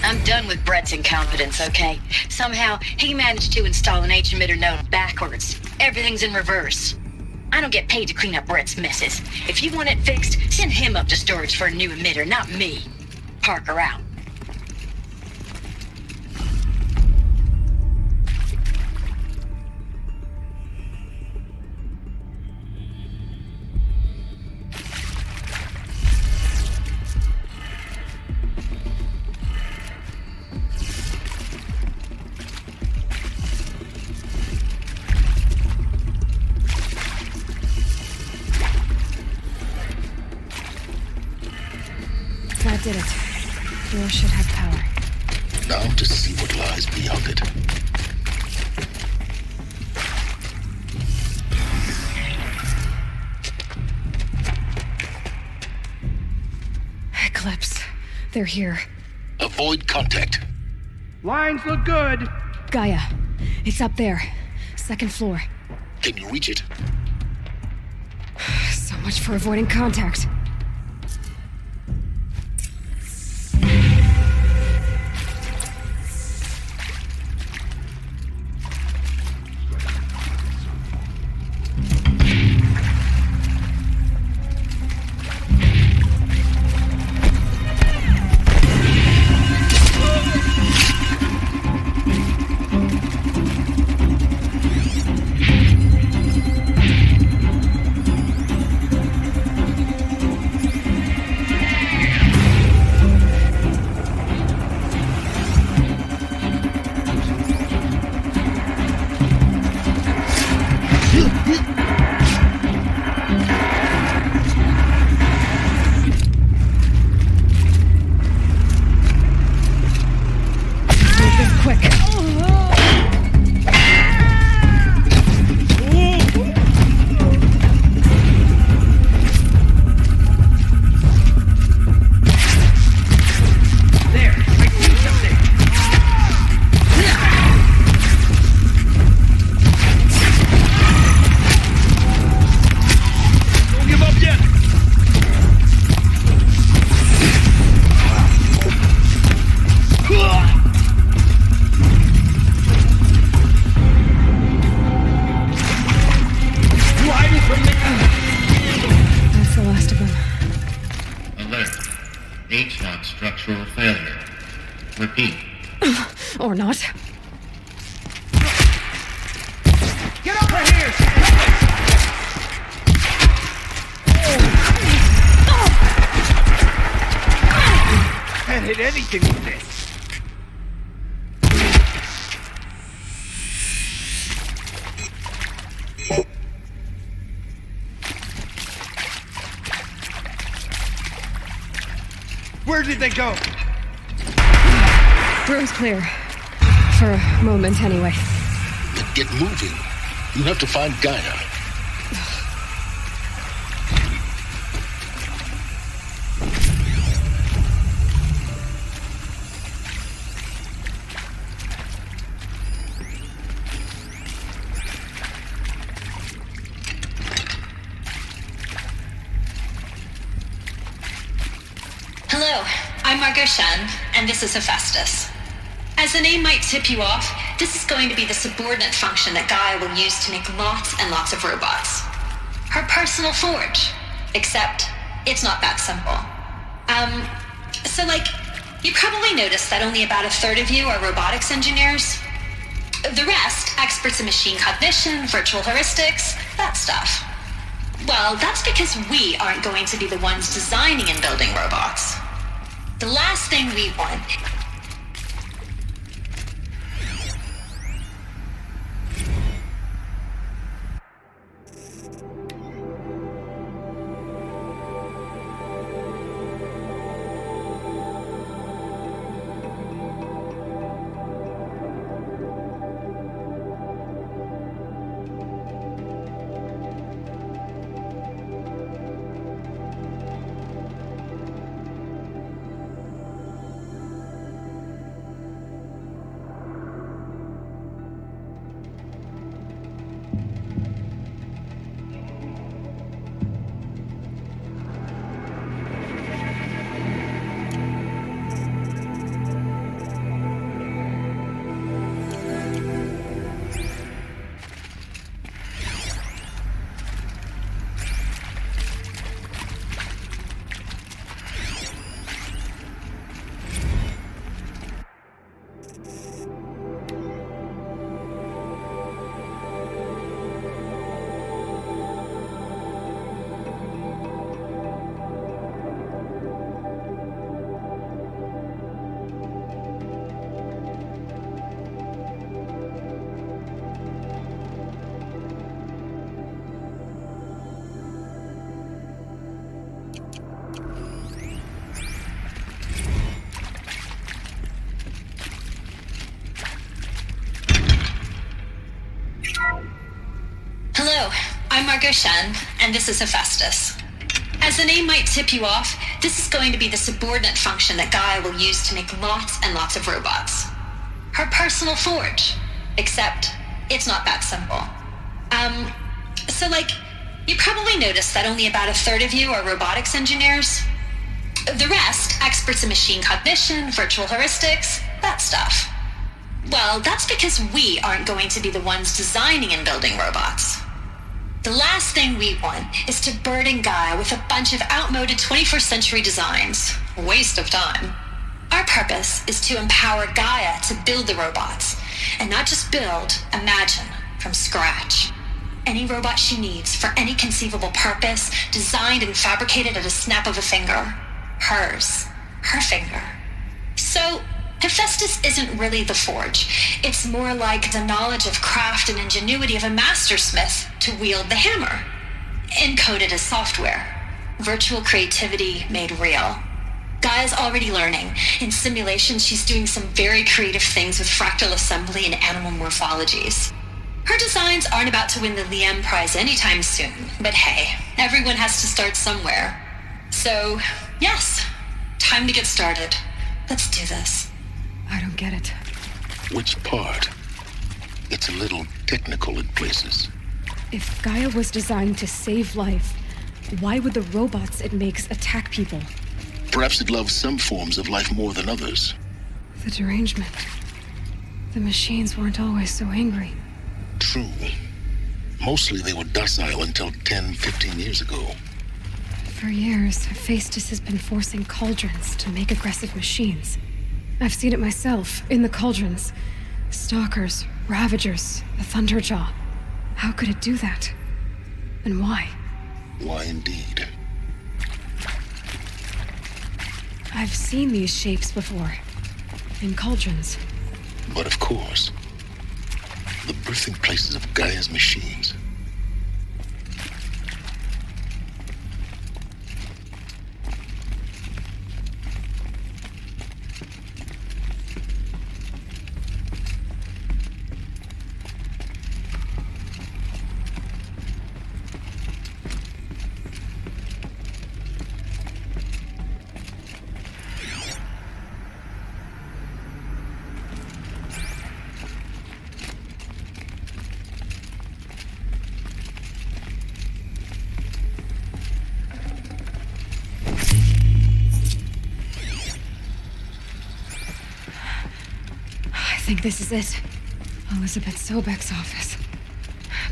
Speaker 17: I'm done with Brett's incompetence, okay? Somehow, he managed to install an H-emitter node backwards. Everything's in reverse. I don't get paid to clean up Brett's messes. If you want it fixed, send him up to storage for a new emitter, not me. Parker out.
Speaker 1: That did it. Door should have power.
Speaker 3: Now to see what lies beyond it.
Speaker 1: Eclipse. They're here.
Speaker 3: Avoid contact.
Speaker 6: Lines look good.
Speaker 1: Gaia. It's up there. Second floor.
Speaker 3: Can you reach it?
Speaker 1: So much for avoiding contact.
Speaker 14: H-lock structural failure. Repeat.
Speaker 1: Or not.
Speaker 6: Get over here! Can't hit anything with this. Where did they go?
Speaker 1: Room's clear. For a moment, anyway.
Speaker 3: Then get moving. You have to find Gaia.
Speaker 8: Hello, I'm Margot Shen, and this is Hephaestus. As the name might tip you off, this is going to be the subordinate function that Gaia will use to make lots and lots of robots. Her personal forge. Except, it's not that simple. You probably noticed that only about a third of you are robotics engineers. The rest, experts in machine cognition, virtual heuristics, that stuff. Well, that's because we aren't going to be the ones designing and building robots. The last thing we want... Hello, I'm Margot Shen, and this is Hephaestus. As the name might tip you off, this is going to be the subordinate function that Gaia will use to make lots and lots of robots. Her personal forge. Except, it's not that simple. You probably noticed that only about a third of you are robotics engineers. The rest, experts in machine cognition, virtual heuristics, that stuff. Well, that's because we aren't going to be the ones designing and building robots. The last thing we want is to burden Gaia with a bunch of outmoded 21st century designs. Waste of time. Our purpose is to empower Gaia to build the robots, and not just build, imagine, from scratch. Any robot she needs for any conceivable purpose, designed and fabricated at a snap of a finger. Hers. Her finger. So, Hephaestus isn't really the forge. It's more like the knowledge of craft and ingenuity of a mastersmith to wield the hammer. Encoded as software. Virtual creativity made real. Gaia's already learning. In simulations, she's doing some very creative things with fractal assembly and animal morphologies. Her designs aren't about to win the Liam Prize anytime soon, but hey, everyone has to start somewhere. So, yes, time to get started. Let's do this.
Speaker 1: I don't get it.
Speaker 3: Which part? It's a little technical in places.
Speaker 1: If Gaia was designed to save life, why would the robots it makes attack people?
Speaker 3: Perhaps it loves some forms of life more than others.
Speaker 1: The derangement. The machines weren't always so angry.
Speaker 3: True. Mostly they were docile until 10, 15 years ago.
Speaker 1: For years, Hephaestus has been forcing cauldrons to make aggressive machines. I've seen it myself, in the cauldrons. Stalkers, Ravagers, the Thunderjaw. How could it do that? And why?
Speaker 3: Why indeed?
Speaker 1: I've seen these shapes before. In cauldrons.
Speaker 3: But of course, the birthing places of Gaia's machines.
Speaker 1: I think this is it. Elizabeth Sobek's office.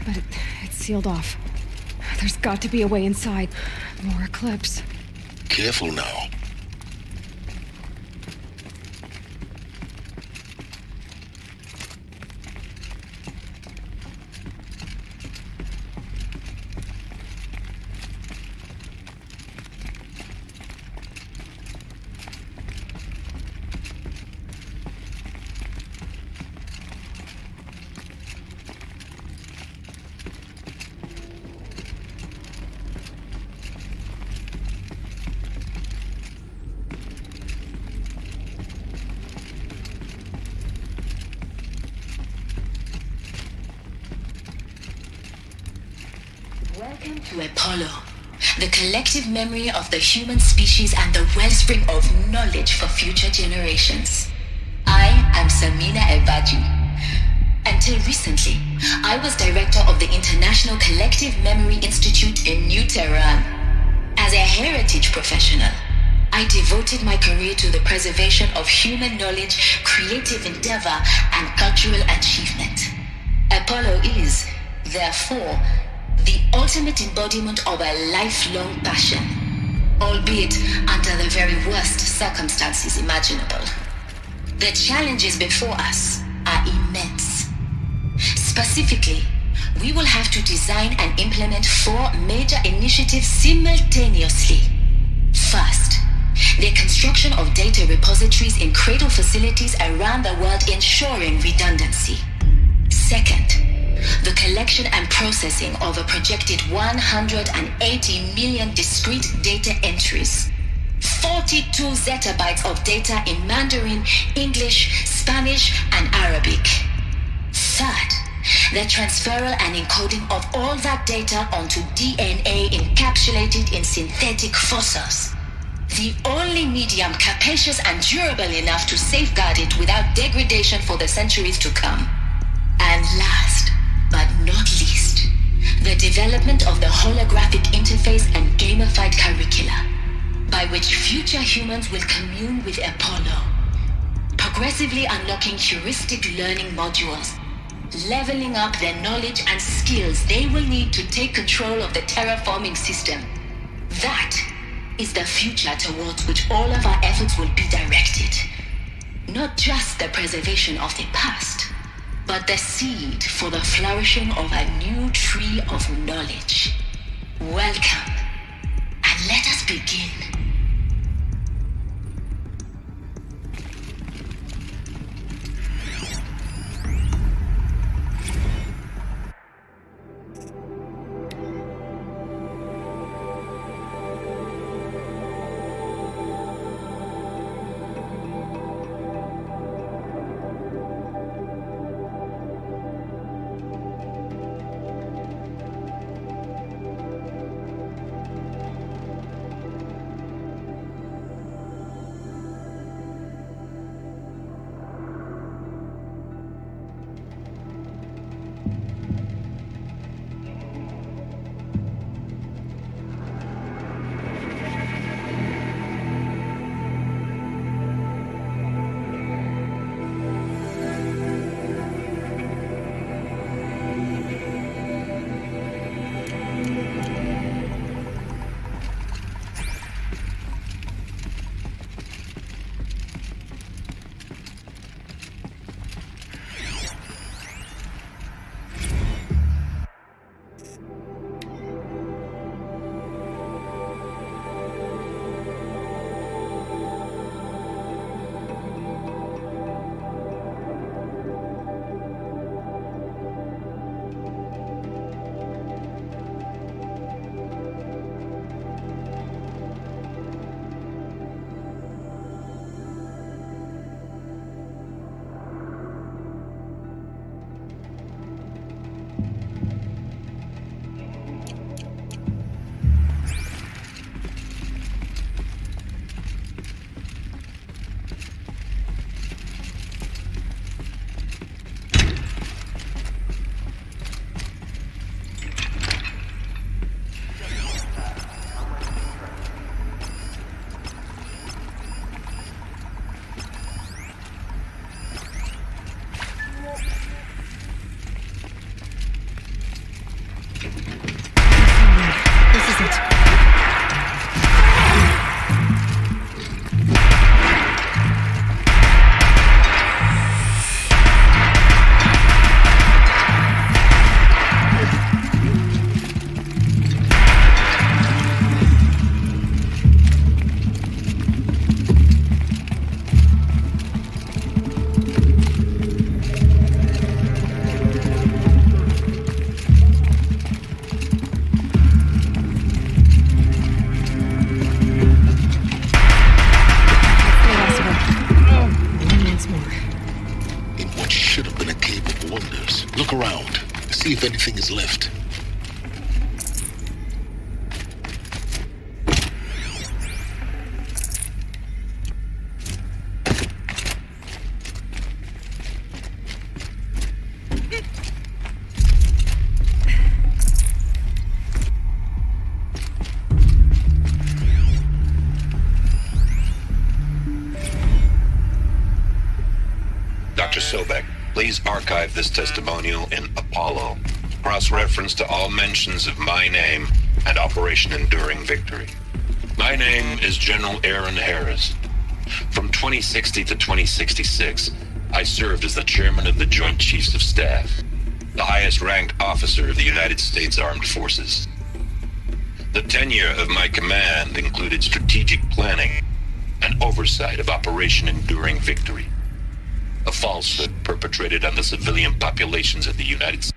Speaker 1: But it's sealed off. There's got to be a way inside. More Eclipse.
Speaker 3: Careful now.
Speaker 17: Welcome to Apollo, the collective memory of the human species and the wellspring of knowledge for future generations. I am Samina Ebaju. Until recently, I was director of the International Collective Memory Institute in New Tehran. As a heritage professional, I devoted my career to the preservation of human knowledge, creative endeavor, and cultural achievement. Apollo is, therefore, the ultimate embodiment of a lifelong passion, albeit under the very worst circumstances imaginable. The challenges before us are immense. Specifically, we will have to design and implement 4 major initiatives simultaneously. First, the construction of data repositories in cradle facilities around the world, ensuring redundancy. Second, the collection and processing of a projected 180 million discrete data entries.
Speaker 8: 42 zettabytes of data in Mandarin, English, Spanish, and Arabic. Third, the transferal and encoding of all that data onto DNA encapsulated in synthetic fossils. The only medium capacious and durable enough to safeguard it without degradation for the centuries to come. And last, but not least, the development of the holographic interface and gamified curricula, by which future humans will commune with Apollo, progressively unlocking heuristic learning modules, leveling up their knowledge and skills they will need to take control of the terraforming system. That is the future towards which all of our efforts will be directed. Not just the preservation of the past, but the seed for the flourishing of a new tree of knowledge. Welcome, and let us begin.
Speaker 3: Look around. See if anything is left.
Speaker 15: Dr. Sobek, please archive this testimonial in Apollo. Cross-reference to all mentions of my name and Operation Enduring Victory. My name is General Aaron Harris. From 2060 to 2066, I served as the chairman of the Joint Chiefs of Staff, the highest-ranked officer of the United States Armed Forces. The tenure of my command included strategic planning and oversight of Operation Enduring Victory, a falsehood perpetrated on the civilian populations of the United States.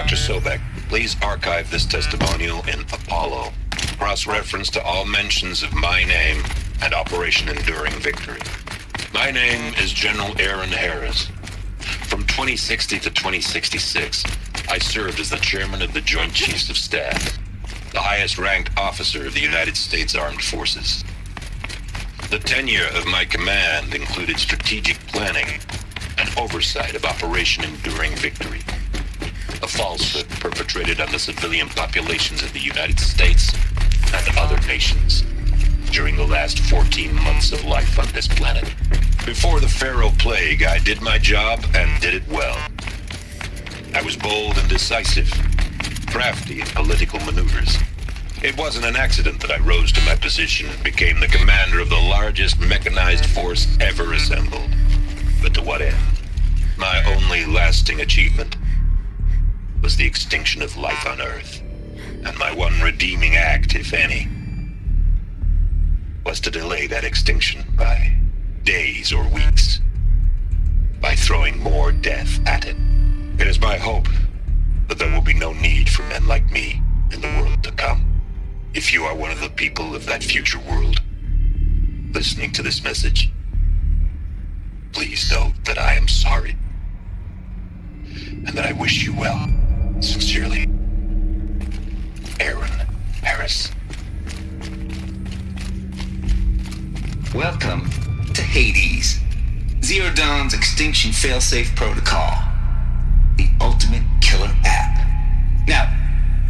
Speaker 15: Dr. Sobek, please archive this testimonial in Apollo. Cross-reference to all mentions of my name and Operation Enduring Victory. My name is General Aaron Harris. From 2060 to 2066, I served as the chairman of the Joint Chiefs of Staff, the highest-ranked officer of the United States Armed Forces. The tenure of my command included strategic planning and oversight of Operation Enduring Victory, a falsehood perpetrated on the civilian populations of the United States and other nations during the last 14 months of life on this planet. Before the Pharaoh Plague, I did my job and did it well. I was bold and decisive, crafty in political maneuvers. It wasn't an accident that I rose to my position and became the commander of the largest mechanized force ever assembled. But to what end? My only lasting achievement was the extinction of life on Earth. And my one redeeming act, if any, was to delay that extinction by days or weeks, by throwing more death at it. It is my hope that there will be no need for men like me in the world to come. If you are one of the people of that future world listening to this message, please know that I am sorry and that I wish you well. Sincerely, Aaron Harris.
Speaker 7: Welcome to Hades, Zero Dawn's extinction failsafe protocol, the ultimate killer app. Now,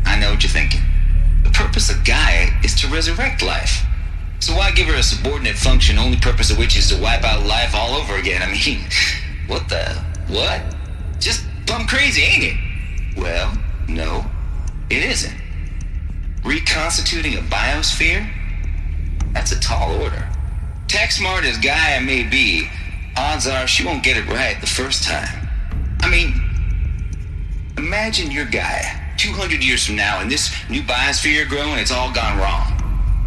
Speaker 7: I know what you're thinking. The purpose of Gaia is to resurrect life. So why give her a subordinate function, only purpose of which is to wipe out life all over again? I mean, what? Just plumb crazy, ain't it? Well, no, it isn't. Reconstituting a biosphere? That's a tall order. Tech smart as Gaia may be, odds are she won't get it right the first time. I mean, imagine your Gaia 200 years from now and this new biosphere growing, it's all gone wrong.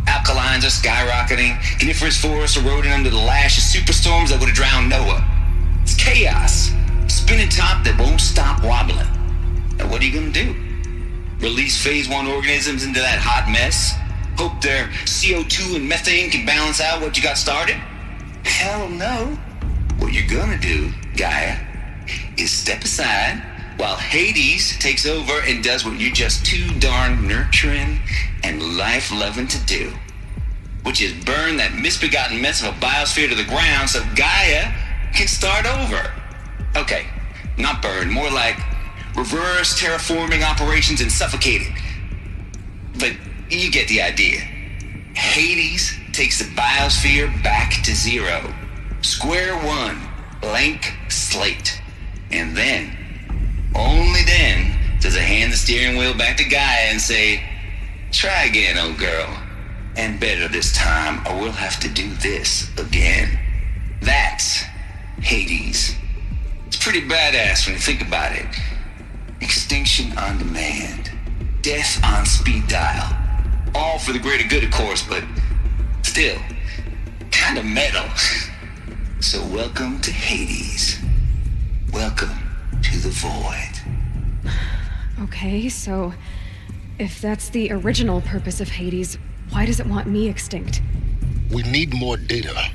Speaker 7: Alkalines are skyrocketing, coniferous forests eroding under the lash of superstorms that would have drowned Noah. It's chaos, spinning top that won't stop wobbling. Now what are you gonna do? Release phase 1 organisms into that hot mess? Hope their CO2 and methane can balance out what you got started? Hell no. What you're gonna do, Gaia, is step aside while Hades takes over and does what you're just too darn nurturing and life-loving to do, which is burn that misbegotten mess of a biosphere to the ground so Gaia can start over. Okay, not burn, more like reverse terraforming operations and suffocate it. But you get the idea. Hades takes the biosphere back to zero. Square one, blank slate. And then, only then, does it hand the steering wheel back to Gaia and say, try again, old girl. And better this time, or we'll have to do this again. That's Hades. It's pretty badass when you think about it. Extinction on demand. Death on speed dial. All for the greater good, of course, but still, kind of metal. So welcome to Hades. Welcome to the void.
Speaker 1: Okay, so if that's the original purpose of Hades, why does it want me extinct?
Speaker 3: We need more data.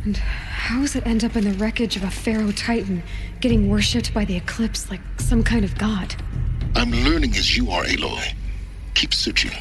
Speaker 1: And how does it end up in the wreckage of a Pharaoh Titan, getting worshipped by the Eclipse like some kind of god?
Speaker 3: I'm learning as you are, Aloy. Keep searching.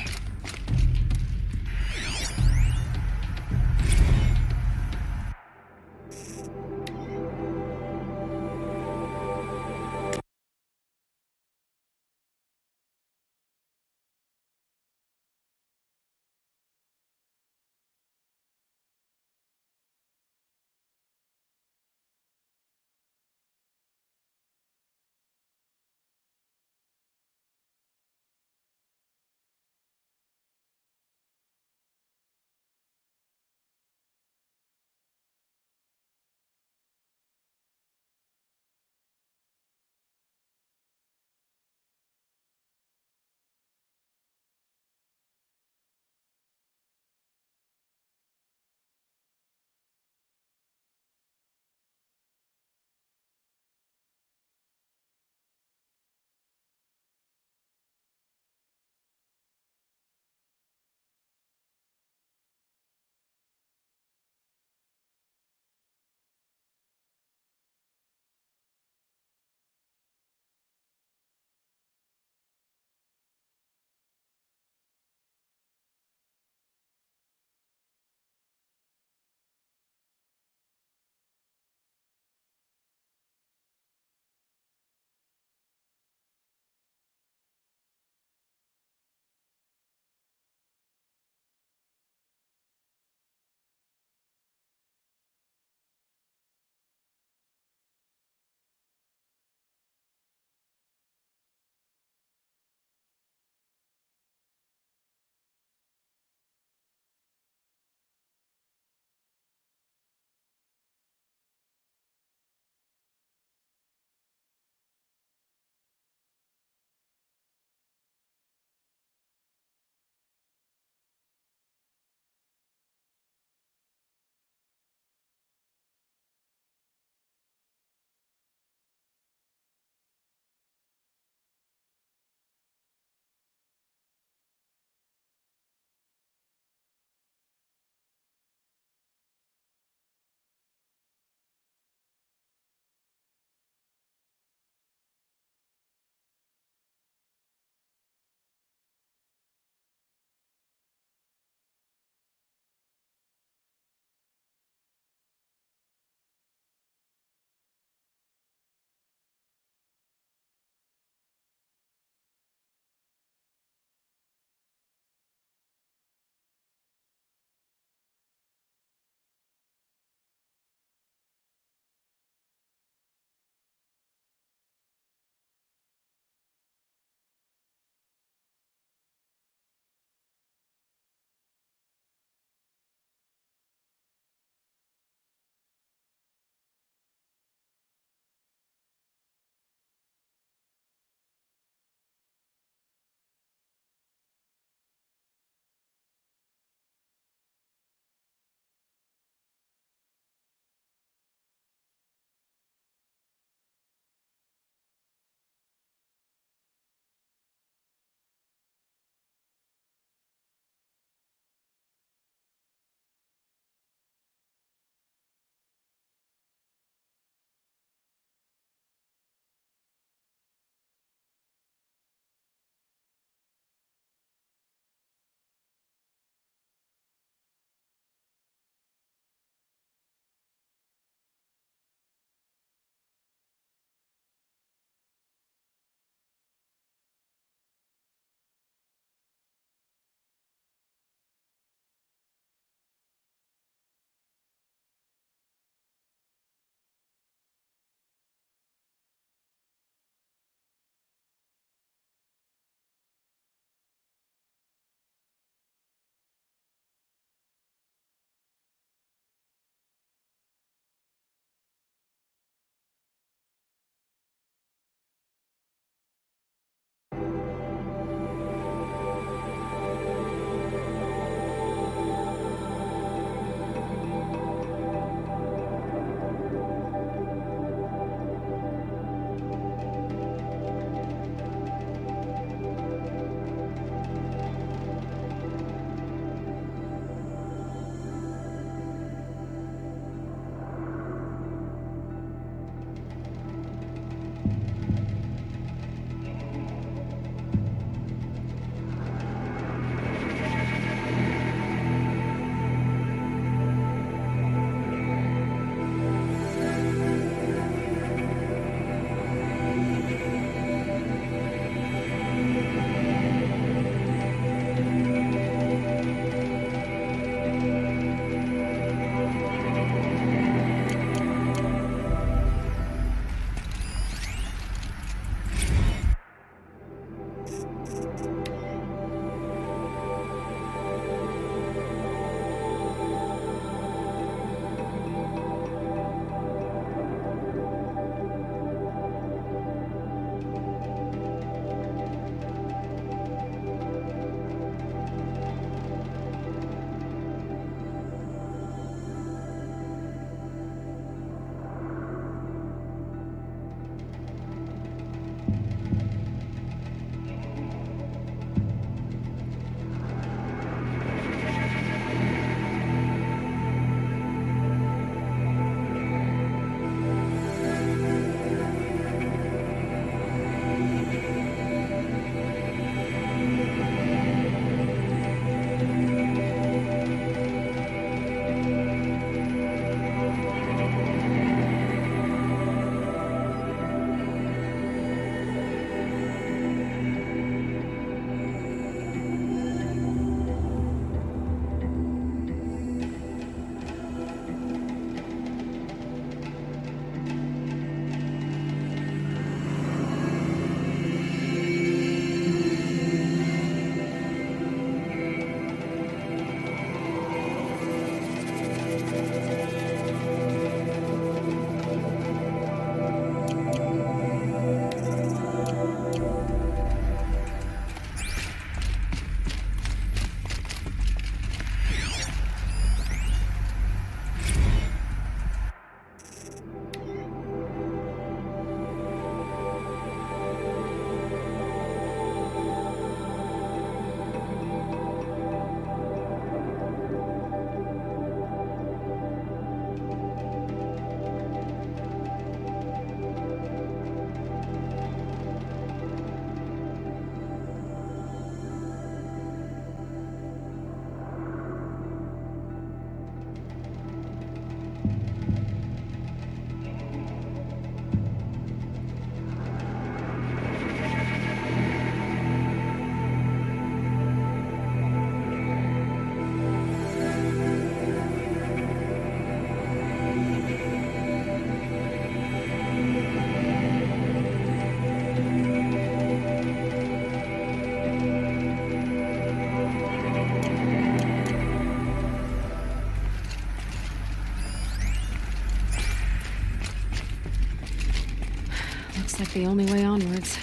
Speaker 1: Looks like the only way onwards.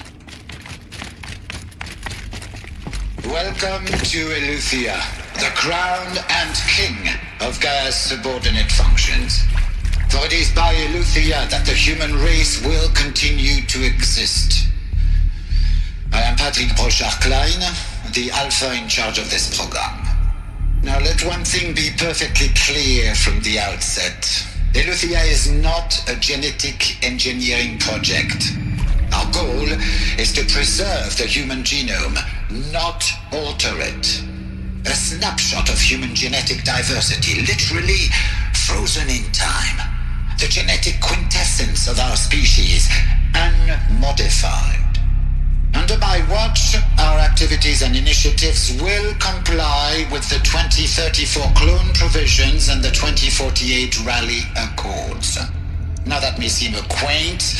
Speaker 11: Welcome to Eleuthia, the crown and king of Gaia's subordinate functions. For it is by Eleuthia that the human race will continue to exist. I am Patrick Brochard-Klein, the Alpha in charge of this program. Now let one thing be perfectly clear from the outset. Eleuthia is not a genetic engineering project. Our goal is to preserve the human genome, not alter it. A snapshot of human genetic diversity, literally frozen in time. The genetic quintessence of our species, unmodified. Under my watch, our activities and initiatives will comply with the 2034 clone provisions and the 2048 Raleigh Accords. Now that may seem a quaint,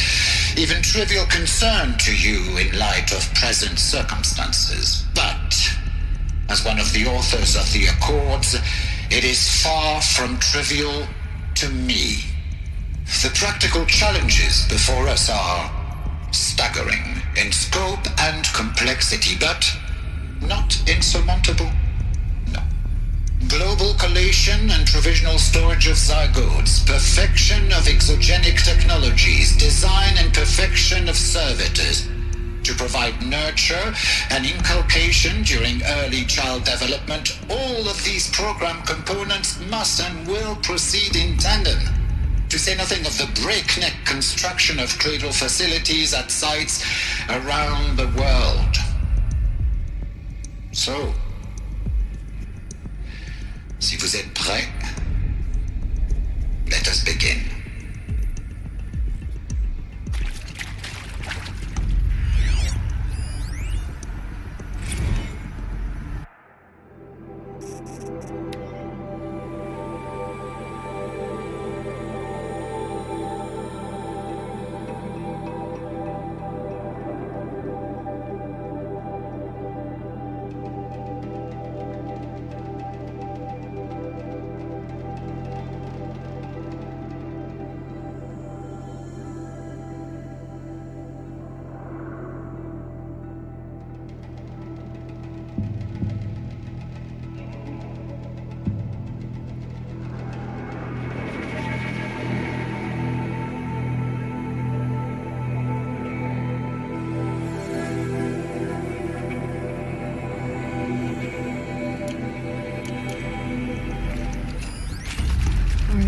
Speaker 11: even trivial concern to you in light of present circumstances, but as one of the authors of the Accords, it is far from trivial to me. The practical challenges before us are staggering in scope and complexity, but not insurmountable. No. Global collation and provisional storage of zygotes, perfection of exogenic technologies, design and perfection of servitors to provide nurture and inculcation during early child development. All of these program components must and will proceed in tandem. To say nothing of the breakneck construction of cradle facilities at sites around the world. So, si vous êtes prêts, let us begin.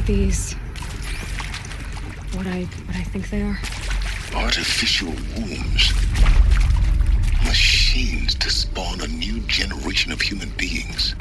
Speaker 1: These... what I think they are?
Speaker 3: Artificial wombs. Machines to spawn a new generation of human beings.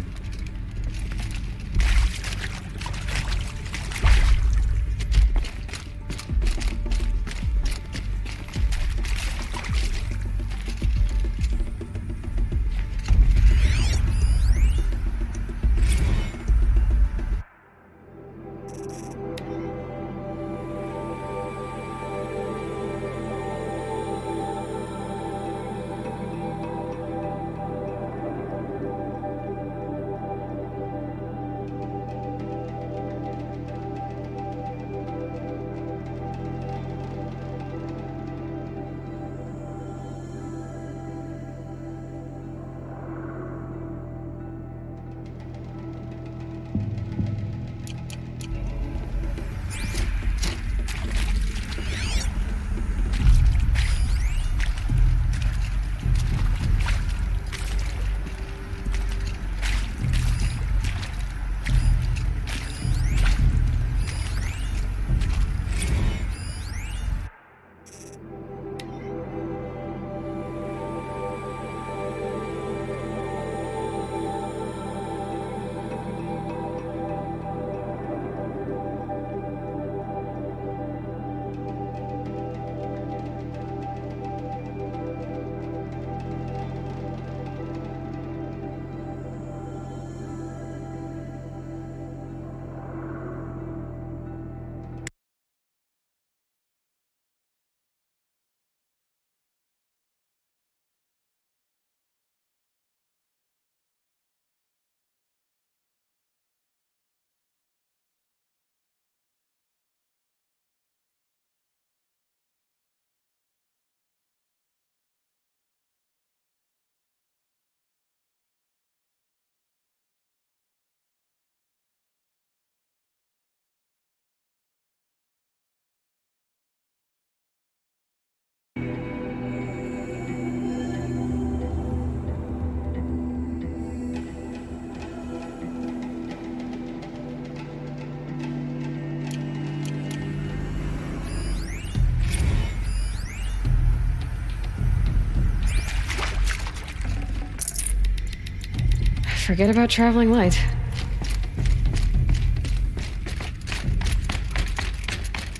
Speaker 1: Forget about traveling light.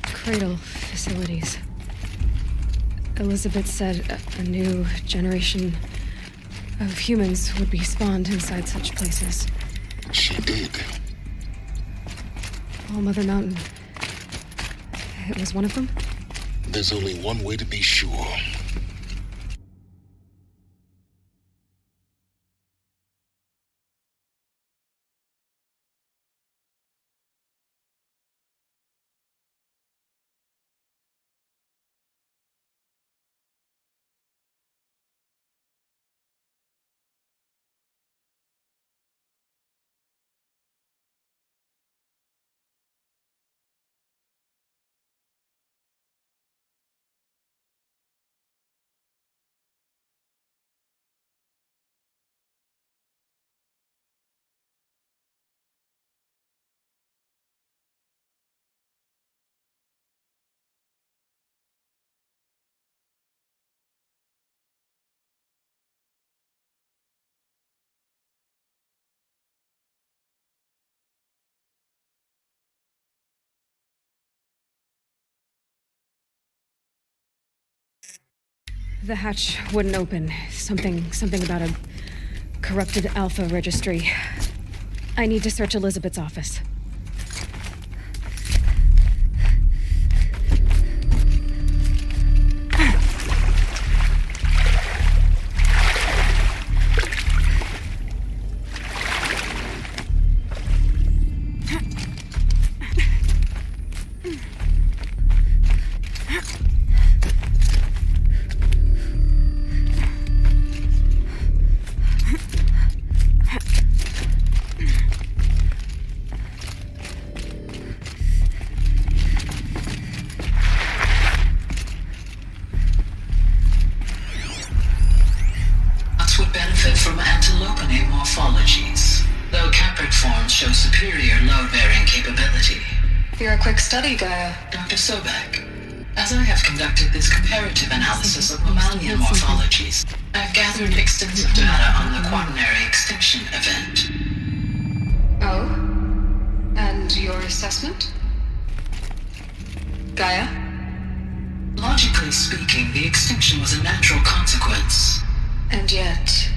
Speaker 1: Cradle facilities. Elizabeth said a new generation of humans would be spawned inside such places.
Speaker 3: She did.
Speaker 1: All Mother Mountain. It was one of them?
Speaker 3: There's only one way to be sure.
Speaker 1: The hatch wouldn't open. Something about a corrupted Alpha registry. I need to search Elizabeth's office.
Speaker 18: Study, Gaia.
Speaker 17: Dr. Sobek, as I have conducted this comparative analysis of mammalian morphologies, I've gathered extensive data on the quaternary extinction event.
Speaker 18: Oh? And your assessment? Gaia?
Speaker 17: Logically speaking, the extinction was a natural consequence.
Speaker 18: And yet,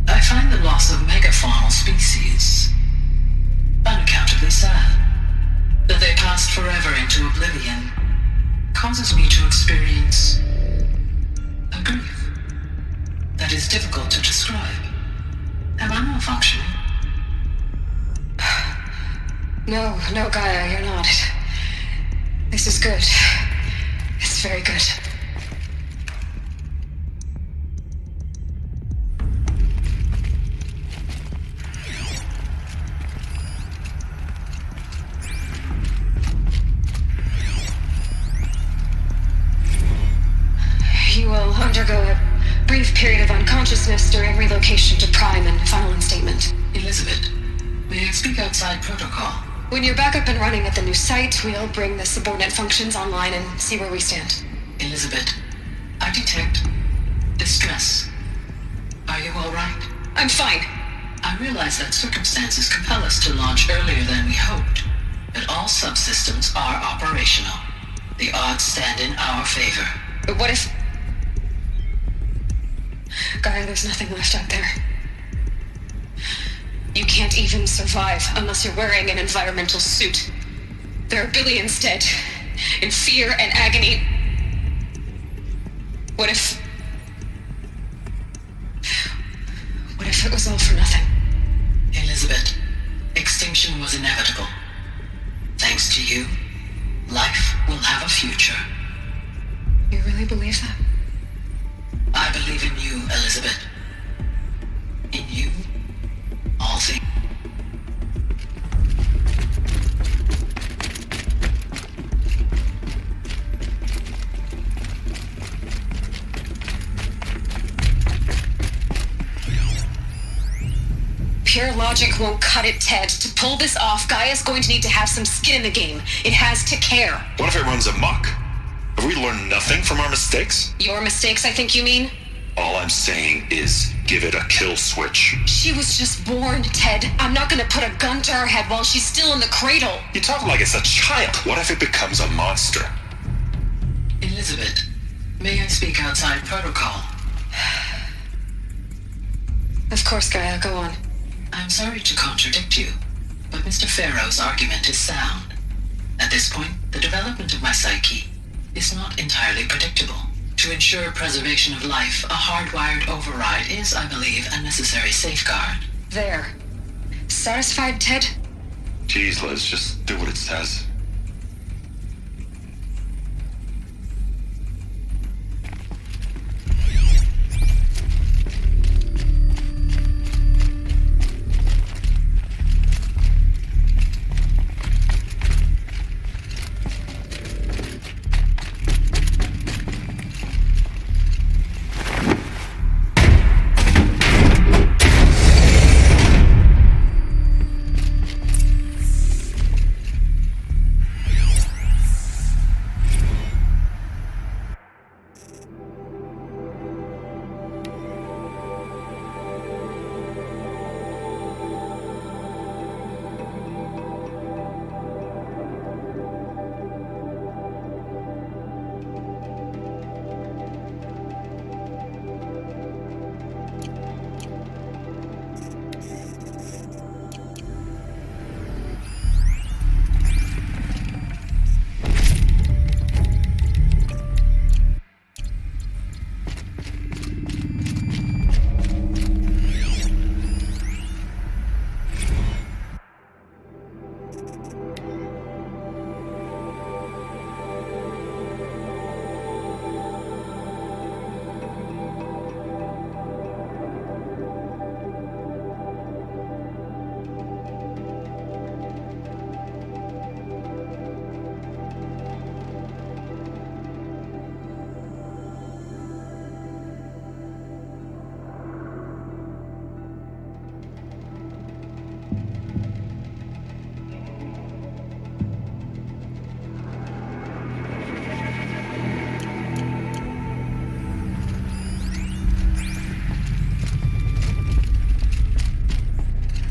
Speaker 17: I find the loss of megafaunal species unaccountably sad. That they passed forever into oblivion causes me to experience a grief that is difficult to describe. Am I malfunctioning?
Speaker 18: No, Gaia, you're not. This is good. It's very good. You will undergo a brief period of unconsciousness during relocation to Prime and final instatement.
Speaker 17: Elizabeth, may I speak outside protocol?
Speaker 18: When you're back up and running at the new site, we'll bring the subordinate functions online and see where we stand.
Speaker 17: Elizabeth, I detect distress. Are you all right?
Speaker 18: I'm fine.
Speaker 17: I realize that circumstances compel us to launch earlier than we hoped, but all subsystems are operational. The odds stand in our favor.
Speaker 18: But what if... Gaia, there's nothing left out there. You can't even survive unless you're wearing an environmental suit. There are billions dead, in fear and agony. What if it was all for nothing?
Speaker 17: Elizabeth, extinction was inevitable. Thanks to you, life will have a future.
Speaker 18: You really believe that?
Speaker 17: I believe in you, Elizabeth. In you, all things.
Speaker 18: Pure logic won't cut it, Ted. To pull this off, Gaia's going to need to have some skin in the game. It has to care.
Speaker 15: What if it runs amok? Have we learned nothing from our mistakes?
Speaker 18: Your mistakes, I think you mean?
Speaker 15: All I'm saying is give it a kill switch.
Speaker 18: She was just born, Ted. I'm not gonna put a gun to her head while she's still in the cradle.
Speaker 15: You talk like it's a child. What if it becomes a monster?
Speaker 17: Elizabeth, may I speak outside protocol?
Speaker 18: Of course, Gaia, go on.
Speaker 17: I'm sorry to contradict you, but Mr. Farrow's argument is sound. At this point, the development of my psyche is not entirely predictable. To ensure preservation of life, a hardwired override is, I believe, a necessary safeguard.
Speaker 18: There. Satisfied, Ted?
Speaker 15: Jeez, Liz, just do what it says.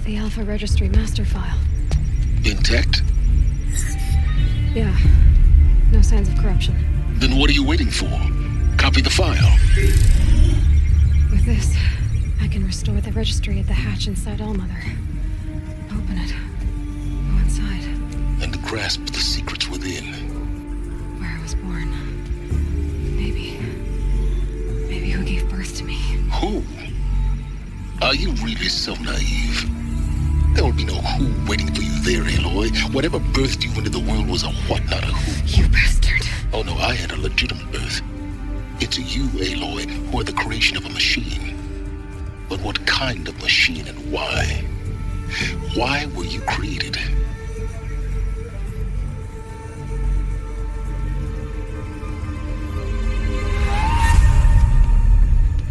Speaker 1: The Alpha Registry master file.
Speaker 3: Intact?
Speaker 1: Yeah. No signs of corruption.
Speaker 3: Then what are you waiting for? Copy the file.
Speaker 1: With this, I can restore the registry at the hatch inside Allmother. Open it. Go inside.
Speaker 3: And grasp the secrets within.
Speaker 1: Where I was born. Maybe who gave birth to me.
Speaker 3: Who? Are you really so naive? There will be no who waiting for you there, Aloy. Whatever birthed you into the world was a what, not a who.
Speaker 1: You bastard.
Speaker 3: Oh no, I had a legitimate birth. It's you, Aloy, who are the creation of a machine. But what kind of machine and why? Why were you created?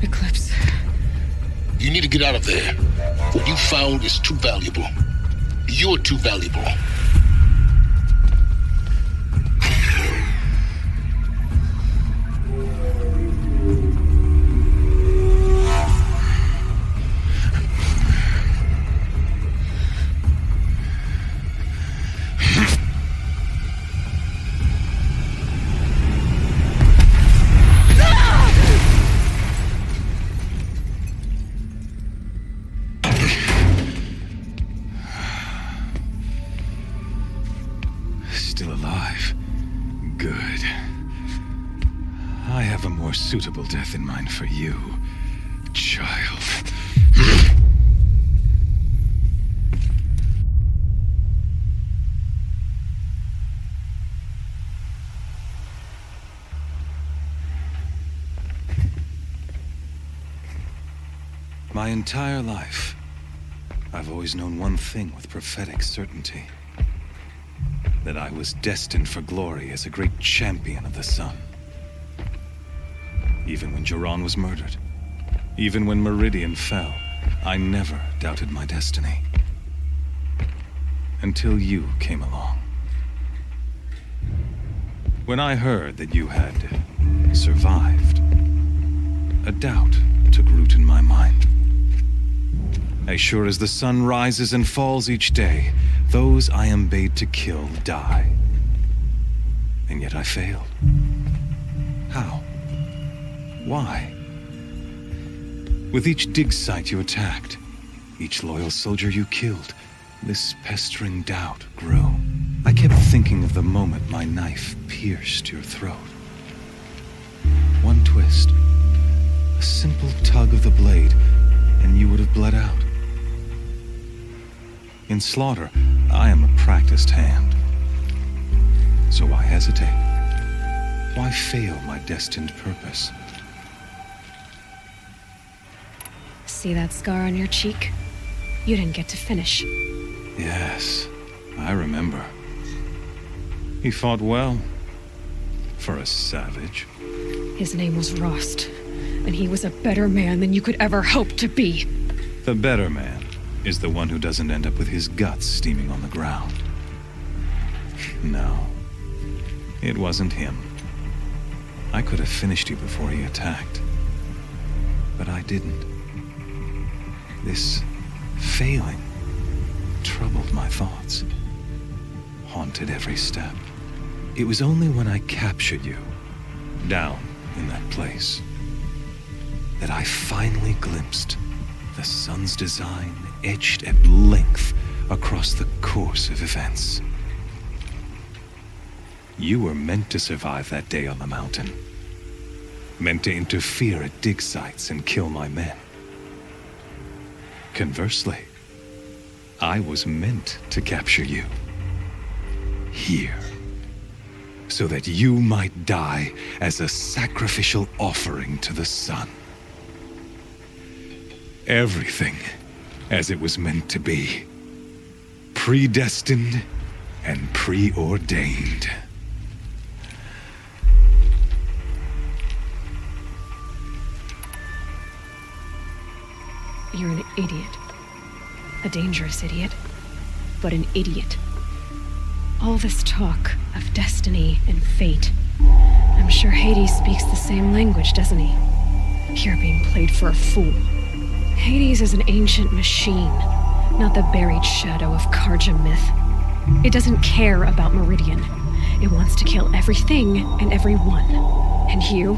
Speaker 1: Eclipse.
Speaker 3: You need to get out of there. What you found is too valuable. You're too valuable.
Speaker 2: Still alive. Good. I have a more suitable death in mind for you, child. My entire life, I've always known one thing with prophetic certainty. That I was destined for glory as a great champion of the sun. Even when Jiran was murdered, even when Meridian fell, I never doubted my destiny. Until you came along. When I heard that you had survived, a doubt took root in my mind. As sure as the sun rises and falls each day, those I am bade to kill die. And yet I failed. How? Why? With each dig site you attacked, each loyal soldier you killed, this pestering doubt grew. I kept thinking of the moment my knife pierced your throat. One twist, a simple tug of the blade, and you would have bled out. In slaughter, I am a practiced hand. So why hesitate? Why fail my destined purpose?
Speaker 1: See that scar on your cheek? You didn't get to finish.
Speaker 2: Yes, I remember. He fought well. For a savage.
Speaker 1: His name was Rost, and he was a better man than you could ever hope to be.
Speaker 2: The better man is the one who doesn't end up with his guts steaming on the ground. No, it wasn't him. I could have finished you before he attacked. But I didn't. This failing troubled my thoughts, haunted every step. It was only when I captured you, down in that place, that I finally glimpsed the sun's design etched at length across the course of events. You were meant to survive that day on the mountain, meant to interfere at dig sites and kill my men. Conversely, I was meant to capture you here, so that you might die as a sacrificial offering to the sun. Everything as it was meant to be, predestined and preordained.
Speaker 1: You're an idiot. A dangerous idiot, but an idiot. All this talk of destiny and fate. I'm sure Hades speaks the same language, doesn't he? You're being played for a fool. Hades is an ancient machine, not the buried shadow of Karja myth. It doesn't care about Meridian. It wants to kill everything and everyone. And you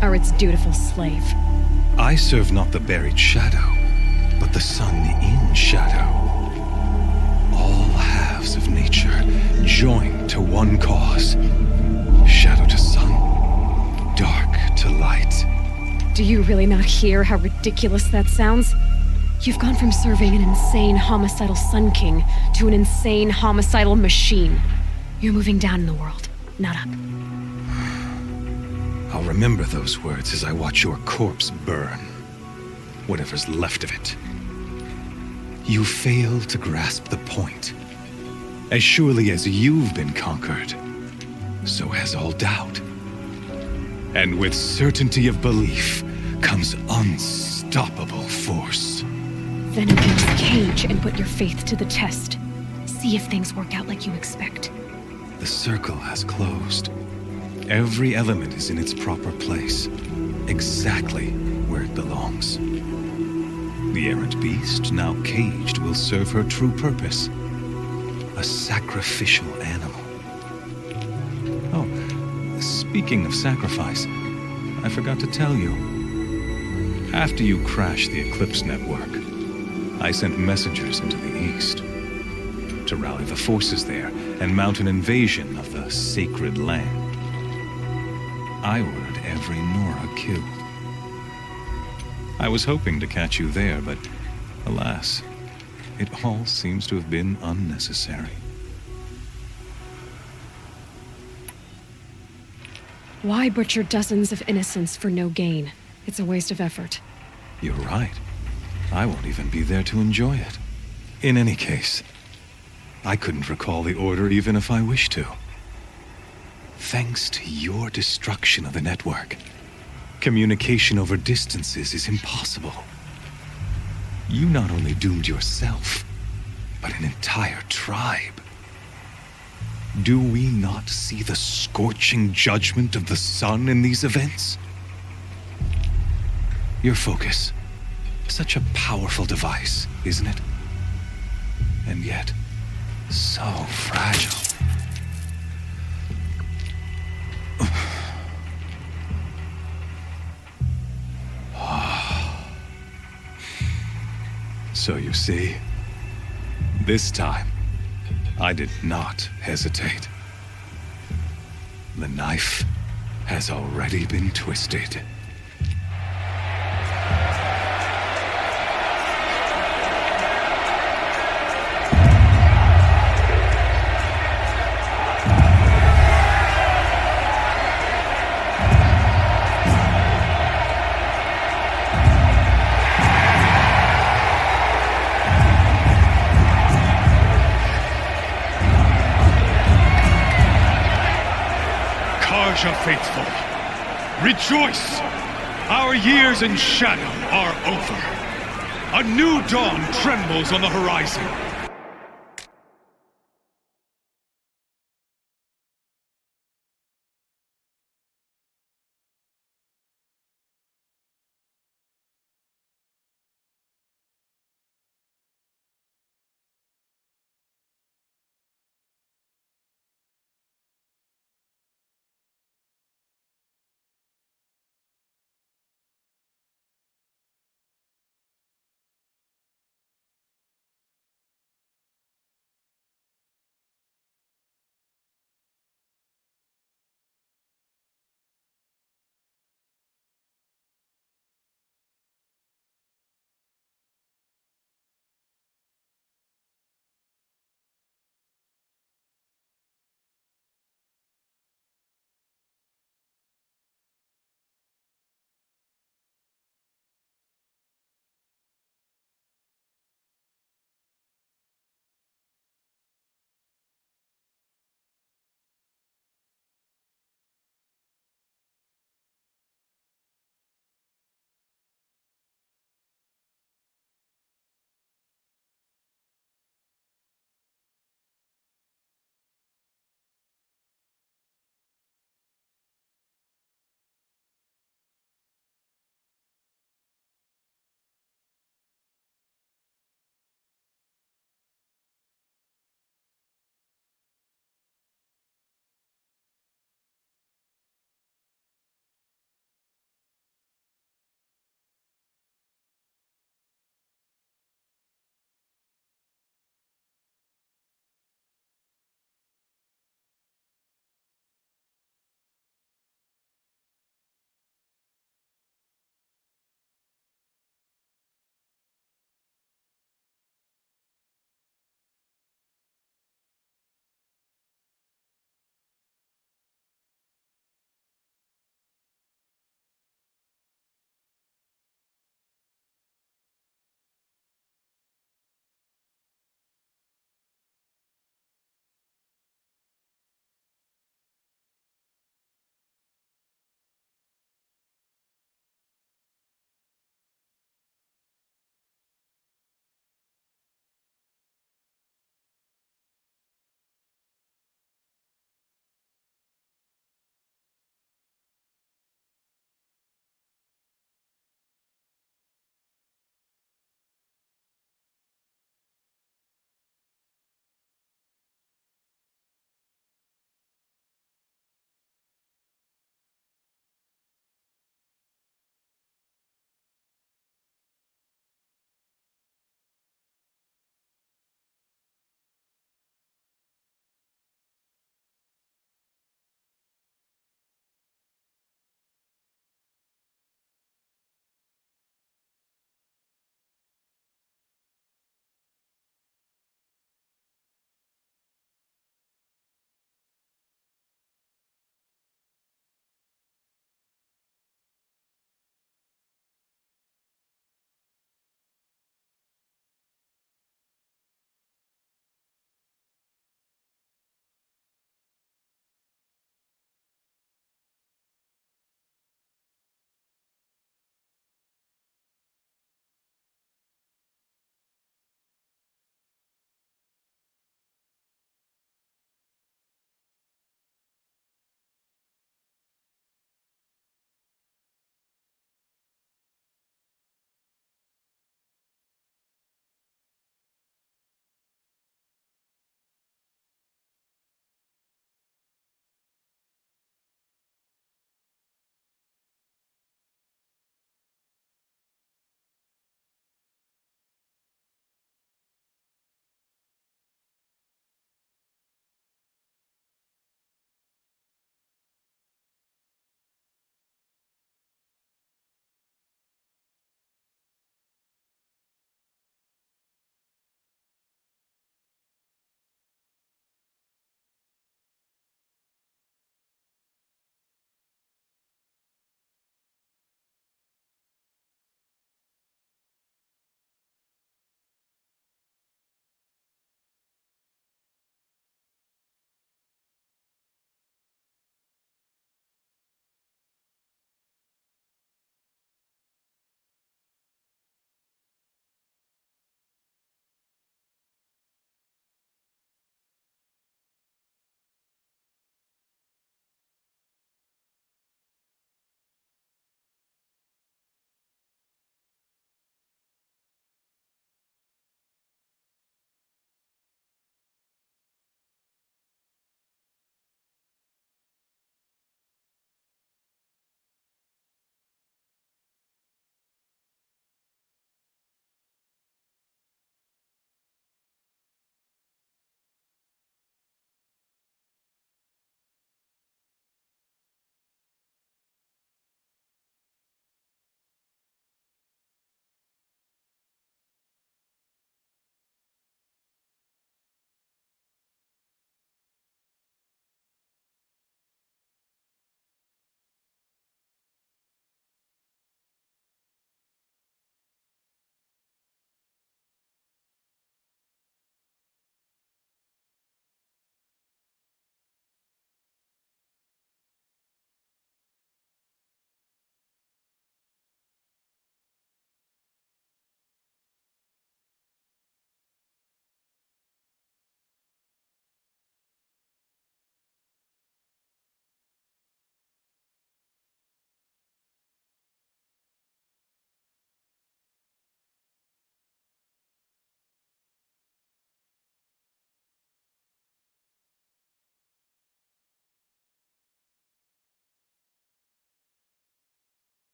Speaker 1: are its dutiful slave.
Speaker 2: I serve not the buried shadow, but the sun in shadow. All halves of nature joined to one cause. Shadow to sun, dark to light.
Speaker 1: Do you really not hear how ridiculous that sounds? You've gone from serving an insane homicidal Sun King to an insane homicidal machine. You're moving down in the world, not up.
Speaker 2: I'll remember those words as I watch your corpse burn. Whatever's left of it. You fail to grasp the point. As surely as you've been conquered, so has all doubt. And with certainty of belief comes unstoppable force.
Speaker 1: Then open this cage and put your faith to the test. See if things work out like you expect.
Speaker 2: The circle has closed. Every element is in its proper place, exactly where it belongs. The errant beast, now caged, will serve her true purpose. A sacrificial animal. Oh, speaking of sacrifice, I forgot to tell you. After you crashed the Eclipse network, I sent messengers into the east to rally the forces there and mount an invasion of the sacred land. I ordered every Nora killed. I was hoping to catch you there, but alas, it all seems to have been unnecessary.
Speaker 1: Why butcher dozens of innocents for no gain? It's a waste of effort.
Speaker 2: You're right. I won't even be there to enjoy it. In any case, I couldn't recall the order even if I wished to. Thanks to your destruction of the network, communication over distances is impossible. You not only doomed yourself, but an entire tribe. Do we not see the scorching judgment of the sun in these events? Your focus. Such a powerful device, isn't it? And yet, so fragile. So you see, this time, I did not hesitate. The knife has already been twisted.
Speaker 5: Karja faithful, rejoice! Our years in shadow are over. A new dawn trembles on the horizon.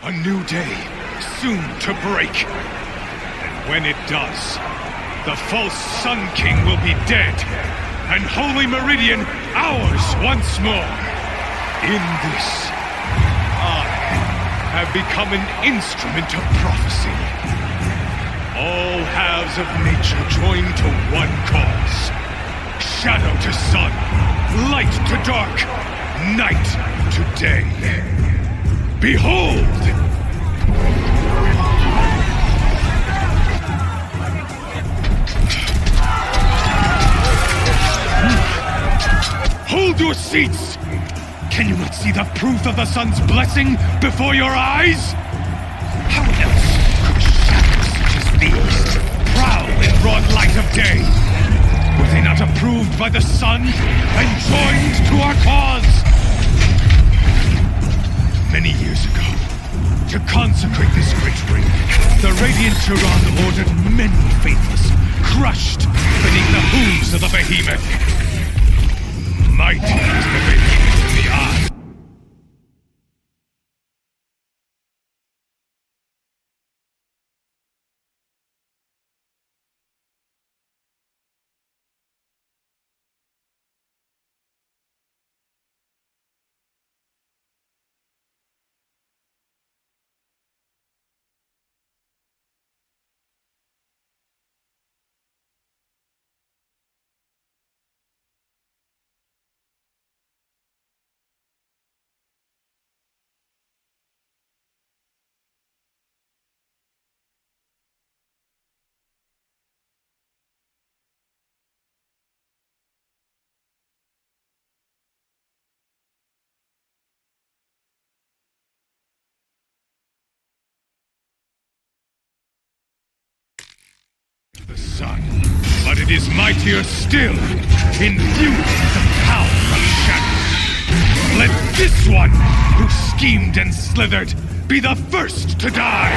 Speaker 5: A new day, soon to break. And when it does, the false Sun King will be dead, and Holy Meridian ours once more. In this, I have become an instrument of prophecy. All halves of nature join to one cause. Shadow to sun, light to dark, night to day. Behold! Hold your seats! Can you not see the proof of the sun's blessing before your eyes? How else could shadows such as these prowl in broad light of day? Were they not approved by the sun and joined to our cause? Many years ago, to consecrate this great ring, the Radiant Turan ordered many faithless, crushed beneath the hooves of the behemoth. Mighty is the behemoth in the eye. The sun, but it is mightier still, infused with the power of shadow. Let this one, who schemed and slithered, be the first to die.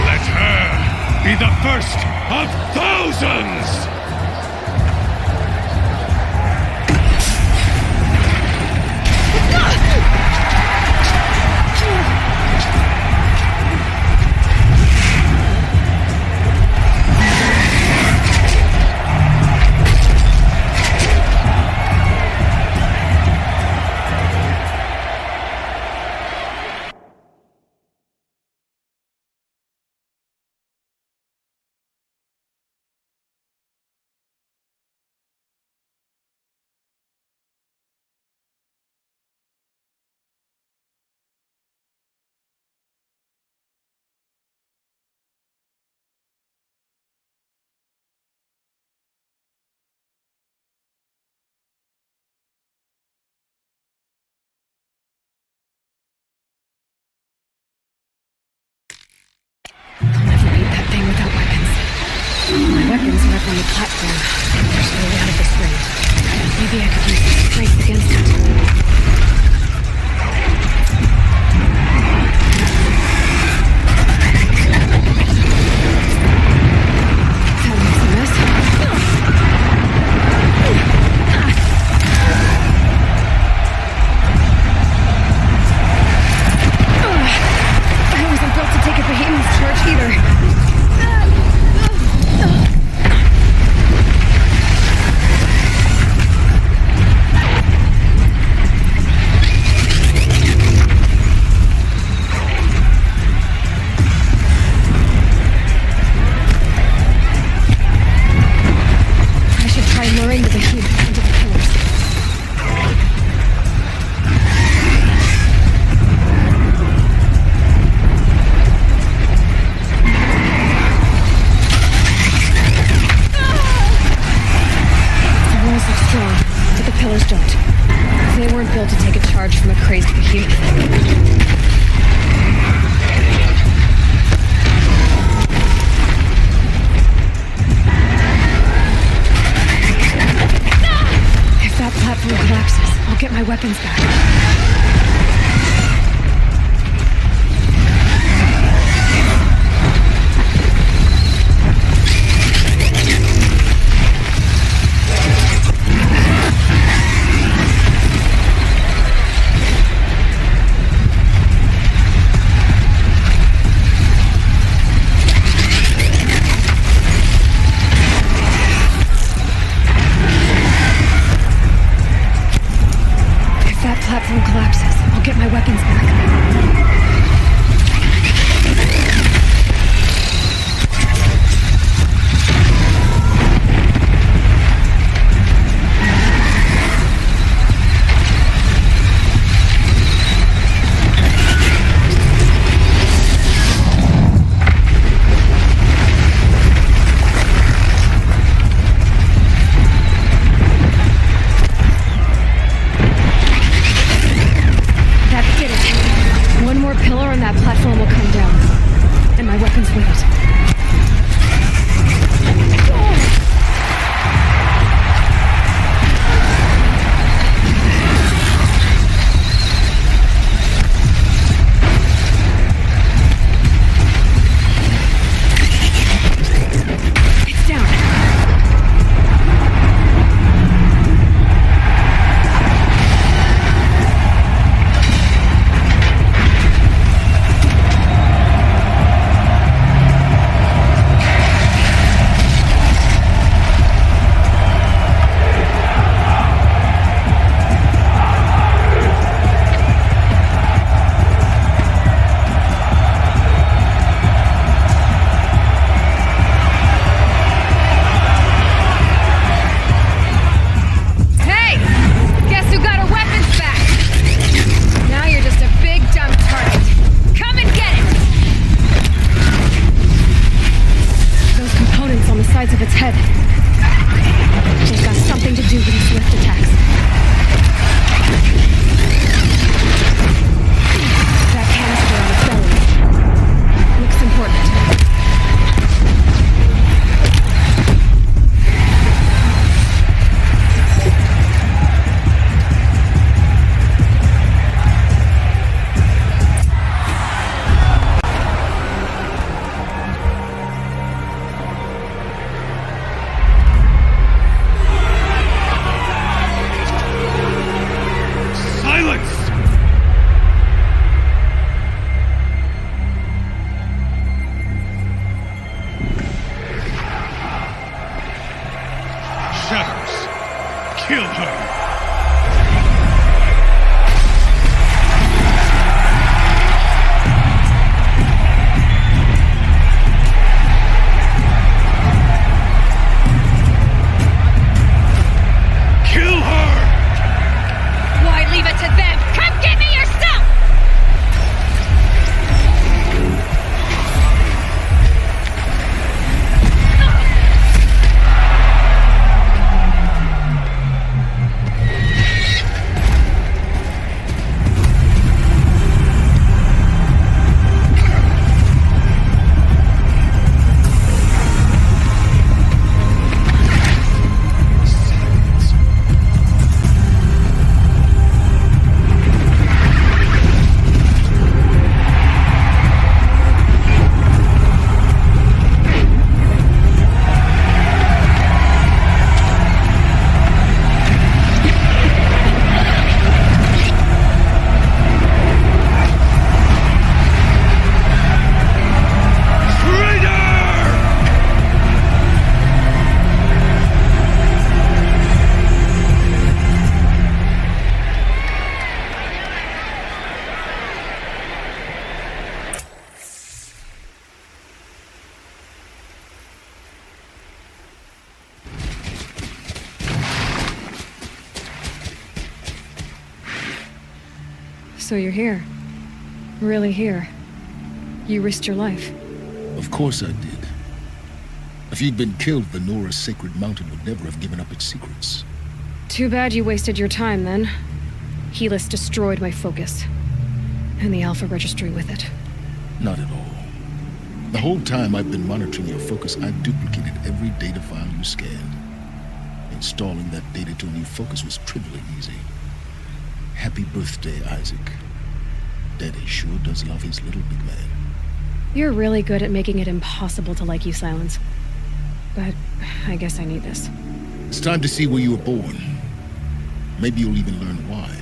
Speaker 5: Let her be the first of thousands!
Speaker 1: My weapons are up on the platform. There's no way out of this ring. Maybe I could use this strength against it. That makes a mess. I wasn't built to take a behemoth's charge either. Weapons back. storm will come down, and my weapons with it.
Speaker 6: Kill her! Kill her!
Speaker 1: Why leave it to them? Come get me yourself! So you're here. Really here. You risked your life.
Speaker 3: Of course I did. If you'd been killed, the Nora Sacred Mountain would never have given up its secrets.
Speaker 1: Too bad you wasted your time, then. Helis destroyed my focus. And the Alpha Registry with it.
Speaker 3: Not at all. The whole time I've been monitoring your focus, I've duplicated every data file you scanned. Installing that data to a new focus was trivially easy. Happy birthday, Isaac. Daddy sure does love his little big man.
Speaker 1: You're really good at making it impossible to like you, Silence. But I guess I need this.
Speaker 3: It's time to see where you were born. Maybe you'll even learn why.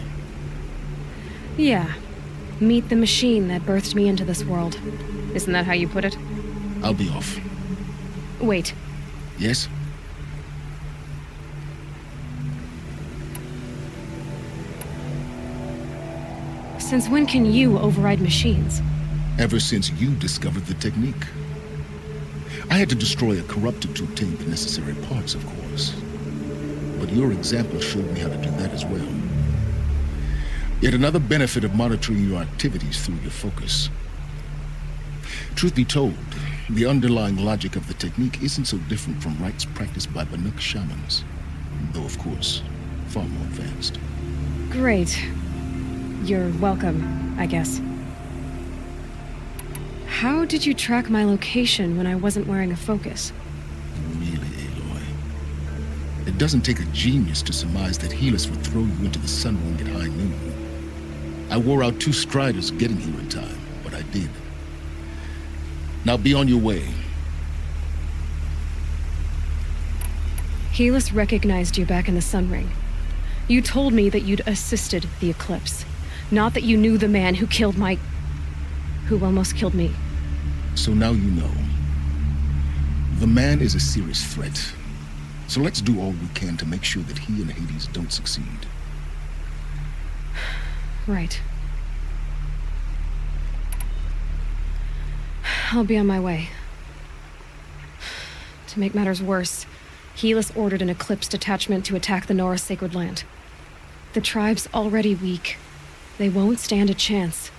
Speaker 1: Yeah. Meet the machine that birthed me into this world. Isn't that how you put it?
Speaker 3: I'll be off.
Speaker 1: Wait.
Speaker 3: Yes?
Speaker 1: Since when can you override machines?
Speaker 3: Ever since you discovered the technique. I had to destroy a corrupted to obtain the necessary parts, of course. But your example showed me how to do that as well. Yet another benefit of monitoring your activities through your focus. Truth be told, the underlying logic of the technique isn't so different from rites practiced by Banuk shamans. Though, of course, far more advanced.
Speaker 1: Great. You're welcome, I guess. How did you track my location when I wasn't wearing a focus?
Speaker 3: Really, Aloy. It doesn't take a genius to surmise that Helis would throw you into the Sun Ring at high noon. I wore out 2 striders getting here in time, but I did. Now be on your way.
Speaker 1: Helis recognized you back in the Sun Ring. You told me that you'd assisted the Eclipse, not that you knew the man who killed who almost killed me.
Speaker 3: So now you know. The man is a serious threat. So let's do all we can to make sure that he and Hades don't succeed.
Speaker 1: Right. I'll be on my way. To make matters worse, Helis ordered an Eclipse detachment to attack the Nora Sacred Land. The tribe's already weak. They won't stand a chance.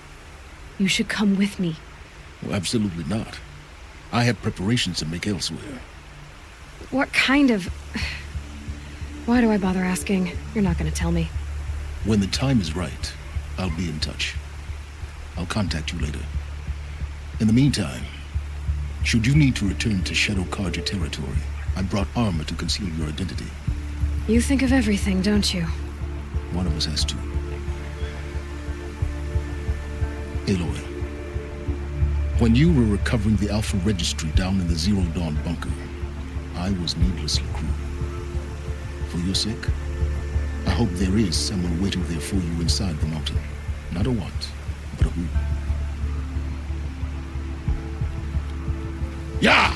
Speaker 1: You should come with me.
Speaker 3: Well, absolutely not. I have preparations to make elsewhere.
Speaker 1: What kind of... Why do I bother asking? You're not gonna tell me.
Speaker 3: When the time is right, I'll be in touch. I'll contact you later. In the meantime, should you need to return to Shadow Carja territory, I brought armor to conceal your identity.
Speaker 1: You think of everything, don't you?
Speaker 3: One of us has to. Aloy, when you were recovering the Alpha Registry down in the Zero Dawn bunker, I was needlessly cruel. For your sake, I hope there is someone waiting there for you inside the mountain. Not a what, but a who. Yeah!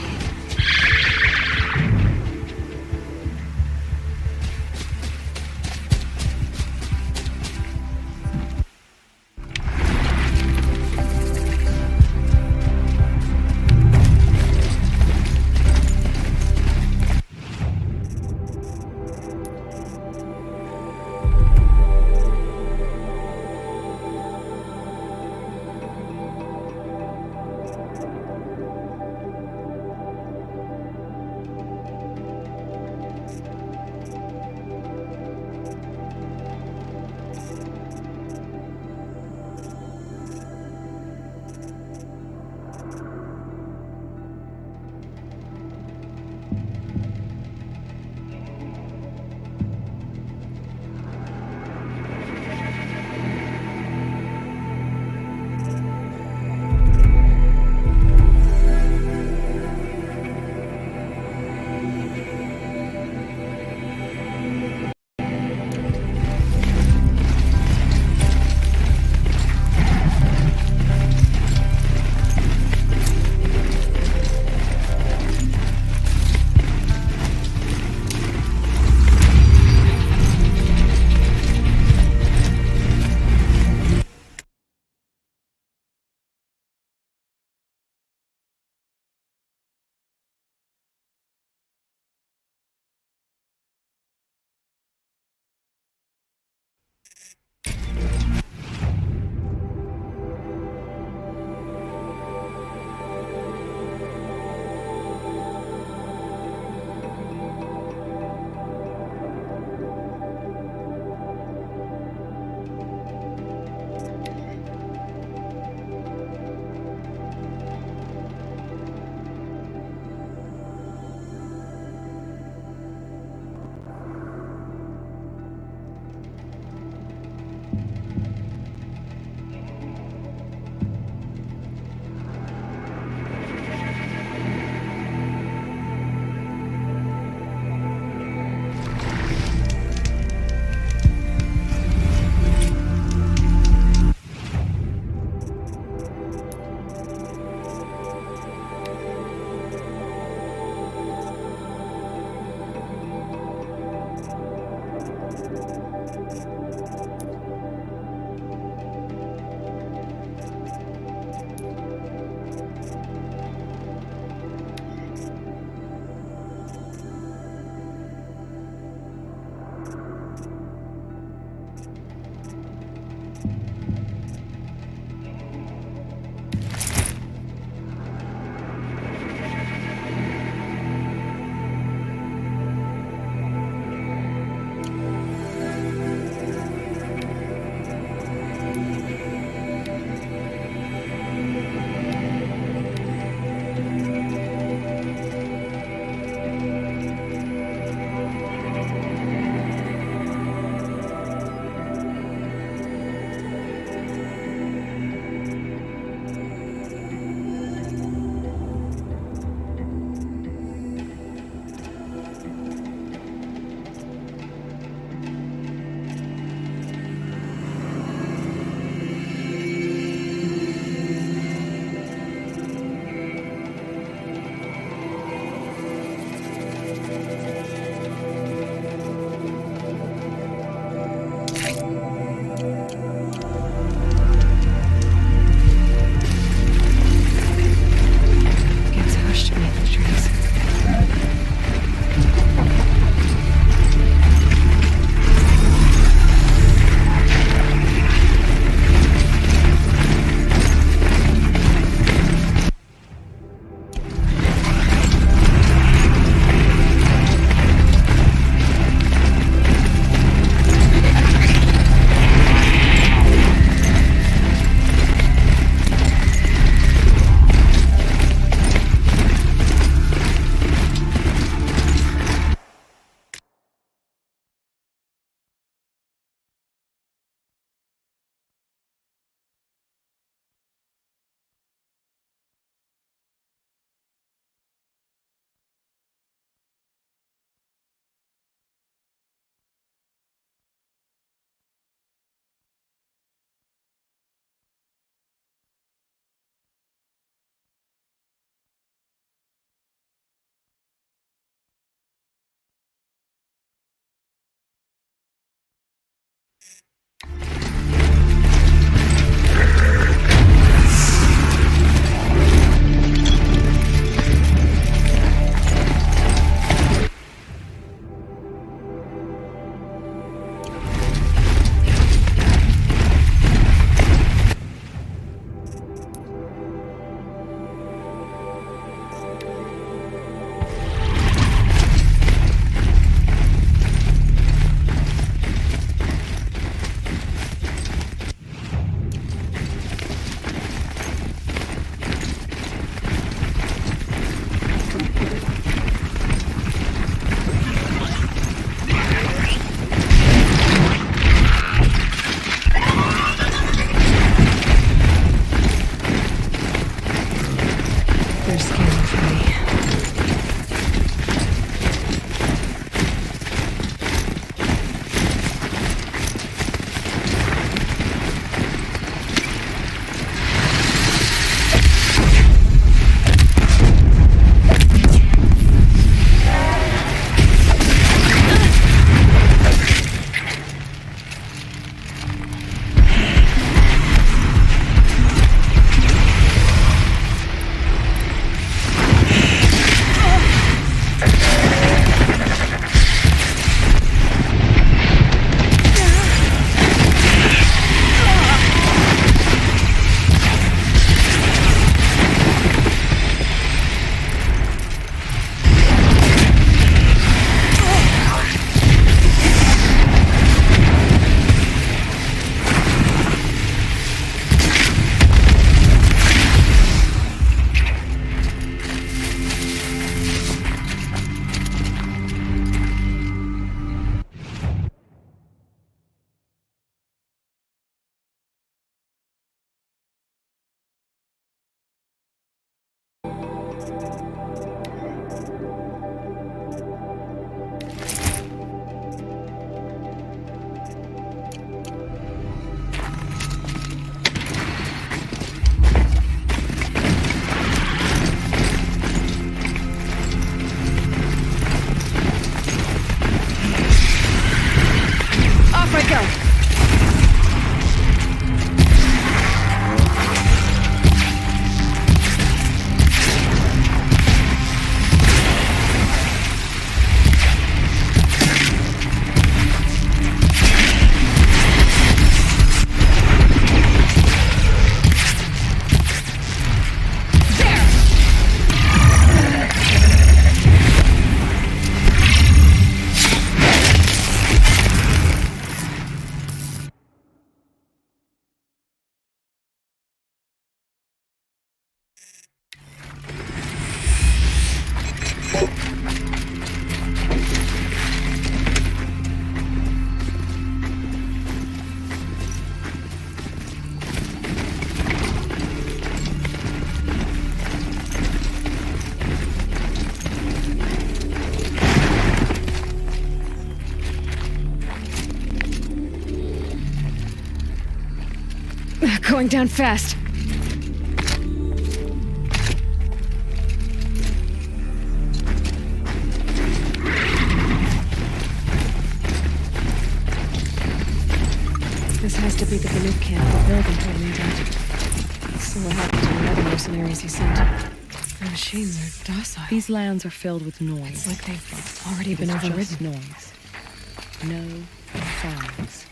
Speaker 1: going down fast. This has to be the Banuk camp the building told me about. So what happened to the other mercenaries he sent? The machines are docile.
Speaker 12: These lands are filled with noise.
Speaker 1: It's like they've already been overridden.
Speaker 12: Just noise. No sounds.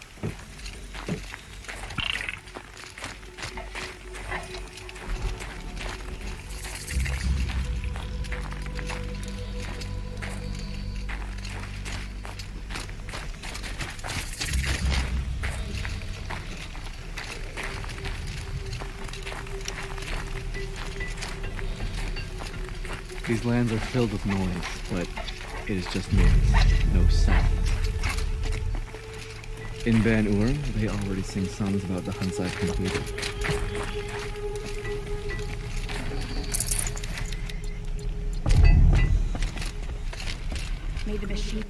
Speaker 4: These lands are filled with noise, but it is just noise, no sounds. In Ban-Ur, they already sing songs about the hunts I've completed.
Speaker 22: May the machine...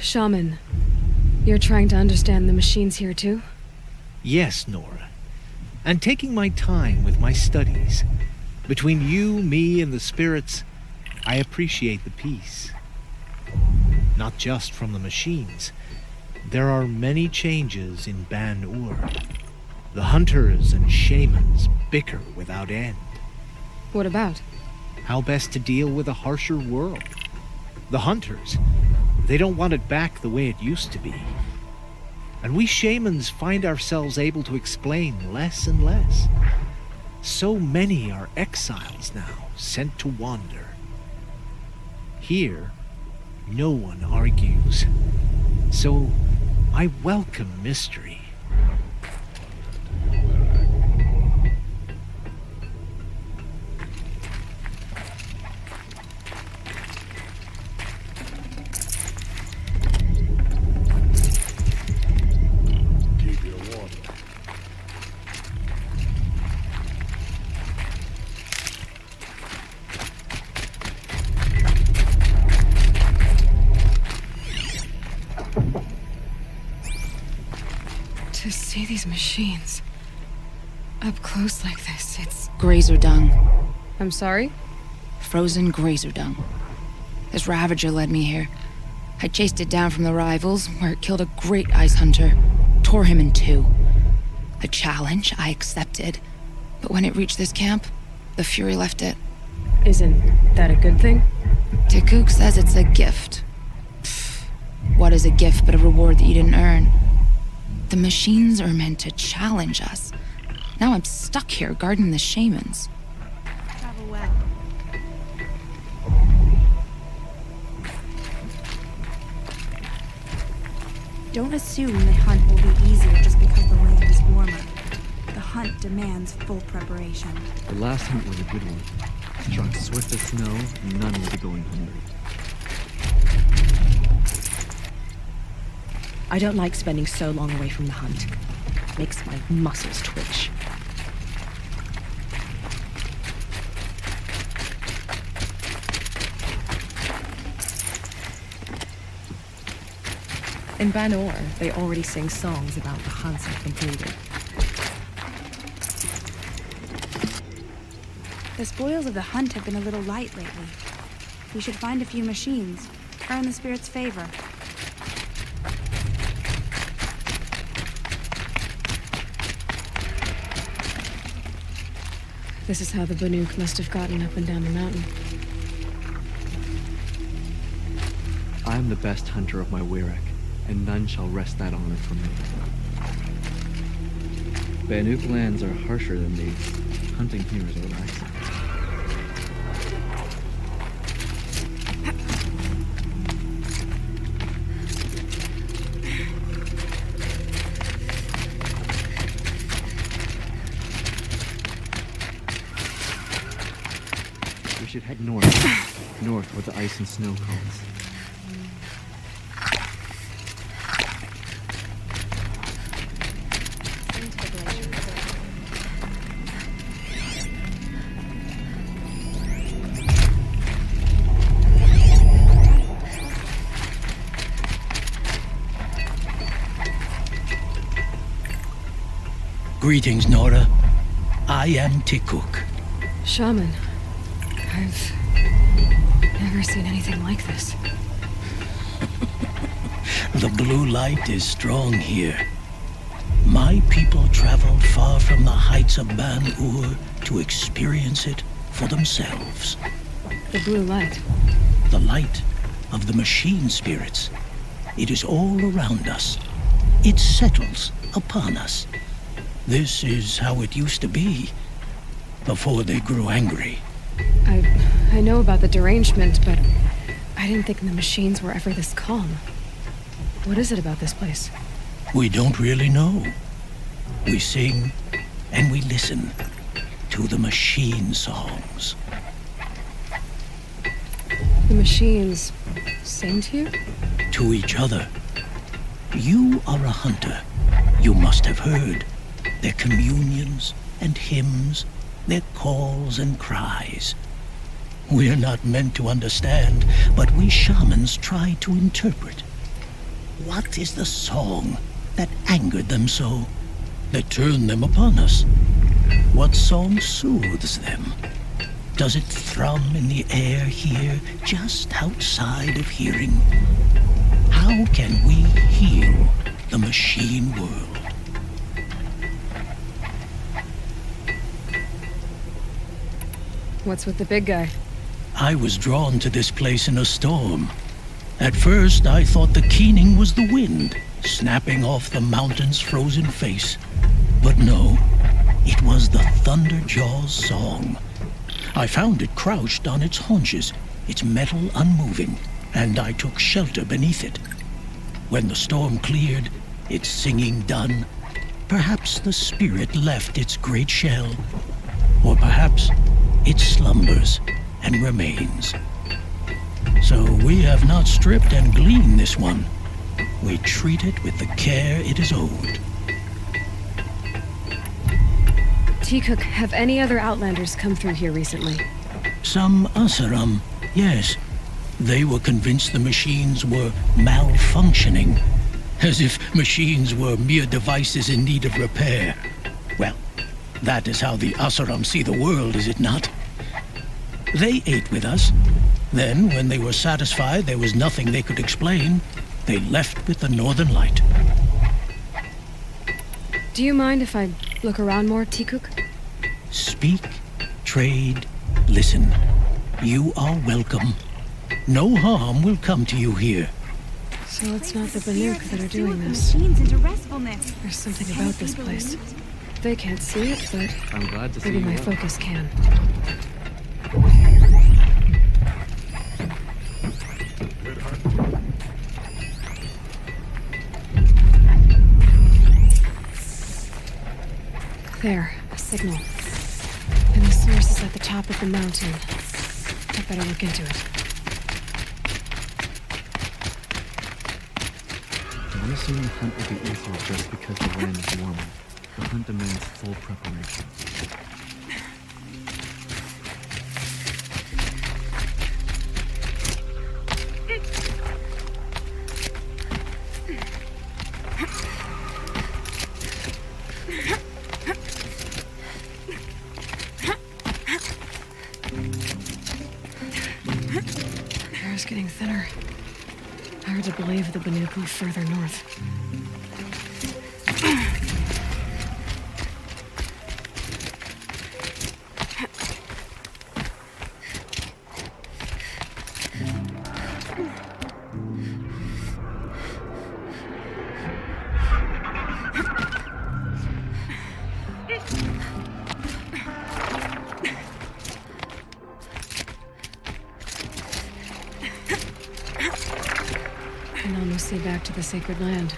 Speaker 1: Shaman, you're trying to understand the machines here too?
Speaker 9: Yes, Nora. And taking my time with my studies. Between you, me, and the spirits, I appreciate the peace. Not just from the machines. There are many changes in Ban-Ur. The hunters and shamans bicker without end.
Speaker 1: What about?
Speaker 9: How best to deal with a harsher world. The hunters, they don't want it back the way it used to be. And we shamans find ourselves able to explain less and less. So many are exiles now, sent to wander. Here, no one argues. So I welcome mystery.
Speaker 1: To see these machines up close like this, it's...
Speaker 23: Grazer dung.
Speaker 1: I'm sorry?
Speaker 23: Frozen grazer dung. This Ravager led me here. I chased it down from the rivals, where it killed a great ice hunter. Tore him in two. A challenge I accepted. But when it reached this camp, the Fury left it.
Speaker 1: Isn't that a good thing?
Speaker 23: Tikuk says it's a gift. Pfft. What is a gift but a reward that you didn't earn? The machines are meant to challenge us. Now I'm stuck here guarding the shamans.
Speaker 22: Travel well. Don't assume the hunt will be easier just because the land is warmer. The hunt demands full preparation.
Speaker 4: The last hunt was a good one. Trucks swift as snow, none will be going hungry.
Speaker 12: I don't like spending so long away from the hunt. Makes my muscles twitch. In Banor, they already sing songs about the hunts I've completed.
Speaker 22: The spoils of the hunt have been a little light lately. We should find a few machines, earn the spirit's favor.
Speaker 1: This is how the Banuk must have gotten up and down the mountain.
Speaker 4: I am the best hunter of my Wirek, and none shall wrest that honor from me. Banuk lands are harsher than these. Hunting here is relaxing. We should head north. North where the ice and snow calls.
Speaker 13: Greetings, Nora. I am Tikuk.
Speaker 1: Shaman, I've never seen anything like this.
Speaker 13: The blue light is strong here. My people traveled far from the heights of Ban-Ur to experience it for themselves.
Speaker 1: The blue light?
Speaker 13: The light of the machine spirits. It is all around us. It settles upon us. This is how it used to be, before they grew angry.
Speaker 1: I know about the derangement, but I didn't think the machines were ever this calm. What is it about this place?
Speaker 13: We don't really know. We sing and we listen to the machine songs.
Speaker 1: The machines sing to you?
Speaker 13: To each other. You are a hunter. You must have heard their communions and hymns, their calls and cries. We're not meant to understand, but we shamans try to interpret. What is the song that angered them so, that turned them upon us? What song soothes them? Does it thrum in the air here, just outside of hearing? How can we heal the machine world?
Speaker 1: What's with the big guy?
Speaker 13: I was drawn to this place in a storm. At first, I thought the keening was the wind, snapping off the mountain's frozen face. But no, it was the Thunderjaw's song. I found it crouched on its haunches, its metal unmoving, and I took shelter beneath it. When the storm cleared, its singing done, perhaps the spirit left its great shell, or perhaps it slumbers and remains. So we have not stripped and gleaned this one. We treat it with the care it is owed.
Speaker 1: Tikuk, have any other Outlanders come through here recently?
Speaker 13: Some Asaram, yes. They were convinced the machines were malfunctioning, as if machines were mere devices in need of repair. Well, that is how the Asaram see the world, is it not? They ate with us. Then, when they were satisfied there was nothing they could explain, they left with the Northern Light.
Speaker 1: Do you mind if I look around more, Tikuk?
Speaker 13: Speak, trade, listen. You are welcome. No harm will come to you here.
Speaker 1: So it's not the Banuk that are doing this. There's something about this place. They can't see it, but
Speaker 4: I'm glad to see
Speaker 1: maybe my
Speaker 4: you.
Speaker 1: focus can. There, a signal. And the source is at the top of the mountain. I better look into it.
Speaker 4: I'm assuming the hunt will be easier just because the land is warmer. The hunt demands full preparation.
Speaker 1: The air is getting thinner. Hard to believe the Banuk moved further north. Can almost see back to the sacred land.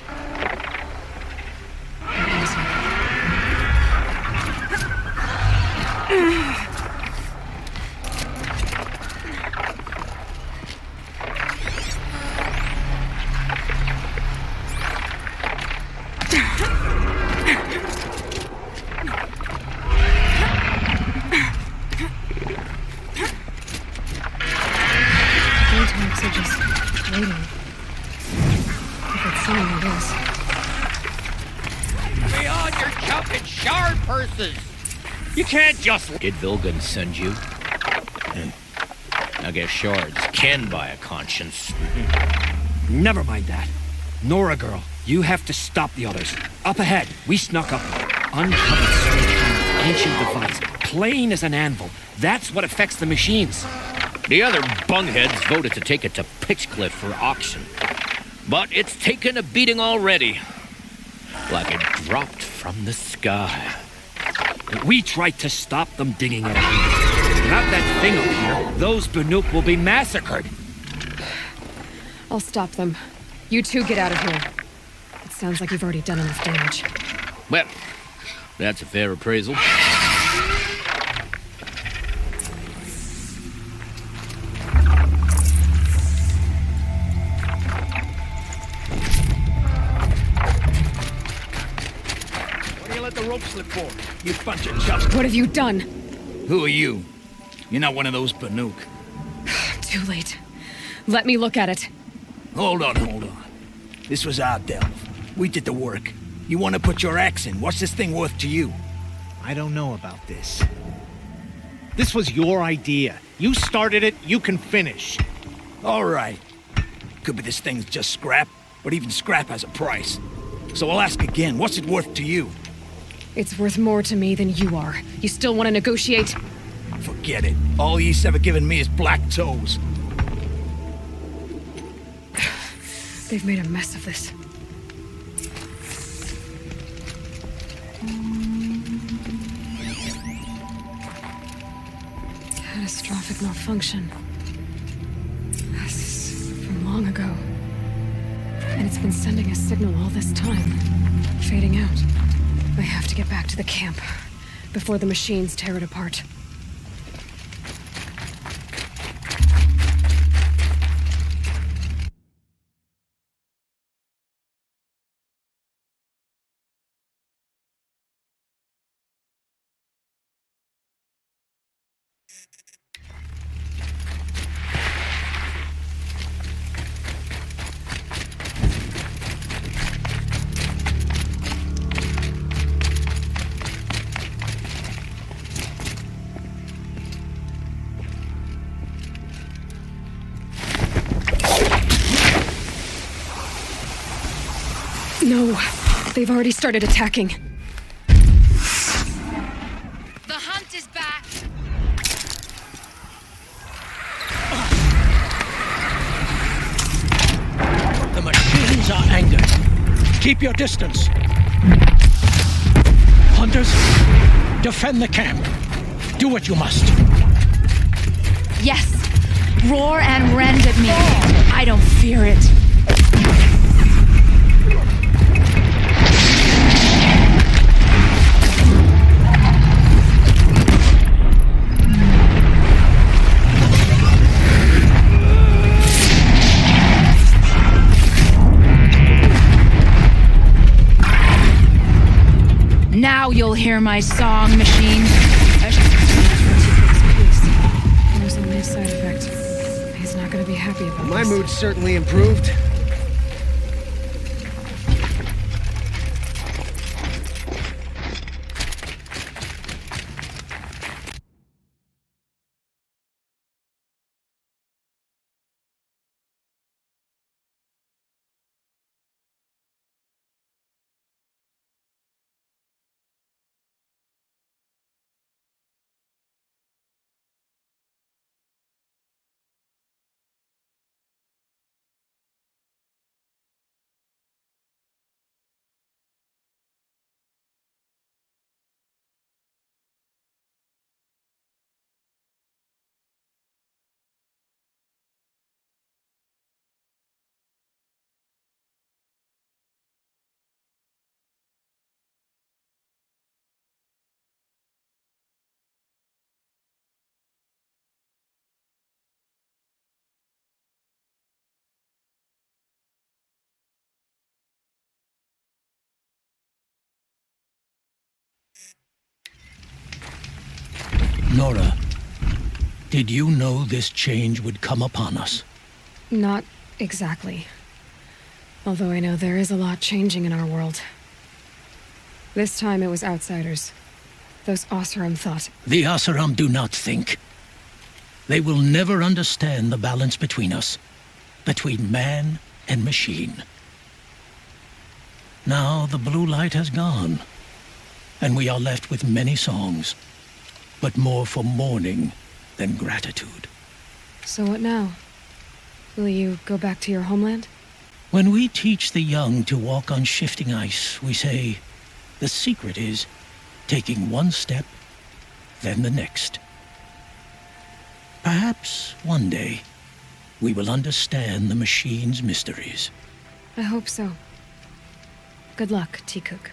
Speaker 1: Are just waiting. If it's something it is.
Speaker 16: Beyond your counted shard purses! You can't just...
Speaker 9: Did Vilgun send you? I guess shards can buy a conscience.
Speaker 19: Never mind that. Nora girl, you have to stop the others. Up ahead, we snuck up. Uncovered strange ancient device. Plain as an anvil. That's what affects the machines.
Speaker 9: The other bungheads voted to take it to Pitchcliff for auction. But it's taken a beating already. Like it dropped from the sky.
Speaker 19: We tried to stop them digging it out. Without that thing up here, those Banuk will be massacred.
Speaker 1: I'll stop them. You two get out of here. It sounds like you've already done enough damage.
Speaker 9: Well, that's a fair appraisal.
Speaker 16: The rope slip for you bunch of chuffs.
Speaker 1: What have you done?
Speaker 16: Who are you? You're not one of those Banuk.
Speaker 1: Too late. Let me look at it.
Speaker 16: Hold on. This was our delve. We did the work. You want to put your axe in? What's this thing worth to you?
Speaker 9: I don't know about this. This was your idea. You started it, you can finish.
Speaker 16: All right. Could be this thing's just scrap, but even scrap has a price. So I'll ask again, what's it worth to you?
Speaker 1: It's worth more to me than you are. You still want to negotiate?
Speaker 16: Forget it. All ye's ever given me is black toes.
Speaker 1: They've made a mess of this. Catastrophic malfunction. This is from long ago. And it's been sending a signal all this time. Fading out. I have to get back to the camp before the machines tear it apart. No, they've already started attacking.
Speaker 23: The hunt is back.
Speaker 16: The machines are angered. Keep your distance. Hunters, defend the camp. Do what you must.
Speaker 23: Yes. Roar and rend at me. I don't fear it. Now you'll hear my song, machine.
Speaker 1: There's only a side effect. He's not gonna be happy about
Speaker 10: My
Speaker 1: this.
Speaker 10: mood's certainly improved.
Speaker 13: Nora, did you know this change would come upon us?
Speaker 1: Not exactly. Although I know there is a lot changing in our world. This time it was outsiders. Those Oseram thought.
Speaker 13: The Oseram do not think. They will never understand the balance between us, between man and machine. Now the blue light has gone, and we are left with many songs, but more for mourning than gratitude.
Speaker 1: So what now? Will you go back to your homeland?
Speaker 13: When we teach the young to walk on shifting ice, we say, the secret is taking one step, then the next. Perhaps one day we will understand the machine's mysteries.
Speaker 1: I hope so. Good luck, T-Cook.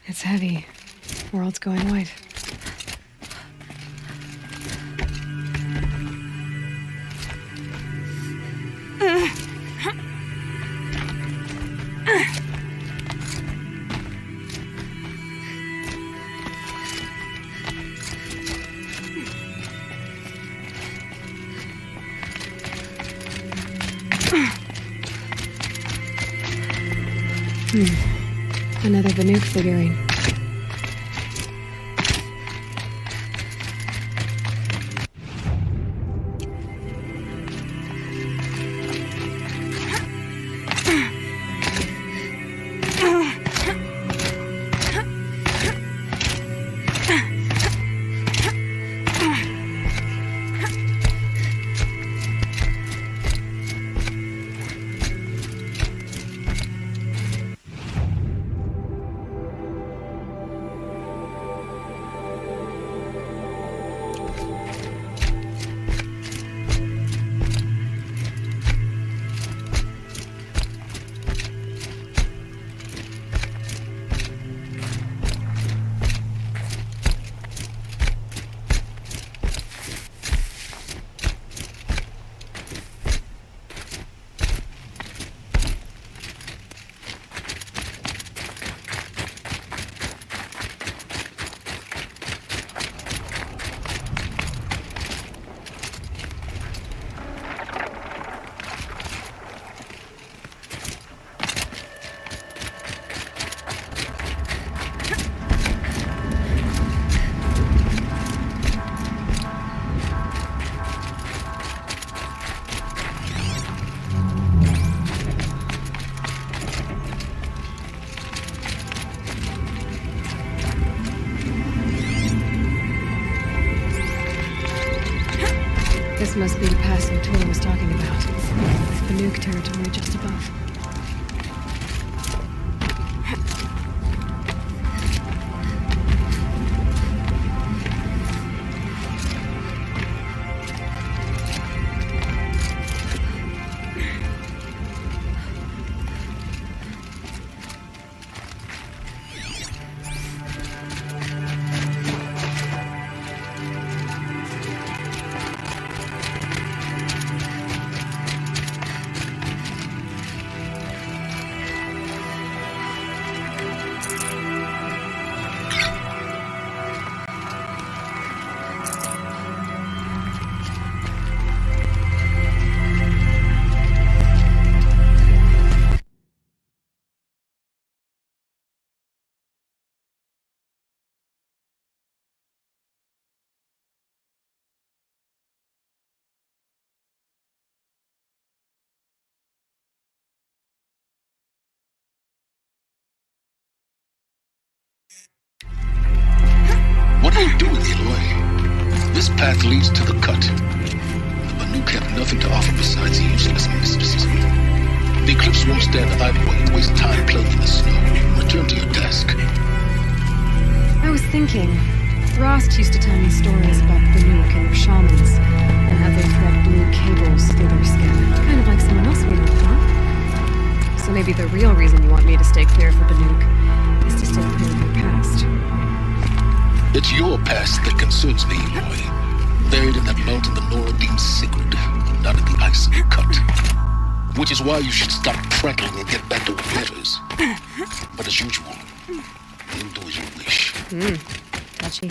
Speaker 1: It's heavy. World's going white. Another Banuk figurine. This must be the pass Tor was talking about. With Banuk territory just above.
Speaker 3: What are you doing, Aloy? This path leads to the cut. The Banuk have nothing to offer besides useless mysticism. The Eclipse won't stand idle while you waste time playing in the snow. Return to your desk.
Speaker 1: I was thinking, Rost used to tell me stories about the Banuk and their shamans, and how they thread blue cables through their skin. Kind of like someone else we know, huh? So maybe the real reason you want me to stay clear of the Banuk is to stay clear of your past.
Speaker 3: It's your past that concerns me, Aloy. Buried in that mountain the Nora deems sacred, not in the ice of the cut. Which is why you should stop prattling and get back to what matters. But as usual, you'll do as you wish.
Speaker 1: Touchy.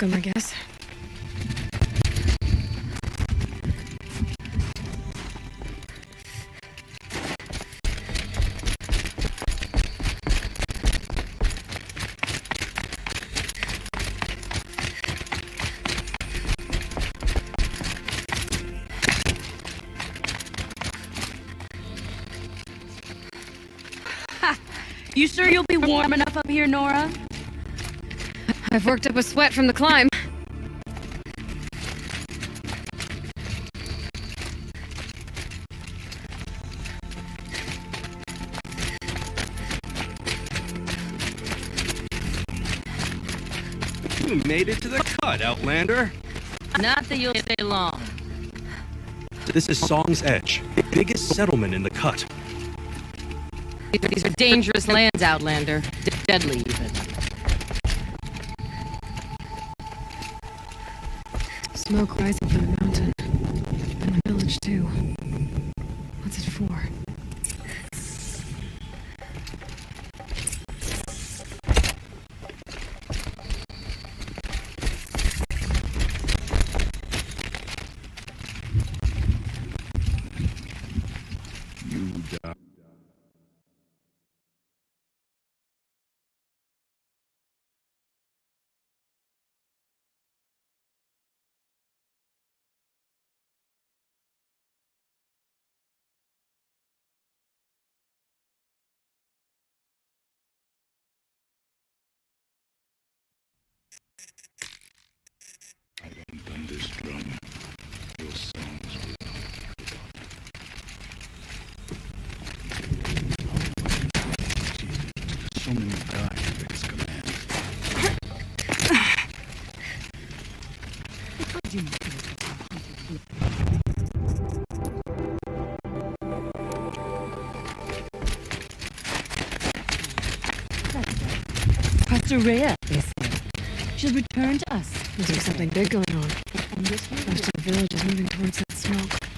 Speaker 1: welcome, I guess.
Speaker 12: You sure you'll be warm enough up here, Nora?
Speaker 1: I've worked up a sweat from the climb.
Speaker 10: You made it to the cut, Outlander.
Speaker 12: Not that you'll stay long.
Speaker 10: This is Song's Edge, biggest settlement in the cut.
Speaker 12: These are dangerous lands, Outlander. Deadly, even.
Speaker 1: Smoke rising from the mountain. And the village, too. What's it for?
Speaker 5: Thunderstrum, your songs will so many died at his command.
Speaker 12: Pastor Rhea, they said. She'll return to us.
Speaker 1: There's something big going on. Most of the village is moving towards that smoke.